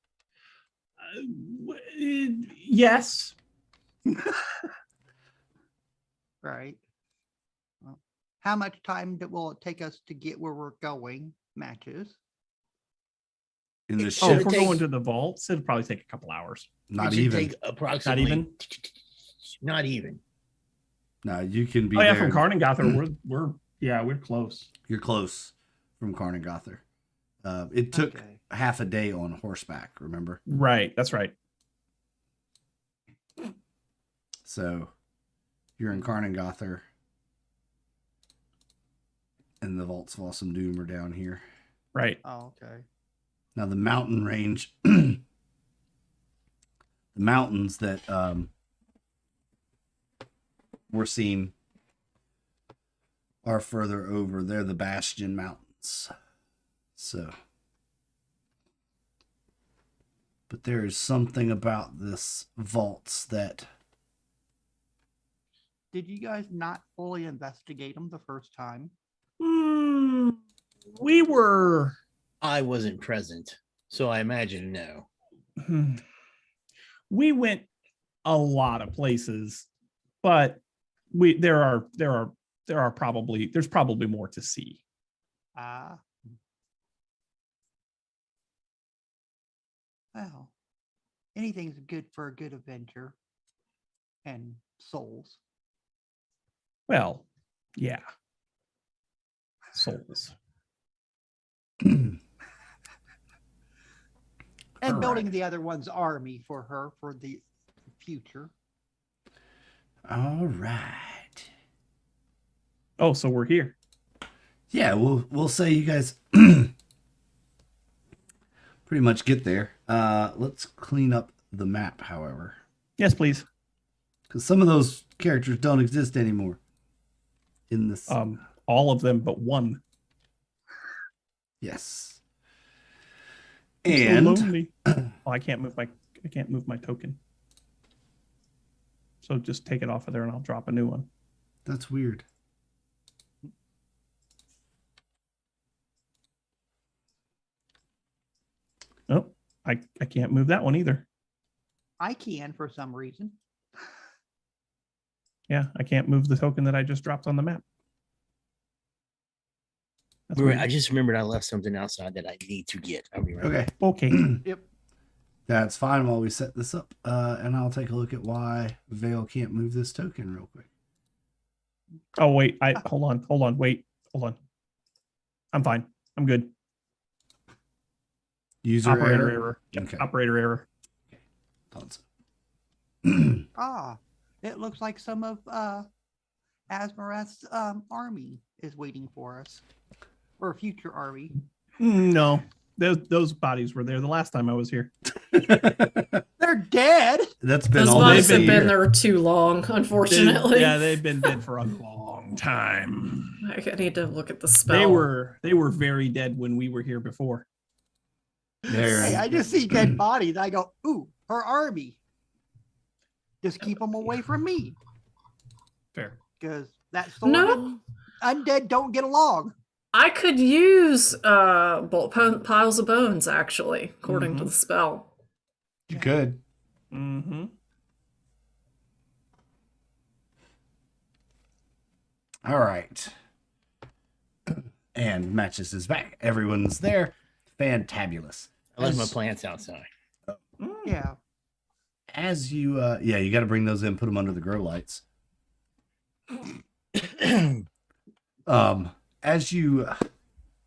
Yes. Right. Well, how much time will it take us to get where we're going? Matches. In the Oh, Oh, ship, if we're take- going to the vaults, it'll probably take a couple hours. not it should even. take approximately. even? Not even. No, you can be Oh yeah, there. from Karnengother, we're close. You're close from Karnengother. It took Okay. half a day on horseback, remember? Right, that's right. So you're in Karnengother. And the Vaults of Awesome Doom are down here. Right. Oh, okay. Now the mountain range, the mountains that we're seeing are further over. They're the Bastion Mountains. So, but there is something about this vaults that Did you guys not fully investigate them the first time? We were. I wasn't present, so I imagine no. We went a lot of places, but there's probably more to see. Ah. Well, anything's good for a good adventure and souls. Well, yeah. Souls. And All building right. the other one's army for her for the future. all right. Oh, so we're here. Yeah, we'll say you guys pretty much get there. Let's clean up the map, however, Yes, please. because some of those characters don't exist anymore in this. All of them but one. Yes. I'm so And lonely. Oh, I can't move my token. So just take it off of there and I'll drop a new one. that's weird. Oh, I can't move that one either. I can for some reason. Yeah, I can't move the token that I just dropped on the map. That's Right, weird. I just remembered I left something outside that I need to get. I'll be right back. Okay. Okay. Yep. That's fine while we set this up. And I'll take a look at why Vale can't move this token real quick. Oh wait, hold on, wait, hold on. I'm fine. I'm good. User Operator error. error. Yep, Okay. operator error. Thought so. Ah, it looks like some of Asmarath's army is waiting for us. Or a future army. No, those bodies were there the last time I was here. They're dead. That's been Those almost bodies a have been year. there too long, unfortunately. Yeah, they've been dead for a long time. I need to look at the spell. They were very dead when we were here before. There. Hey, I just see dead bodies. I go, ooh, her army. Just keep them away from me. Fair. Because that sword No. and undead don't get along. I could use piles of bones, actually, according to Mhm. the spell. You could. Mm-hmm. All right. And Matches is back. Everyone's there. Fantabulous. I left my As- plants outside. Yeah. As you, you got to bring those in, put them under the grow lights. As you,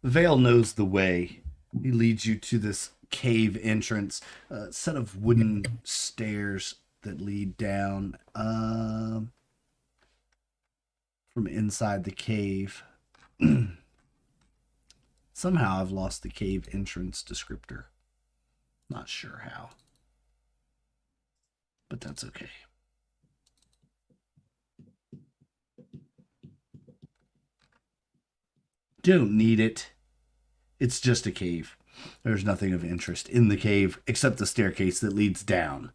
Vale knows the way. He leads you to this cave entrance, a set of wooden stairs that lead down from inside the cave. Somehow I've lost the cave entrance descriptor. Not sure how. But that's okay. Don't need it. It's just a cave. There's nothing of interest in the cave except the staircase that leads down.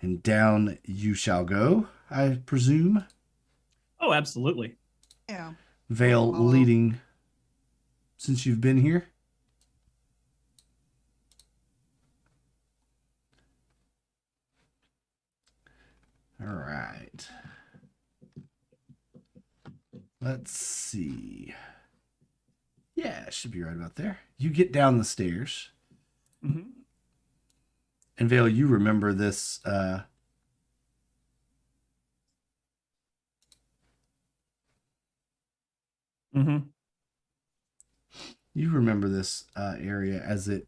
And down you shall go, I presume. Oh, absolutely. Yeah. Vale Follow. leading since you've been here. All right. Let's see. Yeah, it should be right about there. You get down the stairs. Mm-hmm. And Vale, you remember this Mm-hmm. you remember this area as it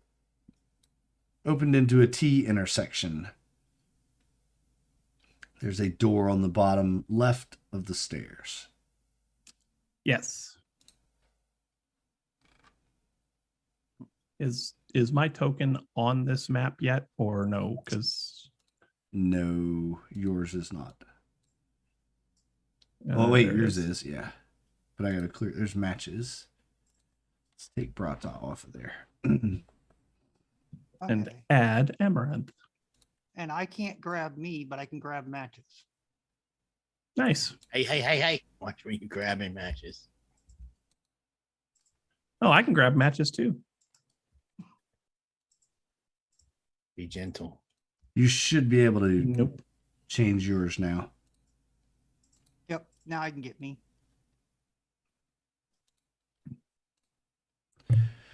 opened into a T intersection. There's a door on the bottom left of the stairs. Yes. Is my token on this map yet or no? Because No, yours is not. Oh wait, there it yours is, yeah. But I gotta clear. There's matches. Let's take Bratah off of there. And Okay. add Amaranth. And I can't grab me, but I can grab matches. Nice. Hey. Watch where you grabbing matches. Oh, I can grab matches too. Be gentle. You should be able to Nope. change yours now. Yep. Now I can get me.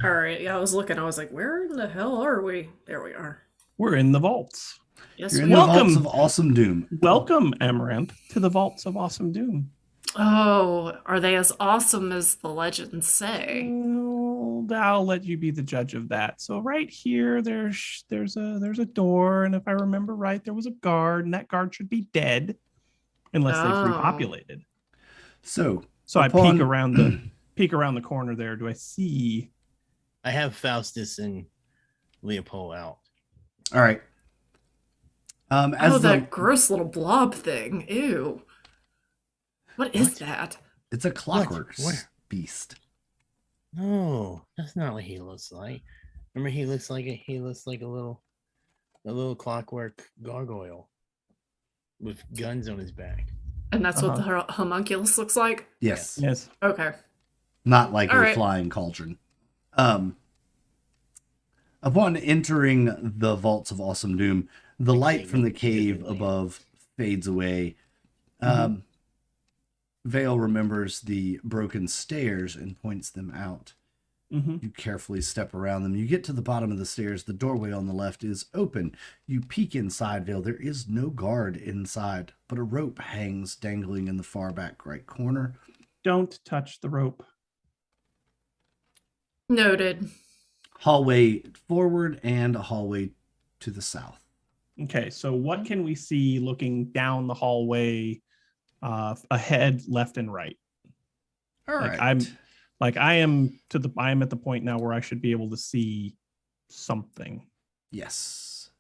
All right. Yeah, I was looking. I was like, where in the hell are we? There we are. We're in the vaults. Yes, You're in we the are. Welcome. vaults of awesome doom. Welcome, Amaranth, to the vaults of Awesome Doom. Oh, are they as awesome as the legends say? Well, I'll let you be the judge of that. So right here, there's a door, and if I remember right, there was a guard, and that guard should be dead, unless they've Oh. repopulated. So So upon- I peek around the corner there. Do I see? I have Faustus and Leopold out. all right. As Oh, the, that gross little blob thing. Ew. What is What? that? it's a clockwork Where? beast. No, that's not what he looks like. Remember, he looks like a little clockwork gargoyle with guns on his back. And that's what the homunculus looks like? Yes. Yes. Okay. Not like All a right. flying cauldron. Upon entering the vaults of Awesome Doom, the light from the cave above fades away. Vale remembers the broken stairs and points them out. Mm-hmm. You carefully step around them. You get to the bottom of the stairs. The doorway on the left is open. You peek inside, Vale. There is no guard inside, but a rope hangs dangling in the far back right corner. Don't touch the rope. Noted. Hallway forward and a hallway to the south. Okay, so what can we see looking down the hallway, ahead, left, and right? All Like, right. I am at the point now where I should be able to see something. Yes.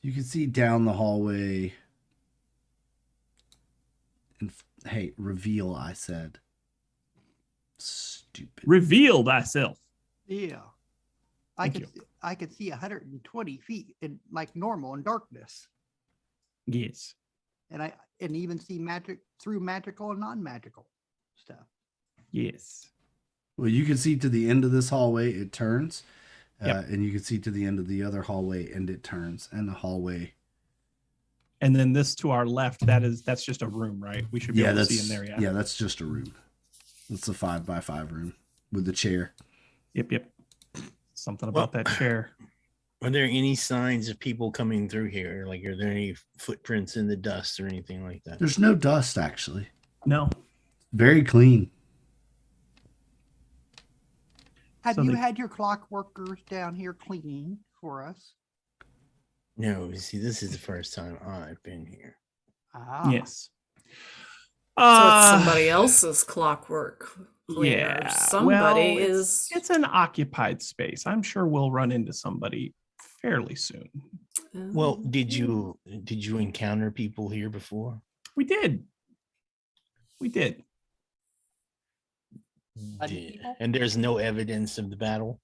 You can see down the hallway. And hey, reveal, I said. Stupid. Reveal thyself. Yeah. Thank I could see 120 feet in like normal in darkness. Yes. And even see magic through magical and non-magical stuff. Yes. Well, you can see to the end of this hallway, it turns. Yep. And you can see to the end of the other hallway, and it turns. And the hallway. And then this to our left, that's just a room, right? We should be able to see in there. Yeah, that's just a room. It's a 5x5 room with the chair. Yep. Something about that chair. Are there any signs of people coming through here? Like, are there any footprints in the dust or anything like that? There's no dust, actually. No. Very clean. Have So you they- had your clock workers down here cleaning for us? No, you see, this is the first time I've been here. Ah, Yes. So it's somebody else's clockwork cleaner. Yeah. Somebody well, is. It's an occupied space. I'm sure we'll run into somebody fairly soon. Well, did you encounter people here before? We did. People? And there's no evidence of the battle?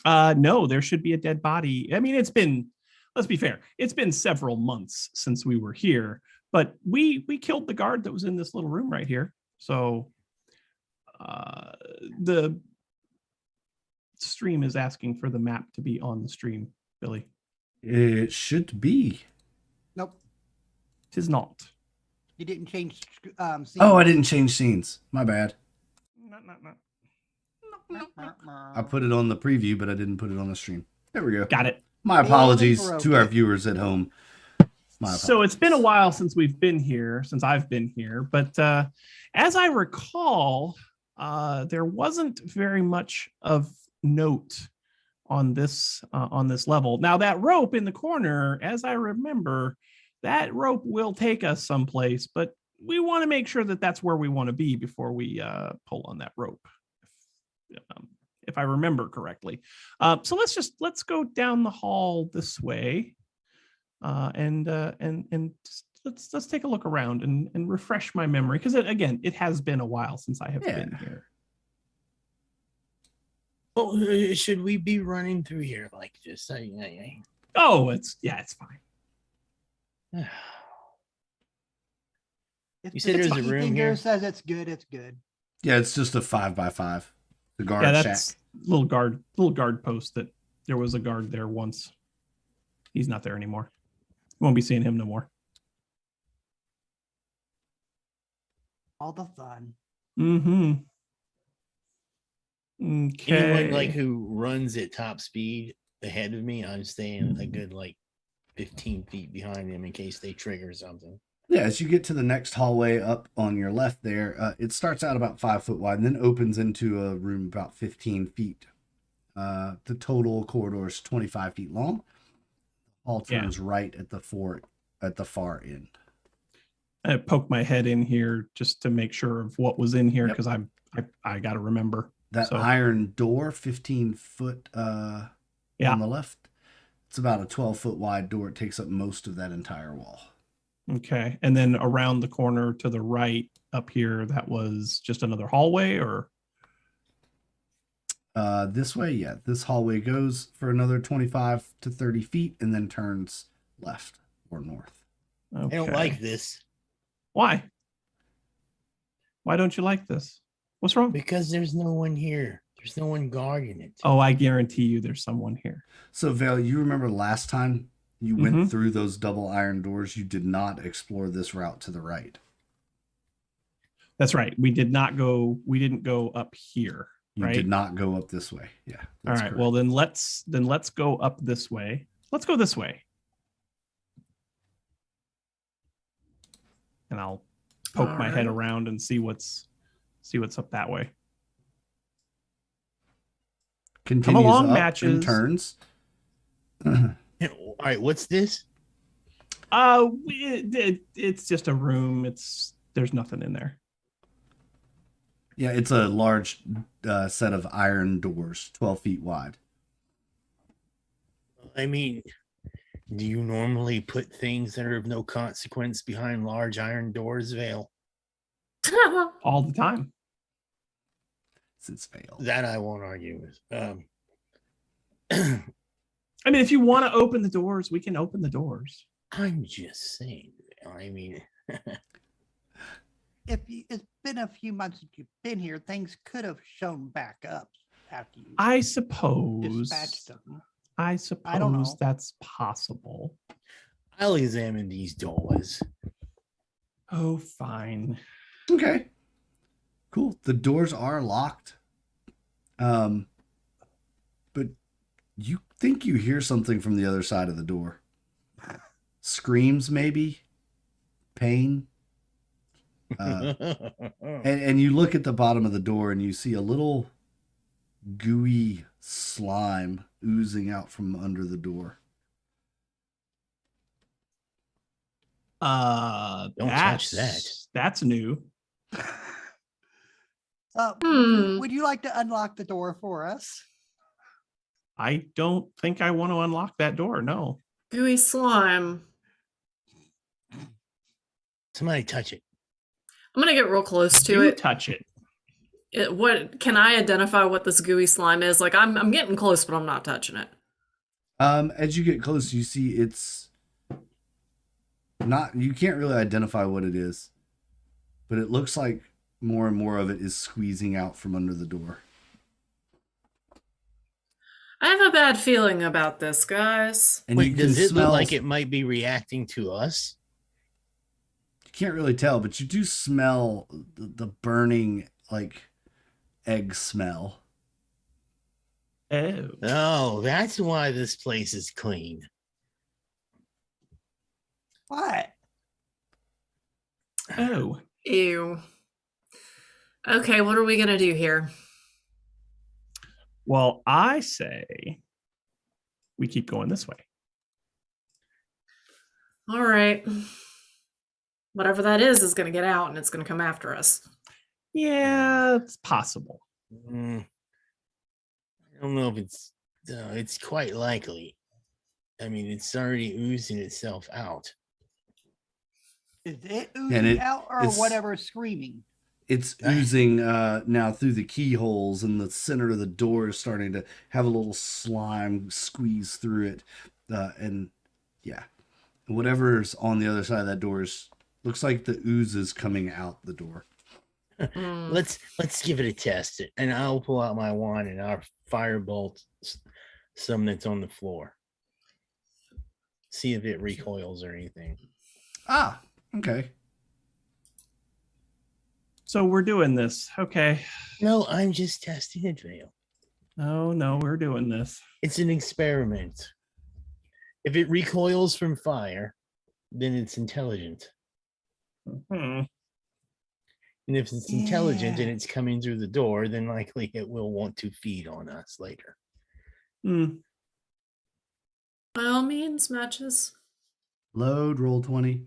No, there should be a dead body. I mean, let's be fair, it's been several months since we were here, but we killed the guard that was in this little room right here. So the stream is asking for the map to be on the stream, Billy. It should be. nope. Tis not. You didn't change. Oh, I didn't change scenes. My bad. I put it on the preview, but I didn't put it on the stream. There we go. Got it. My apologies We're to our okay. viewers at home. So it's been a while since I've been here, but as I recall, there wasn't very much of note on this level. Now that rope in the corner, as I remember, that rope will take us someplace, but we want to make sure that that's where we want to be before we pull on that rope, if I remember correctly. So let's go down the hall this way. And just let's take a look around and refresh my memory, because it has been a while since I have been here. Oh, should we be running through here like this? Oh, it's fine. If You said the there's a sticky room finger here? says it's good. It's good. Yeah, it's just a 5x5. The guard Yeah, shack. that's little guard post that there was a guard there once. He's not there anymore. Won't be seeing him no more. All the fun. Mm-hmm. Okay. Anyone like who runs at top speed ahead of me, I'm staying a good 15 feet behind them in case they trigger something. Yeah, as you get to the next hallway up on your left there, it starts out about 5 foot wide and then opens into a room about 15 feet. The total corridor is 25 feet long. All turns right at the far end. I poked my head in here just to make sure of what was in here, because I got to remember. That iron door, 15 foot on the left. It's about a 12-foot wide door. It takes up most of that entire wall. Okay. And then around the corner to the right up here, that was just another hallway, or? This way, yeah. This hallway goes for another 25 to 30 feet and then turns left or north. Okay. I don't like this. Why? Why don't you like this? What's wrong? Because there's no one here. There's no one guarding it. Oh, I guarantee you there's someone here. So, Vale, you remember last time you went through those double iron doors, you did not explore this route to the right. That's right. We didn't go up here. You right? did not go up this way. Yeah. All right. Correct. Well, then let's go up this way. Let's go this way. And I'll poke my head around and see what's up that way. Continues along, up matches. and turns. All right, what's this? It's just a room. There's nothing in there. Yeah, it's a large set of iron doors, 12 feet wide. I mean, do you normally put things that are of no consequence behind large iron doors, Vale? All the time. Since Vale. That I won't argue with. I mean, if you want to open the doors, we can open the doors. I'm just saying. I mean, It's been a few months since you've been here, things could have shown back up after you I suppose. dispatched them. I don't know. suppose that's possible. I'll examine these doors. Oh, fine. Okay. Cool. The doors are locked. But you think you hear something from the other side of the door. Screams, maybe. Pain. And you look at the bottom of the door and you see a little gooey slime oozing out from under the door. Don't touch that. That's new. Would you like to unlock the door for us? I don't think I want to unlock that door. No. Gooey slime. Somebody touch it. I'm gonna get real close to You it. touch it. What can I identify what this gooey slime is? Like I'm getting close, but I'm not touching it. As you get close, you see it's not, you can't really identify what it is, but it looks like more and more of it is squeezing out from under the door. I have a bad feeling about this, guys. And Wait, you can does it smell, look like it might be reacting to us? you can't really tell, but you do smell the burning like egg smell. Oh. Oh, that's why this place is clean. What? Oh. Ew. Okay, what are we gonna do here? Well, I say we keep going this way. All right. Whatever that is gonna get out and it's gonna come after us. Yeah, it's possible. I don't know if it's quite likely. I mean, it's already oozing itself out. Is it And oozing out or it's- whatever is screaming? It's oozing now through the keyholes, and the center of the door is starting to have a little slime squeeze through it. And yeah, whatever's on the other side of that door looks like the ooze is coming out the door. Mm. Let's give it a test, and I'll pull out my wand and I'll firebolt some that's on the floor. See if it recoils or anything. Ah, okay. So we're doing this. Okay. No, I'm just testing it, Vale. Oh, no, we're doing this. It's an experiment. If it recoils from fire, then it's intelligent. Hmm. And if it's intelligent and Yeah. it's coming through the door, then likely it will want to feed on us later. Hmm. By all means, matches. Load roll 20.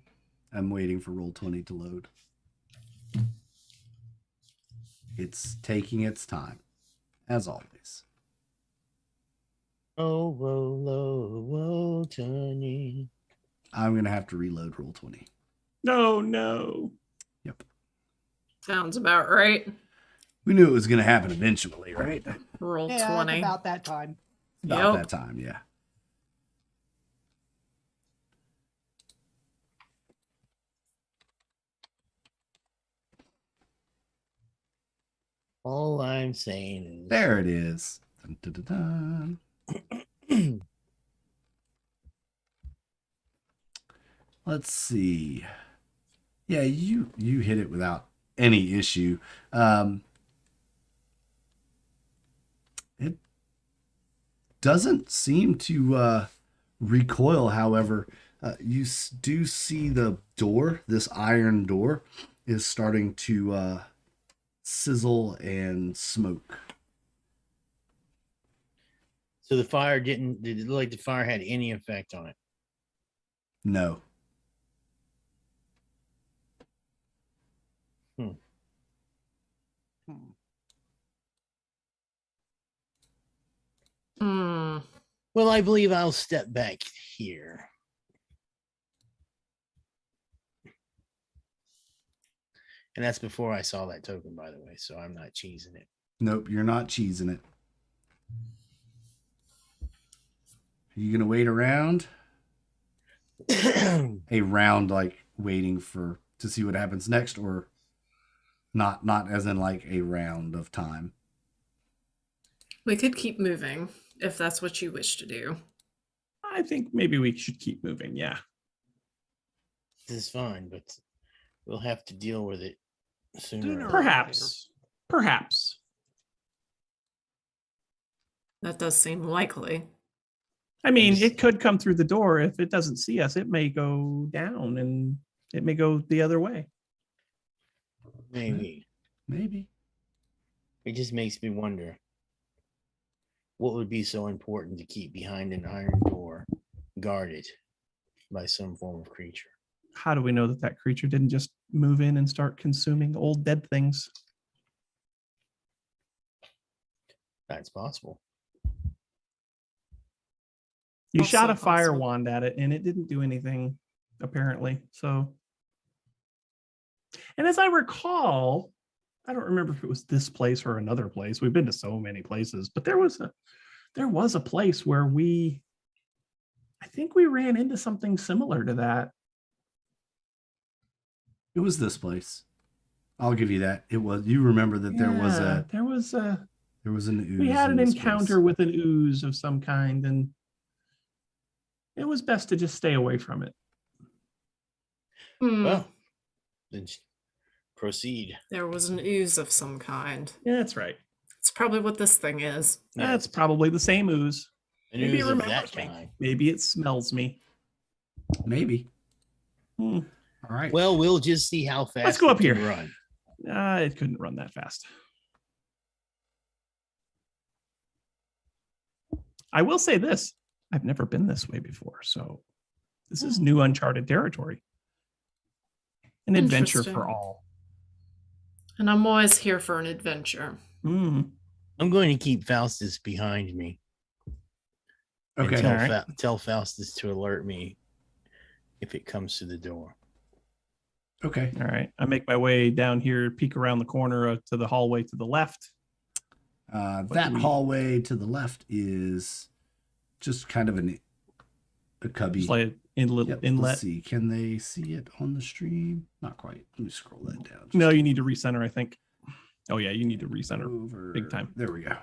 I'm waiting for roll 20 to load. It's taking its time, as always. Oh, whoa, Tony. I'm going to have to reload roll 20. No. Yep. Sounds about right. We knew it was going to happen eventually, right? Roll Yeah, it's 20. about that time. About Yep. that time, yeah. All I'm saying is There it is. Dun, dun, dun, dun. Let's see. Yeah, you hit it without any issue. It doesn't seem to recoil. However, you do see the door. This iron door is starting to sizzle and smoke. so the fire did it look like the fire had any effect on it? No. Hmm. Hmm. Well, I believe I'll step back here. And that's before I saw that token, by the way, so I'm not cheesing it. Nope, you're not cheesing it. Are you gonna wait around? A round like waiting to see what happens next, or not as in like a round of time. We could keep moving if that's what you wish to do. I think maybe we should keep moving. Yeah. This is fine, but we'll have to deal with it sooner. Sooner or or later. Perhaps. That does seem likely. I mean, just- it could come through the door. If it doesn't see us, it may go down and it may go the other way. Maybe. Maybe. It just makes me wonder what would be so important to keep behind an iron door guarded by some form of creature. How do we know that creature didn't just move in and start consuming old dead things? That's possible. You Also shot a fire possible. wand at it and it didn't do anything, apparently. So, and as I recall, I don't remember if it was this place or another place. We've been to so many places, but there was a place where I think we ran into something similar to that. It was this place. I'll give you that. It was. You remember that there was Yeah, an ooze. we had in an this encounter place. with an ooze of some kind, and it was best to just stay away from it. Hmm. Well, then proceed. There was an ooze of some kind. Yeah, that's right. It's probably what this thing is. That's probably the same ooze. An Maybe it ooze of remembers that me. kind. Maybe it smells me. Maybe. Hmm. All right. Well, we'll just see how fast Let's go it up can here. run. It couldn't run that fast. I will say this. I've never been this way before, so this is new uncharted territory. An adventure Interesting. for all. And I'm always here for an adventure. Mm. I'm going to keep Faustus behind me. And Okay. tell, All right. tell Faustus to alert me if it comes to the door. Okay. All right. I make my way down here, peek around the corner to the hallway to the left. That do we- hallway to the left is just kind of a cubby. Just like a little Yep, inlet. Let's see. Can they see it on the stream? Not quite. Let me scroll that down. No, you need to recenter, I think. Oh, yeah, you need to recenter. Over. big time. There we go.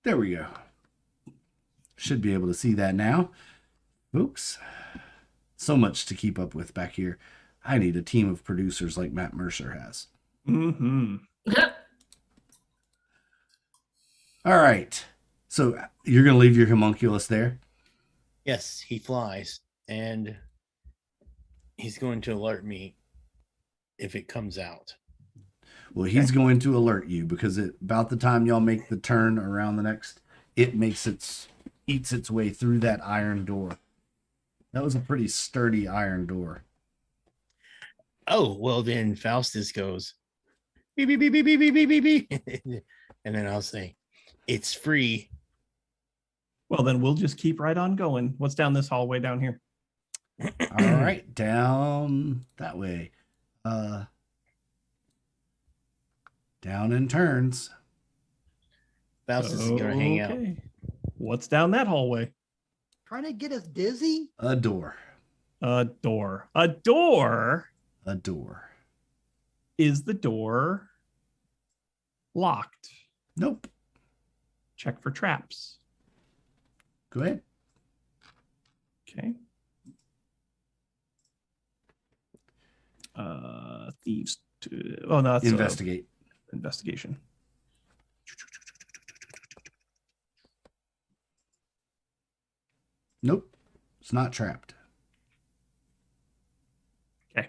There we go. Should be able to see that now. Folks, so much to keep up with back here. I need a team of producers like Matt Mercer has. Mm-hmm. All right. So you're going to leave your homunculus there? Yes, he flies, and he's going to alert me if it comes out. Well, he's going to alert you because about the time y'all make the turn around the next, it eats its way through that iron door. That was a pretty sturdy iron door. Oh, well, then Faustus goes, beep, beep, beep, beep, beep, beep, beep, beep, beep. And then I'll say, it's free. Well, then we'll just keep right on going. What's down this hallway down here? All right, down that way. Down and turns. Faustus is going to hang out. Okay. What's down that hallway? Trying to get us dizzy? A door. A door. A door? A door. Is the door locked? Nope. Check for traps. Go ahead. Okay. Thieves. Oh, no, that's Investigate. Investigation. Nope. It's not trapped. Okay.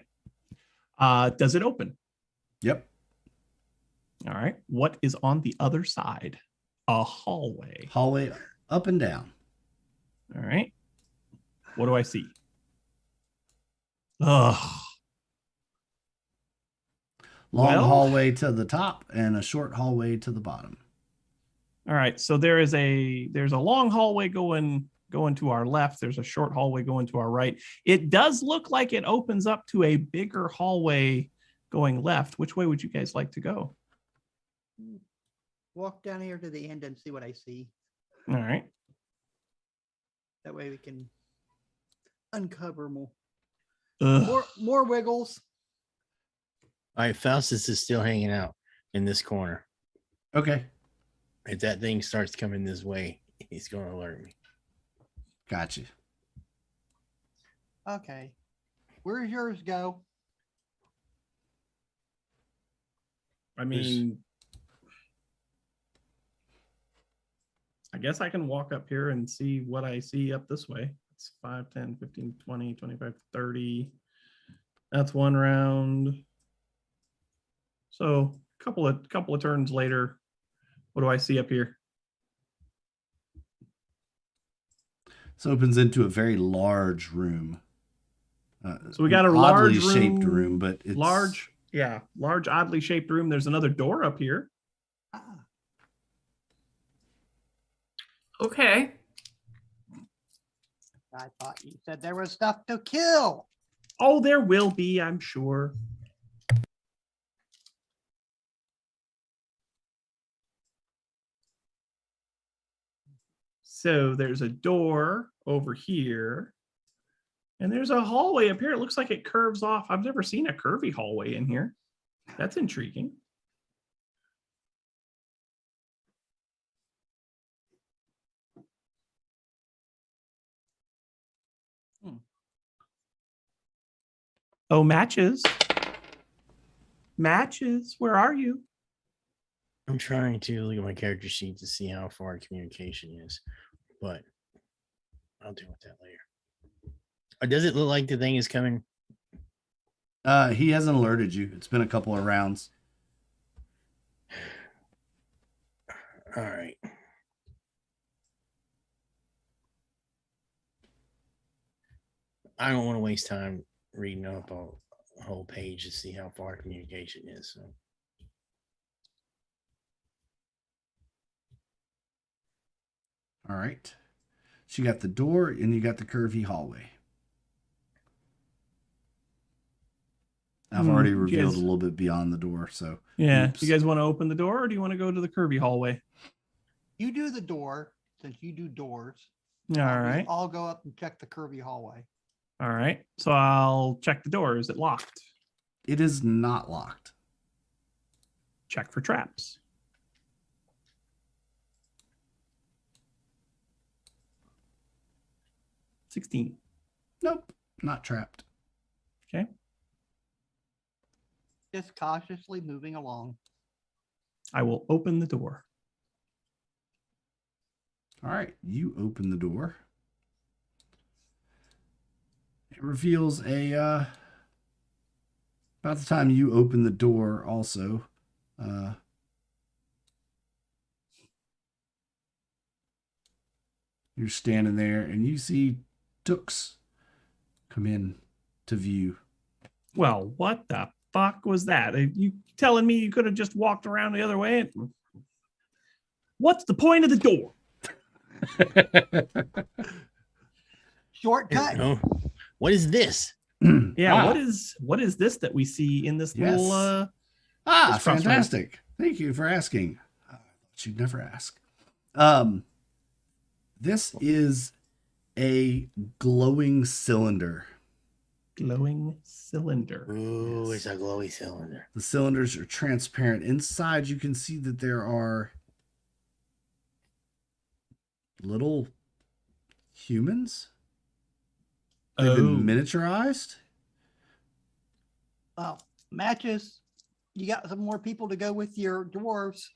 Does it open? Yep. All right. What is on the other side? A hallway. Hallway up and down. All right. What do I see? Ugh. Long Well- hallway to the top and a short hallway to the bottom. All right. So there's a long hallway going to our left. There's a short hallway going to our right. It does look like it opens up to a bigger hallway going left. Which way would you guys like to go? Walk down here to the end and see what I see. All right. That way we can uncover more Ugh. more wiggles. All right, Faustus is still hanging out in this corner. Okay. If that thing starts coming this way, he's going to alert me. Gotcha. Okay. Where's yours go? I mean, I guess I can walk up here and see what I see up this way. It's 5, 10, 15, 20, 25, 30. That's one round. So a couple of turns later, what do I see up here? This opens into a very large room. So we got a an large oddly shaped room, but it's large, oddly shaped room. There's another door up here. Ah, Okay. I thought you said there was stuff to kill. Oh, there will be, I'm sure. So there's a door over here. And there's a hallway up here. It looks like it curves off. I've never seen a curvy hallway in here. That's intriguing. Oh, matches. Matches, where are you? I'm trying to look at my character sheet to see how far communication is, but I'll deal with that later. Or does it look like the thing is coming? He hasn't alerted you. It's been a couple of rounds. All right. I don't want to waste time reading up a whole page to see how far communication is. So. All right. So you got the door and you got the curvy hallway. I've already You revealed guys- a little bit beyond the door, so Yeah. Oops. You guys want to open the door or do you want to go to the curvy hallway? You do the door, since you do doors. All right. I'll go up and check the curvy hallway. All right. So I'll check the door. Is it locked? it is not locked. Check for traps. $16. Nope, not trapped. Okay. Just cautiously moving along. I will open the door. All right, you open the door. It reveals a about the time you open the door also, you're standing there and you see Tooks come in to view. Well, what the fuck was that? Are you telling me you could have just walked around the other way? What's the point of the door? Shortcut. No. What is this? Yeah, Ah. what is this that we see in this little Yes. this crossroad? Fantastic. Thank you for asking. I thought you'd never ask. This is a glowing cylinder. glowing cylinder? Ooh, it's a glowy cylinder. The cylinders are transparent. Inside, you can see that there are little humans. They've been miniaturized. Well, matches. You got some more people to go with your dwarves.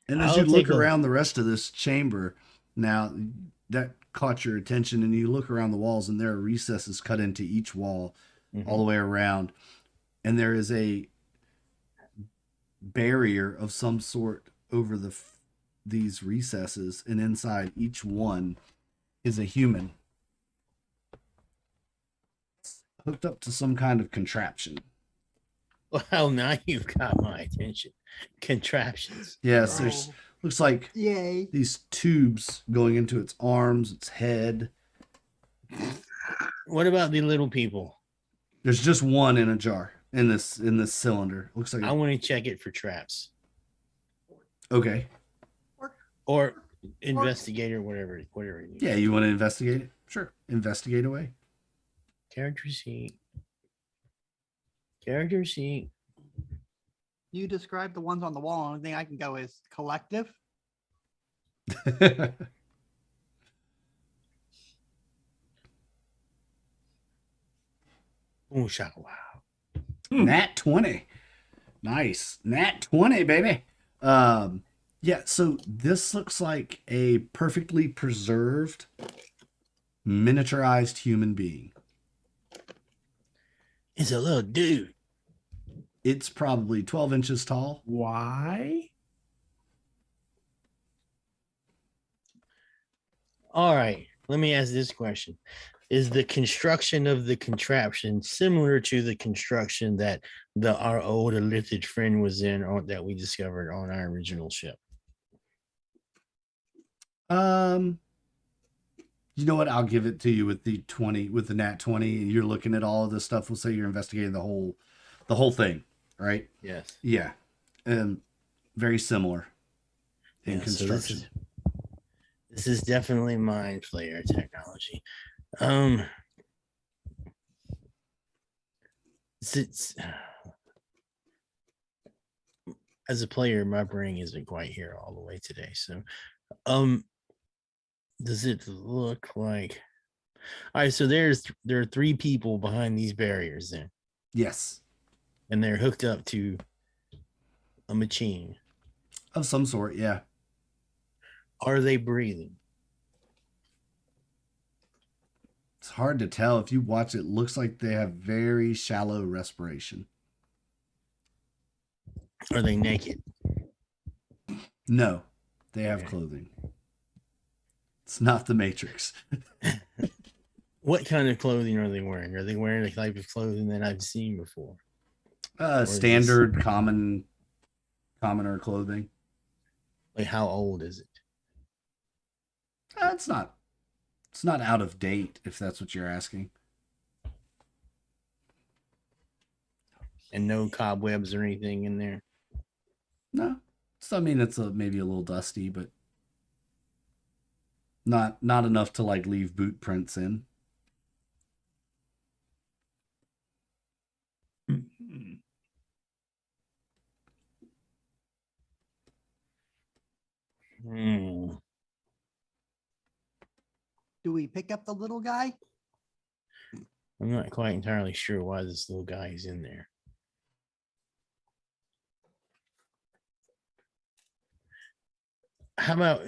And as I'll you look take a- around the rest of this chamber, now that caught your attention, and you look around the walls, and there are recesses cut into each wall all the way around. And there is a barrier of some sort over these recesses, and inside each one is a human hooked up to some kind of contraption. Well, now you've got my attention. Contraptions. Yes, there's looks like Yay. these tubes going into its arms, its head. What about the little people? There's just one in a jar in this cylinder. Looks like I want to check it for traps okay. or investigate or whatever it is. Yeah, you want to investigate it? Sure, investigate away. Character sheet. Character sheet. You describe the ones on the wall. Only thing I can go is collective. Oh, shot! Wow. Nat 20. Nice. Nat 20, baby. Yeah, so this looks like a perfectly preserved miniaturized human being. It's a little dude. It's probably 12 inches tall. Why? All right. Let me ask this question. Is the construction of the contraption similar to the construction that our old elliptic friend was in that we discovered on our original ship? You know what? I'll give it to you with the 20, with the nat 20. You're looking at all of this stuff. We'll say you're investigating the whole thing, right? Yes. Yeah. Very similar in Yeah, so construction. this is definitely mind flayer technology. It's as a player, my brain isn't quite here all the way today. So, does it look like? All right, so there are 3 people behind these barriers. Then, Yes. And they're hooked up to a machine. Of some sort, yeah. Are they breathing? It's hard to tell. If you watch it, looks like they have very shallow respiration. Are they naked? No, they have Okay. clothing. It's not the Matrix. What kind of clothing are they wearing? Are they wearing the type of clothing that I've seen before? is Standard, commoner clothing. Like, how old is it? It's not out of date, if that's what you're asking. And no cobwebs or anything in there? No. So I mean, it's maybe a little dusty, but not enough to like leave boot prints in. Hmm. Do we pick up the little guy? I'm not quite entirely sure why this little guy is in there. How about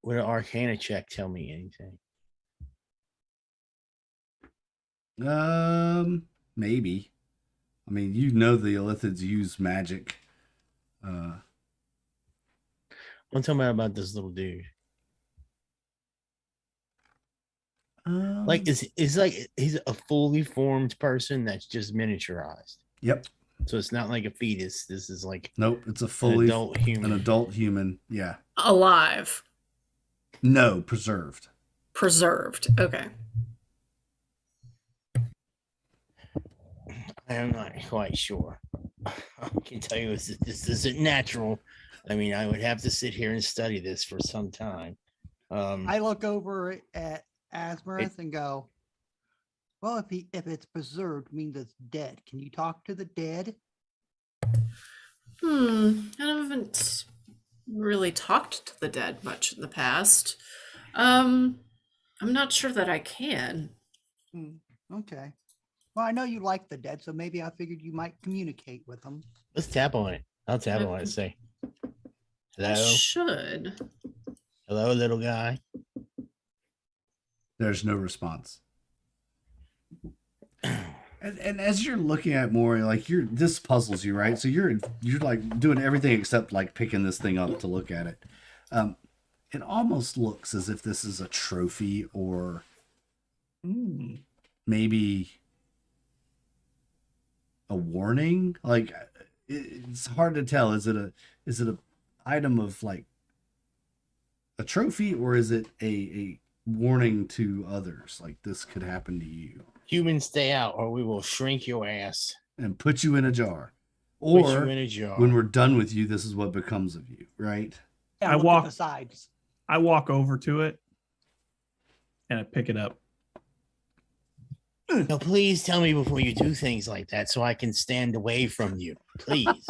would an Arcana check tell me anything? Maybe. I mean, you know the Illithids use magic. I'm talking about this little dude. Like, is like he's a fully formed person that's just miniaturized. Yep. So it's not like a fetus. This is like Nope. It's a an fully adult human. an adult human. Yeah. Alive, No, preserved. preserved. Okay. I am not quite sure. I can tell you this isn't natural. I mean, I would have to sit here and study this for some time. I look over at Asmareth and go, well, if it's preserved, means it's dead. Can you talk to the dead? I haven't really talked to the dead much in the past. I'm not sure that I can. Okay. Well, I know you like the dead, so maybe I figured you might communicate with them. Let's tap on it. I'll tap on it and say, I hello, should. hello, little guy. There's no response. And as you're looking at more, like this puzzles you, right? So you're like doing everything except like picking this thing up to look at it. It almost looks as if this is a trophy or maybe a warning. Like, it's hard to tell. Is it a item of like a trophy, or is it a warning to others? Like, this could happen to you. Humans, stay out, or we will shrink your ass. And put you in a jar. Put you Or in a jar. when we're done with you, this is what becomes of you, right? I Look at walk- the sides. I walk over to it and I pick it up. No, please tell me before you do things like that so I can stand away from you. Please.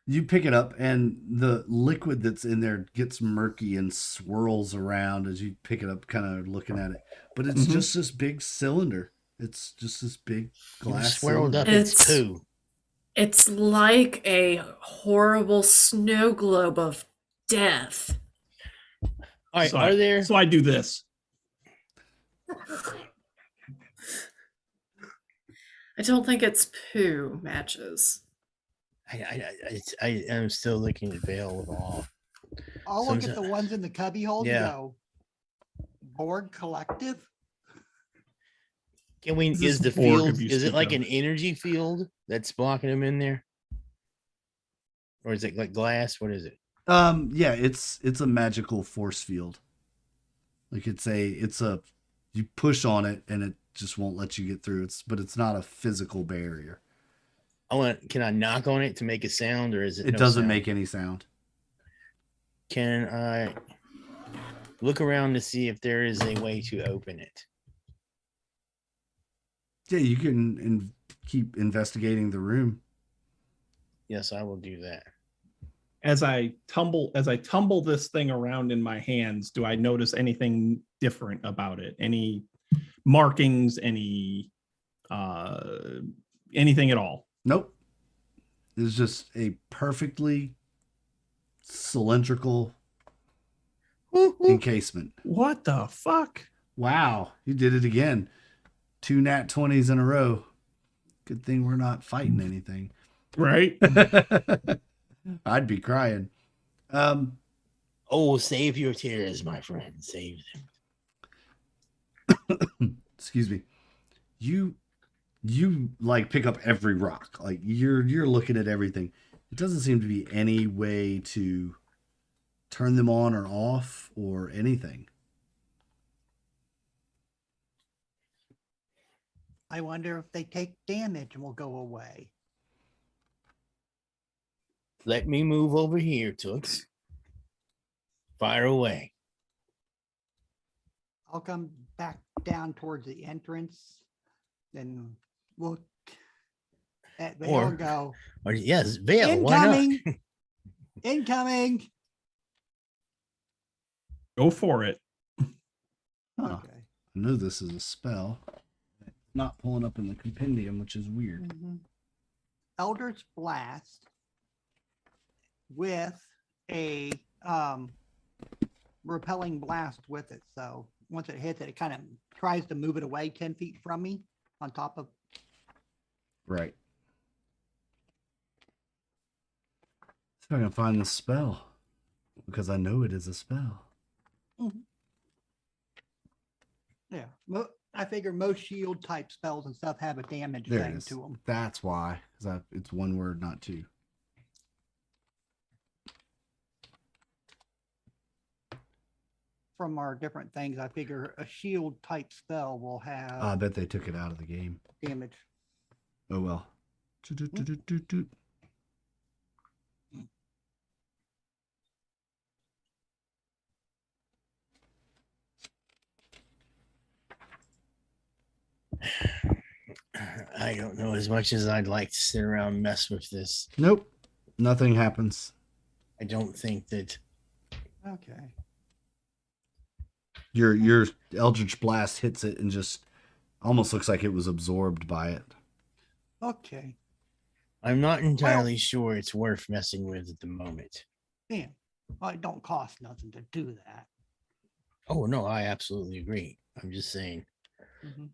You pick it up, and the liquid that's in there gets murky and swirls around as you pick it up, kind of looking at it. But it's just this big cylinder. It's just this big glass Swirled up cylinder. its poo. It's like a horrible snow globe of death. All right, So are there? So I do this. I don't think it's poo matches. I am still looking at Veil with awe. I'll look at Sometimes- the ones in the cubby hole Yeah. and go, Borg Collective? Can we? This Is is the Borg field? if you Is it speak like of. an energy field that's blocking them in there, or is it like glass? What is it? Yeah, it's a magical force field. Like it's a you push on it and it just won't let you get through. But it's not a physical barrier. Can I knock on it to make a sound, or is it? It no doesn't sound? make any sound. Can I look around to see if there is a way to open it? Yeah, you can keep investigating the room. Yes, I will do that. As I tumble this thing around in my hands, do I notice anything different about it? Any markings, anything at all? Nope. It's just a perfectly cylindrical encasement. What the fuck? Wow, you did it again. 2 nat 20s in a row. Good thing we're not fighting anything. Right? I'd be crying. Oh, save your tears, my friend. Save them. Excuse me. You like pick up every rock. Like you're looking at everything. It doesn't seem to be any way to turn them on or off or anything. I wonder if they take damage and will go away. Let me move over here, Tooks. Fire away. I'll come back down towards the entrance. Then we'll at Vale Or- go. Or yes, Vale. Why not? Incoming. Incoming. Go for it. Huh. Okay. I know this is a spell. Not pulling up in the compendium, which is weird. Mhm. Eldritch Blast with a repelling blast with it. So once it hits it, it kind of tries to move it away 10 feet from me on top of. Right. See if I can find the spell. Because I know it is a spell. Yeah. I figure most shield type spells and stuff have a damage There it thing is. to them. That's why. Because it's one word, not two. From our different things, I figure a shield type spell will have I bet they took it out of the game. damage. Oh well. Doot. I don't know as much as I'd like to sit around and mess with this. Nope. Nothing happens. I don't think that. Okay. Your Eldritch Blast hits it and just almost looks like it was absorbed by it. Okay. I'm not entirely sure it's worth messing with at the moment. Yeah. Well, it don't cost nothing to do that. Oh no, I absolutely agree. I'm just saying. Mhm.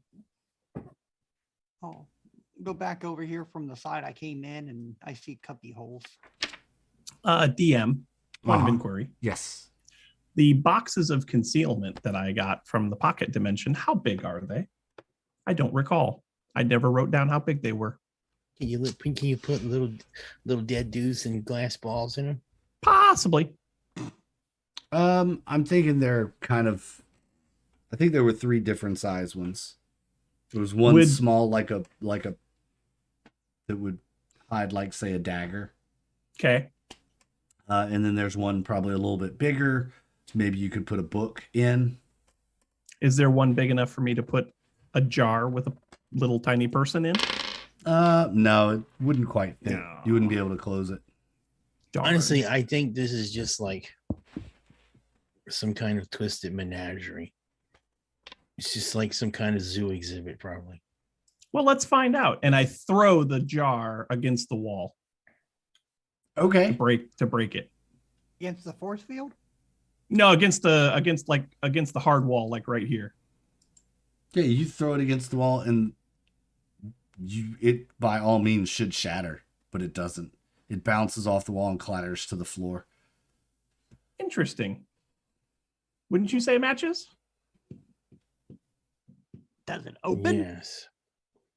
Oh, go back over here from the side I came in and I see cubby holes. DM, point of Uh-huh. inquiry. Yes. The boxes of concealment that I got from the pocket dimension, how big are they? I don't recall. I never wrote down how big they were. Can you put little dead dudes and glass balls in them? Possibly. I'm thinking they're kind of. I think there were 3 different size ones. There was one Would- small, like a that would hide, like say, a dagger, Okay. and then there's one probably a little bit bigger. Maybe you could put a book in. Is there one big enough for me to put a jar with a little tiny person in? No, it wouldn't quite fit. No. You wouldn't be able to close it. Darn. Honestly, I think this is just like some kind of twisted menagerie. It's just like some kind of zoo exhibit, probably. Well, let's find out. And I throw the jar against the wall to Okay. break it. Against the force field? No, against the hard wall, like right here. Yeah, you throw it against the wall, and it by all means should shatter, but it doesn't. It bounces off the wall and clatters to the floor. Interesting. Wouldn't you say, Matches? Does it open? Yes.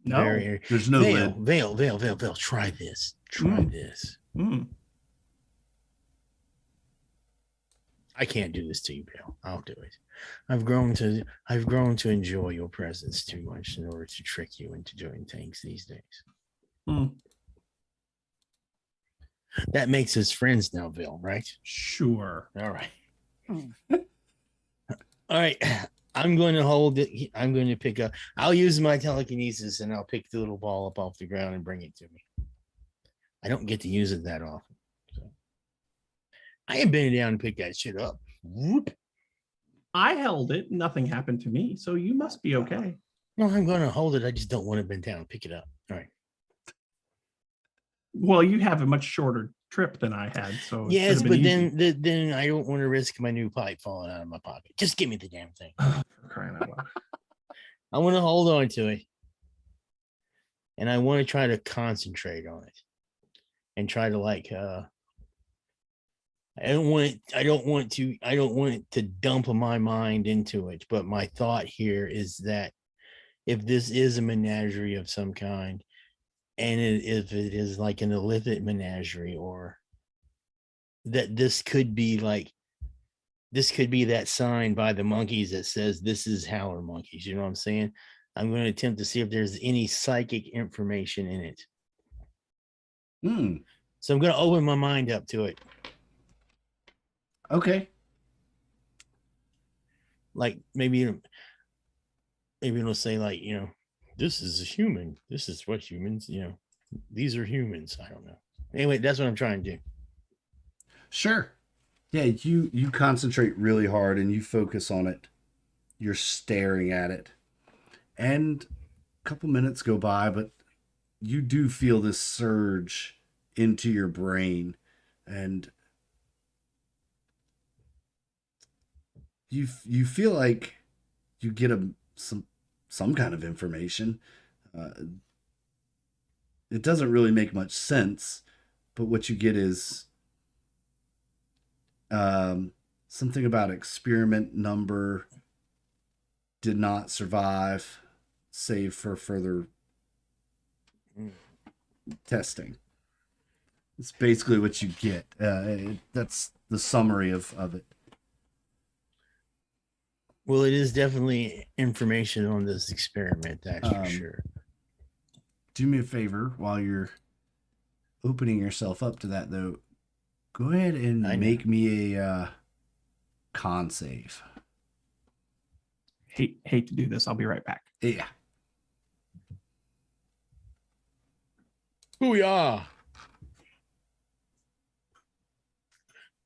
No. Very, There's no lid. Veil. Try this. Try this. Mm. I can't do this to you, Bill. I'll do it. I've grown to enjoy your presence too much in order to trick you into doing things these days. Mm. That makes us friends now, Bill, right? Sure. All right. Hmm. All right. I'm going to hold it. I'm going to pick up. I'll use my telekinesis and I'll pick the little ball up off the ground and bring it to me. I don't get to use it that often. So I ain't bending down and pick that shit up. Whoop. I held it. Nothing happened to me. So you must be okay. No, I'm going to hold it. I just don't want to bend down and pick it up. All right. Well, you have a much shorter trip than I had. So it should Yes, have been but easy. then I don't want to risk my new pipe falling out of my pocket. Just give me the damn thing. For crying out loud. I want to hold on to it. And I want to try to concentrate on it. And try to I don't want to dump my mind into it. But my thought here is that if this is a menagerie of some kind, and if it is like an illicit menagerie, or that this could be that sign by the monkeys that says this is howler monkeys. You know what I'm saying? I'm going to attempt to see if there's any psychic information in it. So I'm going to open my mind up to it. Okay. Like maybe it'll say this is a human. This is what humans, these are humans. I don't know. Anyway, that's what I'm trying to do. Sure. Yeah, you concentrate really hard and you focus on it. You're staring at it. And a couple minutes go by, but you do feel this surge into your brain, and you feel like you get some kind of information. It doesn't really make much sense, but what you get is something about experiment number did not survive, save for further testing. It's basically what you get. That's the summary of it. Well, it is definitely information on this experiment, that's for sure. Do me a favor while you're opening yourself up to that, though. Go ahead and make me a con save. Hate to do this. I'll be right back. Yeah. Booyah!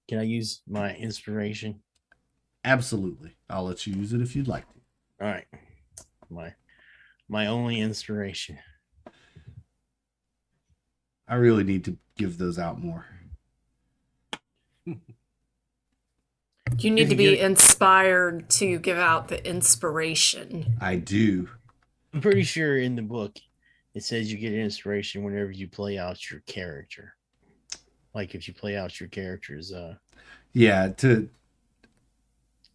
Can I use my inspiration? Absolutely. I'll let you use it if you'd like to. All right. My only inspiration. I really need to give those out more. You need to be inspired to give out the inspiration. I do. I'm pretty sure in the book it says you get inspiration whenever you play out your character. Like if you play out your character's yeah,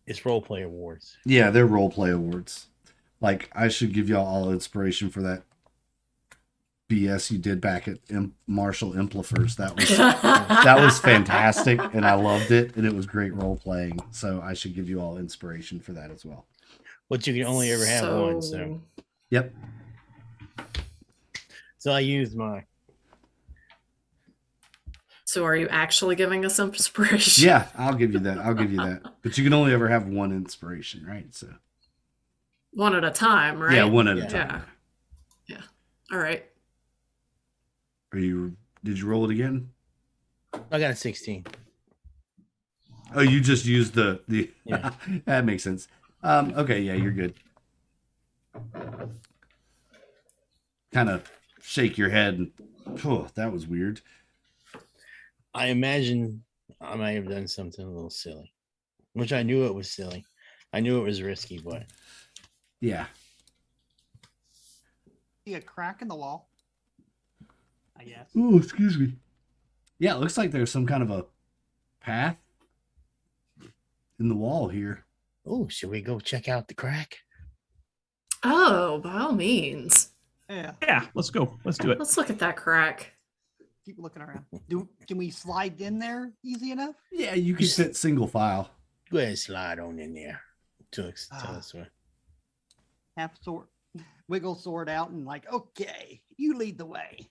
it's role play awards. Yeah, they're role play awards. Like I should give y'all all inspiration for that BS you did back at Marshall Implifers. That was fantastic, and I loved it, and it was great role playing. So I should give you all inspiration for that as well. But you can only ever have one, so yep. So I used mine. So are you actually giving us inspiration? Yeah, I'll give you that. But you can only ever have one inspiration, right? So one at a time, right? Yeah, one at a time. Yeah. All right. Did you roll it again? I got a 16. Oh, you just used the yeah. That makes sense. Okay, yeah, you're good. Kind of shake your head and that was weird. I imagine I might have done something a little silly, which I knew it was silly. I knew it was risky, but yeah. See a crack in the wall, I guess. Oh, excuse me. Yeah, it looks like there's some kind of a path in the wall here. Oh, should we go check out the crack? Oh, by all means. Yeah, let's go. Let's do it. Let's look at that crack. Keep looking around. Can we slide in there easy enough? Yeah, you can fit single file. Go ahead and slide on in there. Tell us what. Half sword, wiggle sword out and okay, you lead the way.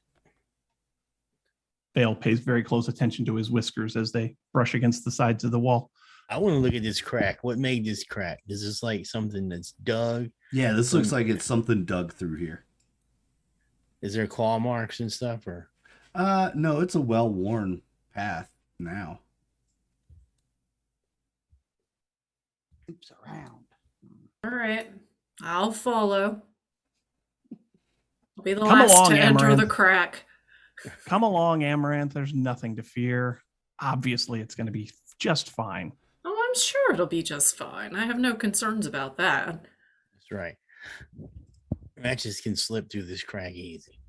Vale pays very close attention to his whiskers as they brush against the sides of the wall. I want to look at this crack. What made this crack? Is this like something that's dug? Yeah, this looks like it's something dug through here. Is there claw marks and stuff, or? No, it's a well-worn path now. Oops, around. All right. I'll follow. I'll be the Come last along, to enter the Amaranth. crack. Come along, Amaranth. There's nothing to fear. Obviously, it's going to be just fine. Oh, I'm sure it'll be just fine. I have no concerns about that. That's right. Matches can slip through this crack easy.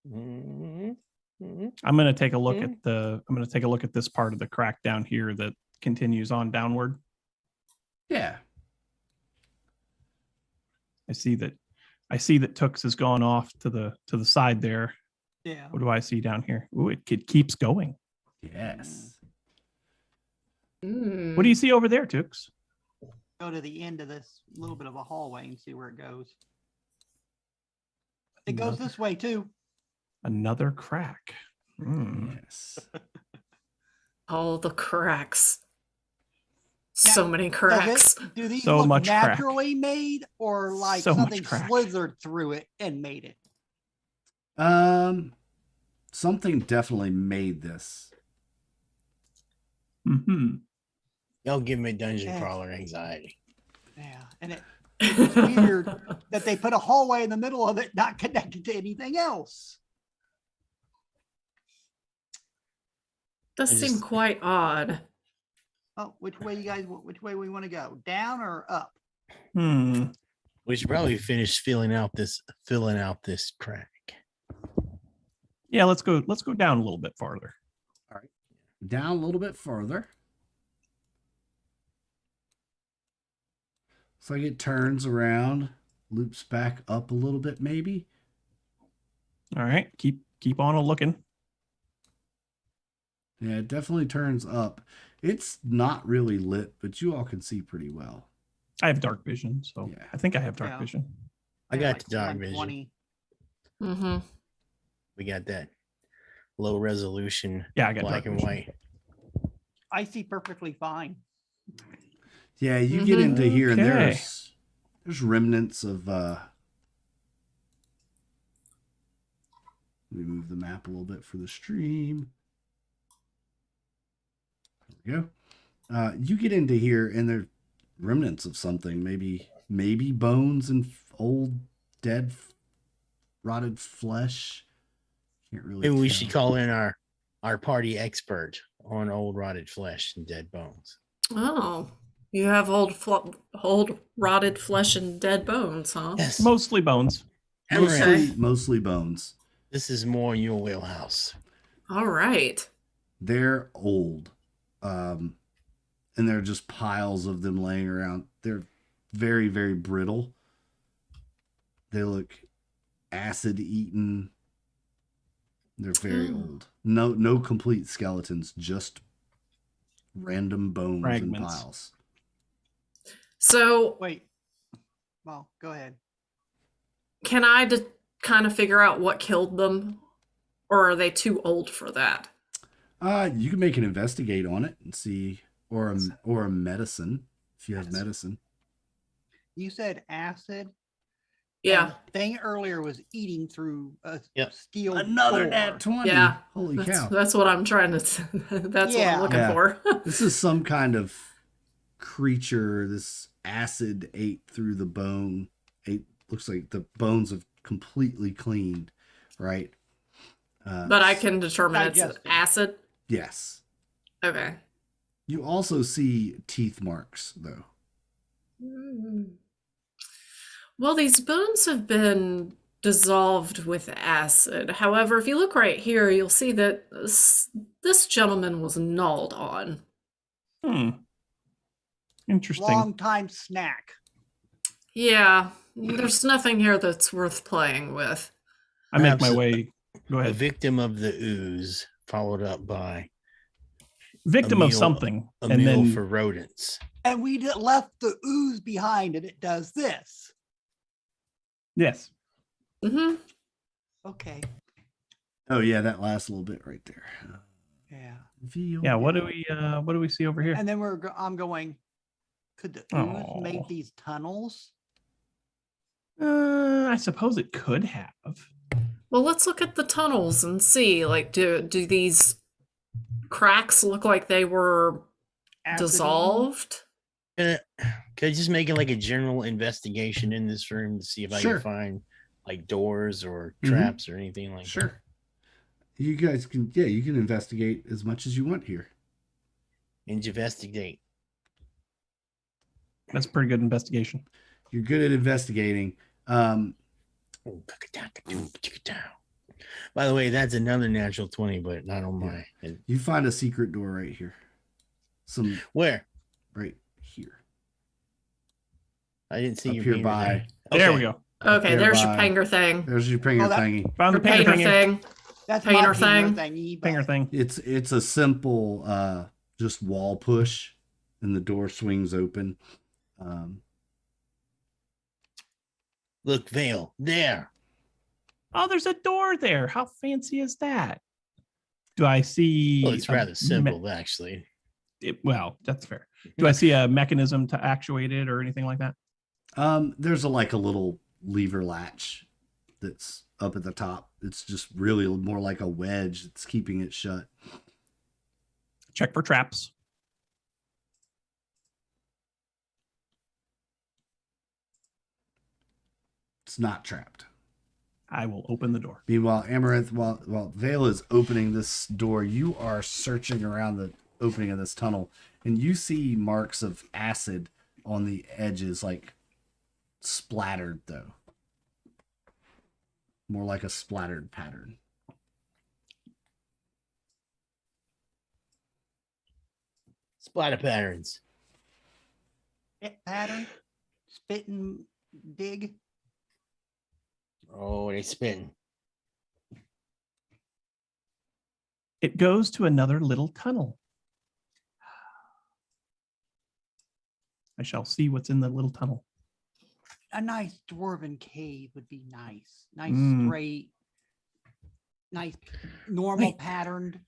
Mhm. Mhm. I'm going to take a look at this part of the crack down here that continues on downward. Yeah. I see that Tux has gone off to the side there. Yeah. What do I see down here? Ooh, it keeps going. Yes. What do you see over there, Tux? Go to the end of this little bit of a hallway and see where it goes. It goes this way too. Another crack. Yes. All the cracks. Now, So many cracks. Do these So look much crack. naturally made or like So much something crack. slithered through it and made it? Something definitely made this. Mm-hmm. Y'all give me dungeon Yeah. crawler anxiety. Yeah. And it's weird that they put a hallway in the middle of it, not connected to anything else. Does I seem just- quite odd. Oh, which way we want to go? Down or up? We should probably finish filling out this crack. Yeah, let's go down a little bit farther. Down a little bit further. Looks like it turns around, loops back up a little bit, maybe. All right, keep on a looking. Yeah, it definitely turns up. It's not really lit, but you all can see pretty well. I have dark vision, so Yeah. I think I have dark Yeah. vision. I Yeah, got like the dark vision. 120. Mm-hmm. We got that low resolution Yeah, I got black dark and vision. white. I see perfectly fine. Yeah, you get into here and Okay. there's remnants of let me move the map a little bit for the stream. There we go. You get into here and there's remnants of something, maybe bones and old dead rotted flesh. Can't really Maybe we tell. should call in our party expert on old rotted flesh and dead bones. Oh, you have old rotted flesh and dead bones, huh? Yes. Mostly bones. Amaranth, Mostly bones. this is more your wheelhouse. All right. They're old. And there are just piles of them laying around. They're very, very brittle. They look acid eaten. They're very old. No complete skeletons, just random bones Fragments. and piles. So Wait. Well, go ahead. can I kind of figure out what killed them? Or are they too old for that? You can make an investigate on it and see, or a medicine if you have medicine. You said acid. Yeah. and thing earlier was eating through a Yep. steel. Another door. nat 20. Yeah. Holy cow. That's what I'm trying to. That's what Yeah. I'm looking Yeah. for. This is some kind of creature. This acid ate through the bone. Looks like the bones have completely cleaned, right? But I can determine it's Digested. acid. Yes. Okay. You also see teeth marks, though. Well, these bones have been dissolved with acid. However, if you look right here, you'll see that this gentleman was gnawed on. Interesting. Long time snack. Yeah, there's nothing here that's worth playing with. I make my Perhaps way. Go A ahead. victim of the ooze, followed up by Victim of meal- something, a and meal then for rodents. And we left the ooze behind and it does this. yes. Mm-hmm. Okay. Oh yeah, that last little bit right there. Yeah. Yeah. What do we see over here? And then I'm going, could the ooze make Oh. these tunnels? I suppose it could have. Well, let's look at the tunnels and see. Like, do these cracks look like they were Acid eaten? dissolved? Could I just make it like a general investigation in this room to see if I Sure. can find like doors or Mhm. traps or anything like that? Sure. You guys can, yeah, you can investigate as much as you want here. Investigate. That's a pretty good investigation. You're good at investigating. Oh, by the way, that's another natural 20, but not on Yeah. my. And You find a secret door right here. Some where? right here. I didn't see Up your here finger by. There Okay. we go. Okay, there there's your by- panger thing. There's your pinger Oh, that- thingy. Found Your the painter painter thing. thing. That's Painter my thing. thingy, but Painter thing. It's a simple just wall push, and the door swings open. Look, Vale, there. Oh, there's a door there. How fancy is that? Do I see? Well, it's a rather me- simple, actually. well, that's fair. Do I see a mechanism to actuate it or anything like that? There's a little lever latch that's up at the top. It's just really more like a wedge that's keeping it shut. Check for traps. It's not trapped. I will open the door. Meanwhile, Amaranth, while Vale is opening this door, you are searching around the opening of this tunnel, and you see marks of acid on the edges, like splattered, though. More like a splattered pattern. Splatter patterns. spit pattern, spit and dig. Oh, they spin. It goes to another little tunnel. I shall see what's in the little tunnel. A nice dwarven cave would be nice. Nice Mm. straight, nice normal Wait. patterned.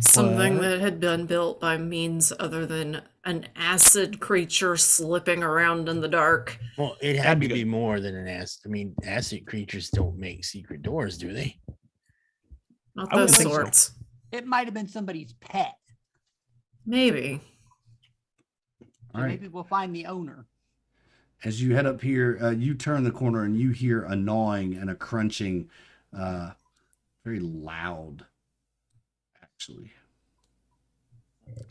Something What? that had been built by means other than an acid creature slipping around in the dark. Well, it had That'd be to be good. more than an acid. I mean, acid creatures don't make secret doors, do they? Not I wouldn't those think so. sorts. It might have been somebody's pet. Maybe. So All right. maybe we'll find the owner. As you head up here, you turn the corner and you hear a gnawing and a crunching, very loud, actually.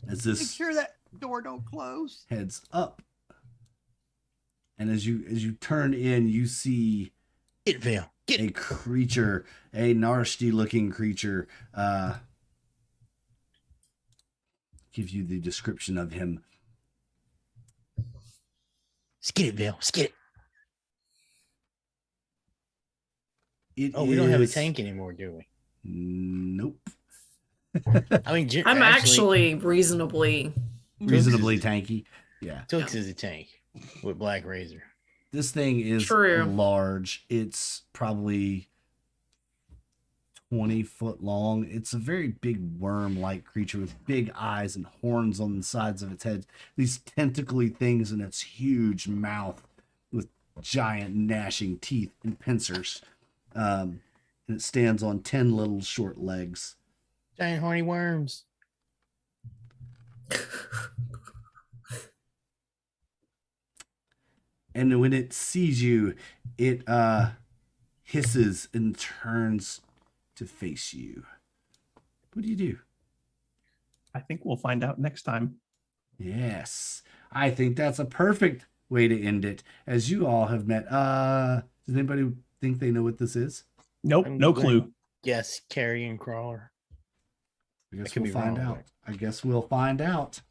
As Make this sure that door don't close. heads up, and as you turn in, you see Get Vale. Get a creature, a nasty-looking creature. Give you the description of him. Skid it, Vale. Skid it. It Oh, we don't have a is- tank anymore, do we? Nope. I mean, I'm actually reasonably. Reasonably tanky. Yeah. Tux is a tank with Black Razor. This thing is True. large. It's probably 20 foot long. It's a very big worm-like creature with big eyes and horns on the sides of its head. These tentacly things in its huge mouth with giant gnashing teeth and pincers. And it stands on 10 little short legs. Giant horny worms. And when it sees you, it hisses and turns to face you. What do you do? I think we'll find out next time. Yes, I think that's a perfect way to end it. As you all have met, does anybody think they know what this is? Nope, I'm no going- clue. Yes, carrion crawler. I guess could we'll be find wrong, out. but- I guess we'll find out.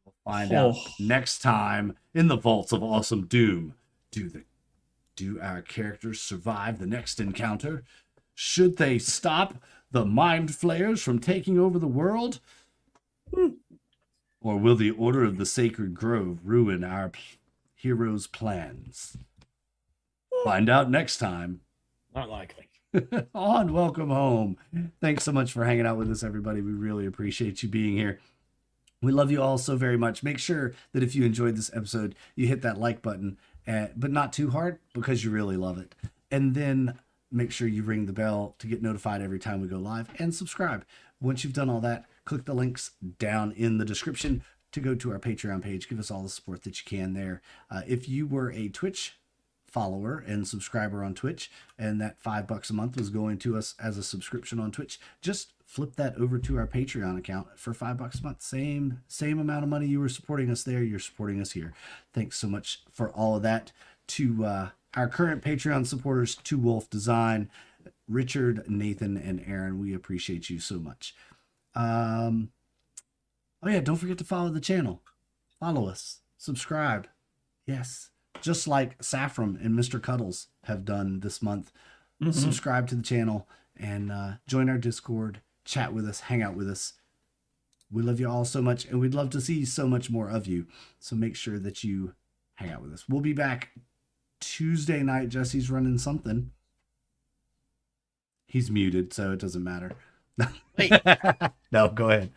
We'll find out Oh. next time in the Vaults of Awesome Doom. Do our characters survive the next encounter? Should they stop the mind flayers from taking over the world? Or will the Order of the Sacred Grove ruin our heroes' plans? Find out next time Not likely. on Welcome Home. Thanks so much for hanging out with us, everybody. We really appreciate you being here. We love you all so very much. Make sure that if you enjoyed this episode, you hit that like button, but not too hard because you really love it. And then make sure you ring the bell to get notified every time we go live and subscribe. Once you've done all that, click the links down in the description. to go to our Patreon page. Give us all the support that you can there. If you were a Twitch follower and subscriber on Twitch, and that $5 a month was going to us as a subscription on Twitch, just flip that over to our Patreon account for $5 a month. Same amount of money you were supporting us there, you're supporting us here. Thanks so much for all of that. To our current Patreon supporters, To Wolf Design, Richard, Nathan, and Aaron, we appreciate you so much. Oh yeah, don't forget to follow the channel. Follow us, subscribe. Yes, just like Saffron and Mr. Cuddles have done this month. Subscribe to the channel and join our Discord, chat with us, hang out with us. We love you all so much, and we'd love to see so much more of you. So make sure that you hang out with us. We'll be back Tuesday night. Jesse's running something. He's muted, so it doesn't matter. Wait. No, go ahead.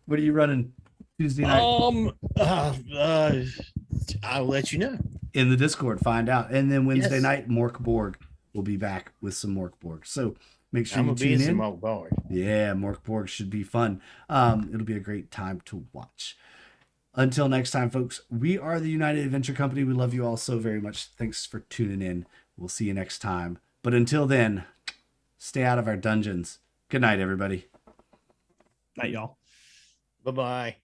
What are you running Tuesday night? I'll let you know. In the Discord, find out. And then Wednesday Yes. night, Mork Borg will be back with some Mork Borg. So make sure I'm you gonna be in tune some in. old board. Yeah, Mork Borg should be fun. It'll be a great time to watch. Until next time, folks, we are the United Adventure Company. We love you all so very much. Thanks for tuning in. We'll see you next time. But until then, stay out of our dungeons. Good night, everybody. Night, y'all. Bye-bye.